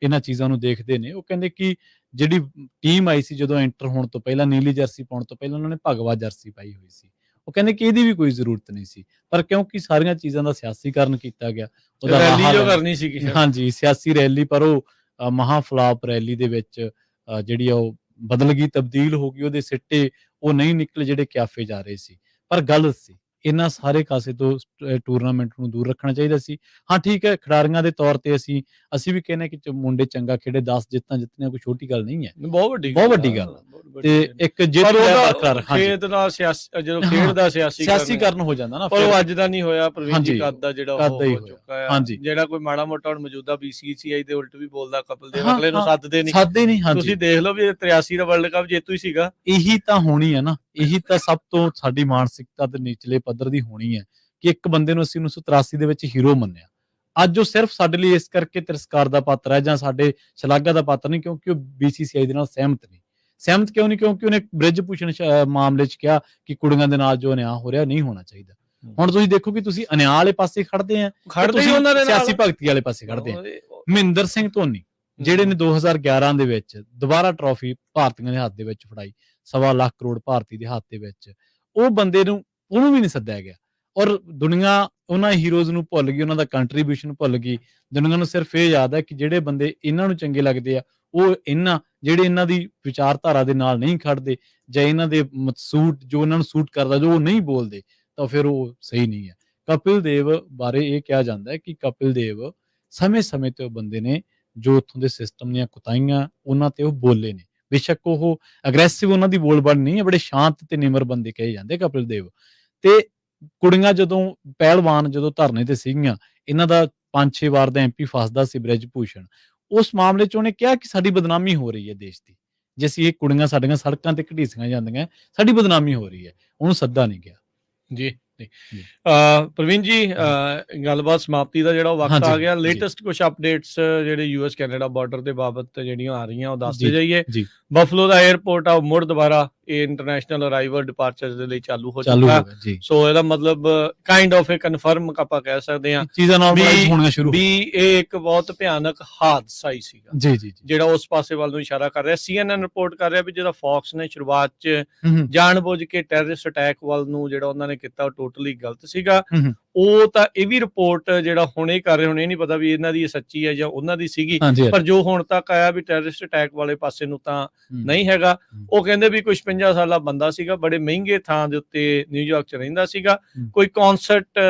Speaker 1: ਇਹਨਾਂ ਚੀਜ਼ਾਂ ਨੂੰ ਦੇਖਦੇ ਨੇ। ਉਹ ਕਹਿੰਦੇ ਕਿ ਜਿਹੜੀ ਟੀਮ ਆਈ ਸੀ ਜਦੋਂ ਐਂਟਰ ਹੋਣ ਤੋਂ ਪਹਿਲਾਂ, ਨੀਲੀ ਜਰਸੀ ਪਾਉਣ ਤੋਂ ਪਹਿਲਾਂ ਉਹਨਾਂ ਨੇ ਭਗਵਾ ਜਰਸੀ ਪਾਈ ਹੋਈ ਸੀ। ਉਹ ਕਹਿੰਦੇ ਕਿ ਇਹਦੀ ਵੀ ਕੋਈ ਜ਼ਰੂਰਤ ਨਹੀਂ ਸੀ, ਪਰ ਕਿਉਂਕਿ ਸਾਰੀਆਂ ਚੀਜ਼ਾਂ ਦਾ ਸਿਆਸੀਕਰਨ ਕੀਤਾ ਗਿਆ, ਉਹਦਾ
Speaker 2: ਰੈਲੀ ਜੋ ਕਰਨੀ ਸੀਗੀ,
Speaker 1: ਹਾਂਜੀ ਸਿਆਸੀ ਰੈਲੀ, ਪਰ ਉਹ ਮਹਾ ਫਲਾਪ ਰੈਲੀ ਦੇ ਵਿੱਚ ਜਿਹੜੀ ਉਹ ਬਦਲ ਗਈ, ਤਬਦੀਲ ਹੋ ਗਈ। ਉਹਦੇ ਸਿੱਟੇ ਉਹ ਨਹੀਂ ਨਿਕਲੇ ਜਿਹੜੇ ਕਿਆਫੇ ਜਾ ਰਹੇ ਸੀ, ਪਰ ਗਲਤ ਸੀ। ਇਹਨਾਂ ਸਾਰੇ ਕਾਸੇ ਤੋਂ ਟੂਰਨਾਮੈਂਟ ਨੂੰ ਦੂਰ ਰੱਖਣਾ ਚਾਹੀਦਾ ਸੀ। ਹਾਂ ਠੀਕ ਹੈ, ਖਿਡਾਰੀਆਂ ਦੇ ਤੌਰ ਤੇ ਅਸੀਂ ਵੀ ਕਹਿੰਦੇ ਕਿ ਮੁੰਡੇ ਚੰਗਾ ਖੇਡੇ, 10 ਜਿੱਤਾਂ ਜਿੱਤਣੀਆਂ ਕੋਈ ਛੋਟੀ ਗੱਲ ਨਹੀਂ ਹੈ, ਬਹੁਤ ਵੱਡੀ ਗੱਲ। ਤੇ ਇੱਕ ਜਿੱਤ ਬਰਕਰਾਰ
Speaker 2: ਖੇਡ ਨਾਲ ਜਦੋਂ ਖੇਡ ਦਾ
Speaker 1: ਸਿਆਸੀਕਰਨ ਹੋ ਜਾਂਦਾ ਨਾ,
Speaker 2: ਪਰ ਉਹ ਅੱਜ ਦਾ ਨਹੀਂ ਹੋਇਆ। ਪ੍ਰਵੀਨ ਜੀ ਕੱਦ ਦਾ ਜਿਹੜਾ ਹੋ ਚੁੱਕਾ ਹੈ, ਜਿਹੜਾ ਕੋਈ ਮਾੜਾ ਮੋਟਾ ਹੁਣ ਮੌਜੂਦਾ BCCI ਦੇ ਉਲਟ ਵੀ ਬੋਲਦਾ, ਕਪਿਲ ਦੇਵ ਅਗਲੇ ਨੂੰ ਸੱਦਦੇ ਨਹੀਂ। ਤੁਸੀਂ ਦੇਖ ਲਓ ਵੀ 83 ਦਾ ਵਰਲਡ ਕੱਪ ਜੇਤੂ ਹੀ ਸੀਗਾ।
Speaker 1: ਇਹੀ ਤਾਂ ਹੋਣੀ ਹੈ ਨਾ, ਇਹੀ ਤਾਂ ਸਭ ਤੋਂ ਸਾਡੀ ਮਾਨਸਿਕਤਾ ਤੇ ਨਿਚਲੇ ਪੱਧਰ ਦੀ ਹੋਣੀ ਹੈ ਕਿ ਇੱਕ ਬੰਦੇ ਨੂੰ ਅਸੀਂ 1983 ਦੇ ਵਿੱਚ ਹੀਰੋ ਮੰਨਿਆ, ਅੱਜ ਉਹ ਸਿਰਫ ਸਾਡੇ ਲਈ ਇਸ ਕਰਕੇ ਤਿਰਸਕਾਰ ਦਾ ਪਾਤਰ ਹੈ ਜਾਂ ਸਾਡੇ ਸ਼ਲਾਘਾ ਦਾ ਪਾਤਰ ਨਹੀਂ ਕਿਉਂਕਿ ਉਹ BCCI ਦੇ ਨਾਲ ਸਹਿਮਤ ਨਹੀਂ। ਸਹਿਮਤ ਕਿਉਂ ਨਹੀਂ? ਕਿਉਂਕਿ ਉਹਨੇ ਬ੍ਰਿਜ ਭੂਸ਼ਣ ਮਾਮਲੇ 'ਚ ਕਿਹਾ ਕਿ ਕੁੜੀਆਂ ਦੇ ਨਾਲ ਜੋ ਅਨਿਆਂ ਹੋ ਰਿਹਾ ਨਹੀਂ ਹੋਣਾ ਚਾਹੀਦਾ। ਹੁਣ ਤੁਸੀਂ ਦੇਖੋ ਕਿ ਤੁਸੀਂ ਅਨਿਆਂ ਵਾਲੇ ਪਾਸੇ ਖੜਦੇ ਆ, ਸਿਆਸੀ ਭਗਤੀ ਵਾਲੇ ਪਾਸੇ ਖੜਦੇ ਆ। ਮਹਿੰਦਰ ਸਿੰਘ ਧੋਨੀ ਜਿਹੜੇ ਨੇ 2011 ਦੇ ਵਿੱਚ ਦੁਬਾਰਾ ਟਰਾਫੀ ਭਾਰਤੀਆਂ ਦੇ ਹੱਥ ਦੇ ਵਿੱਚ ਫੜਾਈ, 1.25 ਲੱਖ ਕਰੋੜ ਭਾਰਤੀ ਦੇ ਹੱਥ ਦੇ ਵਿੱਚ, ਉਹ ਬੰਦੇ ਨੂੰ ਉਹਨੂੰ ਵੀ ਨਹੀਂ ਸੱਦਿਆ ਗਿਆ। ਔਰ ਦੁਨੀਆ ਉਹਨਾਂ ਹੀਰੋਜ਼ ਨੂੰ ਭੁੱਲ ਗਈ, ਉਹਨਾਂ ਦਾ ਕੰਟਰੀਬਿਊਸ਼ਨ ਭੁੱਲ ਗਈ। ਦੁਨੀਆ ਨੂੰ ਸਿਰਫ ਇਹ ਯਾਦ ਹੈ ਕਿ ਜਿਹੜੇ ਬੰਦੇ ਇਹਨਾਂ ਨੂੰ ਚੰਗੇ ਲੱਗਦੇ ਆ ਉਹ ਜਿਹੜੇ ਇਹਨਾਂ ਦੀ ਵਿਚਾਰਧਾਰਾ ਦੇ ਨਾਲ ਨਹੀਂ ਖੜਦੇ, ਜਾਂ ਇਹਨਾਂ ਦੇ ਸੂਟ ਜੋ ਇਹਨਾਂ ਨੂੰ ਸੂਟ ਕਰਦਾ ਜੋ ਉਹ ਨਹੀਂ ਬੋਲਦੇ, ਤਾਂ ਫਿਰ ਉਹ ਸਹੀ ਨਹੀਂ ਹੈ। ਕਪਿਲ ਦੇਵ ਬਾਰੇ ਇਹ ਕਿਹਾ ਜਾਂਦਾ ਹੈ ਕਿ ਕਪਿਲ ਦੇਵ ਸਮੇਂ-ਸਮੇਂ ਤੇ ਉਹ ਬੰਦੇ ਨੇ ਜੋ ਉੱਥੋਂ ਦੇ ਸਿਸਟਮ ਦੀਆਂ ਕੁਤਾਹੀਆਂ ਉਹਨਾਂ ਤੇ ਉਹ ਬੋਲੇ ਨੇ। ਬੇਸ਼ੱਕ ਉਹ ਅਗਰੈਸਿਵ ਉਹਨਾਂ ਦੀ ਬੋਲਬਾਣੀ ਨਹੀਂ ਹੈ, ਬੜੇ ਸ਼ਾਂਤ ਤੇ ਨਿਮਰ ਬੰਦੇ ਕਹੇ ਜਾਂਦੇ ਕਪਿਲ ਦੇਵ। ਤੇ ਕੁੜੀਆਂ ਜਦੋਂ ਪਹਿਲਵਾਨ ਜਦੋਂ ਧਰਨੇ ਤੇ ਸੀਗੀਆਂ, ਇਹਨਾਂ ਦਾ 5-6 ਵਾਰ ਦਾ MP ਫਸਦਾ ਸੀ ਬ੍ਰਿਜ ਭੂਸ਼ਣ, ਉਸ ਮਾਮਲੇ 'ਚ ਉਹਨੇ ਕਿਹਾ ਕਿ ਸਾਡੀ ਬਦਨਾਮੀ ਹੋ ਰਹੀ ਹੈ ਦੇਸ਼ ਦੀ, ਜੇ ਅਸੀਂ ਇਹ ਕੁੜੀਆਂ ਸਾਡੀਆਂ ਸੜਕਾਂ ਤੇ ਘੜੀਸੀਆਂ ਜਾਂਦੀਆਂ, ਸਾਡੀ ਬਦਨਾਮੀ ਹੋ ਰਹੀ ਹੈ। ਉਹਨੂੰ ਸੱਦਾ ਨਹੀਂ ਗਿਆ।
Speaker 2: ਜੀ ਪ੍ਰਵੀਨ ਜੀ, ਗੱਲਬਾਤ ਸਮਾਪਤੀ ਦਾ ਜਿਹੜਾ ਵਕਤ ਆ ਗਿਆ। ਲੇਟੈਸਟ ਕੁਝ ਅਪਡੇਟਸ ਜਿਹੜੇ US ਕੈਨੇਡਾ ਬਾਰਡਰ ਦੇ ਬਾਬਤ ਜਿਹੜੀਆਂ ਆ ਰਹੀਆਂ ਉਹ ਦੱਸਦੇ ਜਾਈਏ। ਬਫਲੋ ਦਾ 에ਅਰਪੋਰਟ ਆ ਮੁੜ ਦੁਬਾਰਾ ਇਹ ਇੰਟਰਨੈਸ਼ਨਲ ਅਰਾਈਵਲ ਡਿਪਾਰਚਰਸ ਦੇ ਲਈ ਚਾਲੂ ਹੋ ਚੁੱਕਾ। ਸੋ ਇਹਦਾ ਮਤਲਬ ਕਾਈਂਡ ਆਫ ਇਹ ਕਨਫਰਮ ਆਪਾਂ ਕਹਿ ਸਕਦੇ ਹਾਂ
Speaker 1: ਚੀਜ਼ਾਂ ਨਾਰਮਲਾਈਜ਼ ਹੋਣੀਆਂ ਸ਼ੁਰੂ,
Speaker 2: ਵੀ ਇਹ ਇੱਕ ਬਹੁਤ ਭਿਆਨਕ ਹਾਦਸਾ ਹੀ ਸੀਗਾ ਜਿਹੜਾ ਉਸ ਪਾਸੇ ਵੱਲ ਨੂੰ ਇਸ਼ਾਰਾ ਕਰ ਰਿਹਾ। CNN ਰਿਪੋਰਟ ਕਰ ਰਿਹਾ ਵੀ ਜਿਹੜਾ ਫੌਕਸ ਨੇ ਸ਼ੁਰੂਆਤ 'ਚ ਜਾਣਬੁੱਝ ਕੇ ਟੈਰਰਿਸਟ ਅਟੈਕ ਵੱਲ ਨੂੰ ਜਿਹੜਾ ਉਹਨਾਂ ਨੇ ਕੀਤਾ ਉਹ ਟੋਟਲੀ ਗਲਤ ਸੀਗਾ। ਉਹ ਤਾਂ ਇਹ ਵੀ ਰਿਪੋਰਟ ਜਿਹੜਾ ਹੁਣ ਇਹ ਕਰ ਰਹੇ, ਹੁਣ ਇਹ ਨਹੀਂ ਪਤਾ ਵੀ ਇਹਨਾਂ ਦੀ ਸੱਚੀ ਹੈ ਜਾਂ ਉਹਨਾਂ ਦੀ ਸੀਗੀ, ਪਰ ਜੋ ਹੁਣ ਤੱਕ ਆਇਆ ਵੀ ਟੈਰਰਿਸਟ ਅਟੈਕ ਵਾਲੇ ਪਾਸੇ ਨੂੰ ਤਾਂ ਨਹੀਂ ਹੈਗਾ। ਉਹ ਕਹਿੰਦੇ ਵੀ ਕੁਝ 50 ਸਾਲਾ ਬੰਦਾ ਸੀਗਾ, ਬੜੇ ਮਹਿੰਗੇ ਥਾਂ ਦੇ ਉੱਤੇ ਨਿਊਯਾਰਕ 'ਚ ਰਹਿੰਦਾ ਸੀਗਾ, ਕੋਈ ਕਨਸਰਟ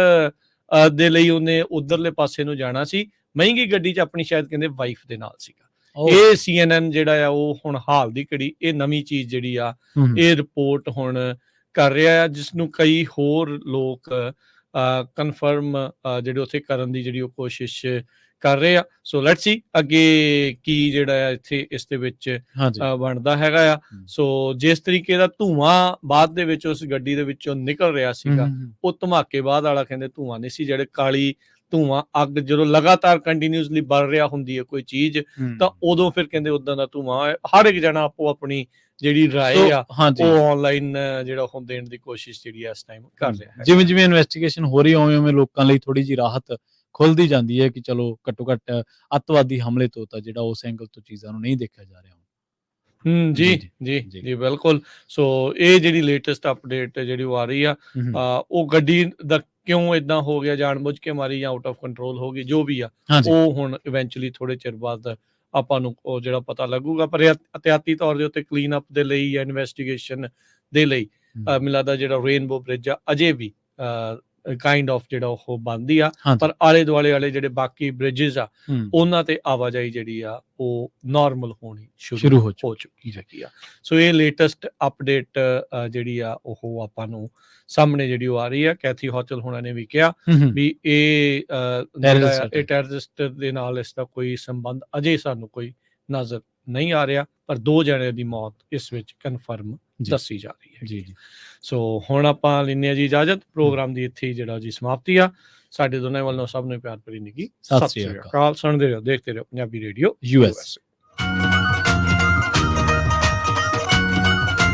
Speaker 2: ਦੇ ਲਈ ਉਹਨੇ ਉਧਰਲੇ ਪਾਸੇ ਨੂੰ ਜਾਣਾ ਸੀ, ਮਹਿੰਗੀ ਗੱਡੀ 'ਚ ਆਪਣੀ ਸ਼ਾਇਦ ਕਹਿੰਦੇ ਵਾਈਫ ਦੇ ਨਾਲ ਸੀਗਾ। ਇਹ CNN ਜਿਹੜਾ ਆ ਉਹ ਹੁਣ ਹਾਲ ਦੀ ਘੜੀ ਇਹ ਨਵੀਂ ਚੀਜ਼ ਜਿਹੜੀ ਆ ਇਹ ਰਿਪੋਰਟ ਹੁਣ ਕਰ ਰਿਹਾ ਆ, ਜਿਸ ਨੂੰ ਕਈ ਹੋਰ ਲੋਕ ਕਨਫਰਮ ਜਿਹੜੇ ਉੱਥੇ ਕਰਨ ਦੀ ਜਿਹੜੀ ਉਹ ਕੋਸ਼ਿਸ਼ ਕਰ ਰਹੇ ਆ। ਸੋ ਲੈਟਸ ਸੀ ਅੱਗੇ ਕੀ ਜਿਹੜਾ ਆ ਇੱਥੇ ਇਸ ਦੇ ਵਿੱਚ ਬਣਦਾ ਹੈਗਾ ਆ। ਸੋ ਜਿਸ ਤਰੀਕੇ ਦਾ ਧੂੰਆਂ ਬਾਅਦ ਦੇ ਵਿੱਚ ਉਸ ਗੱਡੀ ਦੇ ਵਿੱਚੋਂ ਨਿਕਲ ਰਿਹਾ ਸੀਗਾ, ਉਹ ਧਮਾਕੇ ਬਾਅਦ ਵਾਲਾ ਕਹਿੰਦੇ ਧੂੰਆਂ ਨਹੀਂ ਸੀ। ਜਿਹੜੇ ਕਾਲੀ ਧੂੰਆਂ ਅੱਗ ਜਦੋਂ ਲਗਾਤਾਰ ਕੰਟੀਨਿਊਸਲੀ ਬਲ ਰਿਹਾ ਹੁੰਦੀ ਹੈ ਕੋਈ ਚੀਜ਼, ਤਾਂ ਉਦੋਂ ਫਿਰ ਕਹਿੰਦੇ ਉਦਾਂ ਦਾ ਧੂੰਆਂ। ਹਰ ਇੱਕ ਜਣਾ ਆਪੋ ਆਪਣੀ ਜਿਹੜੀ ਰਾਏ ਆ ਉਹ ਆਨਲਾਈਨ ਜਿਹੜਾ ਹੁਣ ਦੇਣ ਦੀ ਕੋਸ਼ਿਸ਼ ਜਿਹੜੀ ਇਸ ਟਾਈਮ ਕਰ ਰਿਹਾ ਹੈ।
Speaker 1: ਜਿਵੇਂ ਜਿਵੇਂ ਇਨਵੈਸਟੀਗੇਸ਼ਨ ਹੋ ਰਹੀ ਉਵੇਂ ਲੋਕਾਂ ਲਈ ਥੋੜੀ ਜਿਹੀ ਰਾਹਤ ਖੁੱਲਦੀ ਜਾਂਦੀ ਹੈ ਕਿ ਚਲੋ ਘੱਟੋ ਘੱਟ ਅੱਤਵਾਦੀ ਹਮਲੇ ਤੋਂ ਤਾਂ ਜਿਹੜਾ ਉਸ ਐਂਗਲ ਤੋਂ ਚੀਜ਼ਾਂ ਨੂੰ ਨਹੀਂ ਦੇਖਿਆ ਜਾ ਰਿਹਾ।
Speaker 2: ਜੀ ਬਿਲਕੁਲ। ਸੋ ਇਹ ਜਿਹੜੀ ਲੇਟੈਸਟ ਅਪਡੇਟ ਜਿਹੜੀ ਉਹ ਆ ਰਹੀ ਆ, ਉਹ ਗੱਡੀ ਦਾ ਕਿਉਂ ਏਦਾਂ ਹੋ ਗਿਆ, ਜਾਣਬੁੱਝ ਕੇ ਮਾਰੀ ਜਾਂ ਆਊਟ ਆਫ ਕੰਟਰੋਲ ਹੋ ਗਈ, ਜੋ ਵੀ ਆ ਉਹ ਹੁਣ ਇਵੈਂਚੁਅਲੀ ਥੋੜੇ ਚਿਰ ਬਾਅਦ ਆਪਾਂ ਨੂੰ ਉਹ ਜਿਹੜਾ ਪਤਾ ਲੱਗੂਗਾ। ਪਰ ਅਹਤਿਆਤੀ ਤੌਰ ਦੇ ਉੱਤੇ ਕਲੀਨ ਅਪ ਦੇ ਲਈ ਜਾਂ ਇਨਵੈਸਟੀਗੇਸ਼ਨ ਦੇ ਲਈ ਮੈਨੂੰ ਲੱਗਦਾ ਜਿਹੜਾ ਰੇਨਬੋ ਬ੍ਰਿਜ ਆ ਅਜੇ ਵੀ ਕਾਈਂਡ ਆਫ ਜਿਹੜਾ ਉਹ ਬੰਦ ਹੀ ਆ,
Speaker 1: ਹਾਂਜੀ
Speaker 2: ਪਰ ਆਲੇ ਦੁਆਲੇ ਵਾਲੇ ਜਿਹੜੇ ਬਾਕੀ ਬ੍ਰਿਜਸ ਆ
Speaker 1: ਹੂੰ
Speaker 2: ਉਹਨਾਂ ਤੇ ਆਵਾਜਾਈ ਜਿਹੜੀ ਆ ਉਹ ਨਾਰਮਲ ਹੋਣੀ
Speaker 1: ਸ਼ੁਰੂ ਹੋ
Speaker 2: ਹੋ ਚੁੱਕੀ ਹੈਗੀ ਆ। ਸੋ ਇਹ ਲੇਟੈਸਟ ਅਪਡੇਟ ਜਿਹੜੀ ਆ ਉਹ ਆਪਾਂ ਨੂੰ ਸਾਹਮਣੇ ਜਿਹੜੀ ਉਹ ਆ ਰਹੀ ਆ। ਕੈਥੀ ਹੌਚਲ ਹੋਣਾ ਨੇ ਵੀ ਕਿਹਾ ਵੀ ਇਹ ਟੈਰਰਿਸਟ ਦੇ ਨਾਲ ਇਸ ਦਾ ਕੋਈ ਸੰਬੰਧ ਅਜੇ ਸਾਨੂੰ ਕੋਈ ਨਜ਼ਰ ਨਹੀਂ ਆ ਰਿਹਾ, ਪਰ 2 ਜਣਿਆਂ ਦੀ ਮੌਤ ਇਸ ਵਿੱਚ ਕਨਫਰਮ ਦੱਸੀ ਜਾ ਰਹੀ ਹੈ
Speaker 1: ਜੀ ਜੀ।
Speaker 2: ਸੋ ਹੁਣ ਆਪਾਂ ਲੈਂਦੇ ਹਾਂ ਜੀ ਇਜਾਜ਼ਤ। ਪ੍ਰੋਗਰਾਮ ਦੀ ਇੱਥੇ ਹੀ ਜਿਹੜਾ ਜੀ ਸਮਾਪਤੀ ਆ। ਸਾਡੇ ਦੋਨਾਂ ਵੱਲੋਂ ਸਭ ਨੂੰ ਪਿਆਰ ਭਰੀ ਨਿੱਘੀ
Speaker 1: ਸਤਿ ਸ੍ਰੀ ਅਕਾਲ।
Speaker 2: ਸੁਣਦੇ ਰਹੋ, ਦੇਖਦੇ ਰਹੋ ਪੰਜਾਬੀ ਰੇਡੀਓ
Speaker 1: US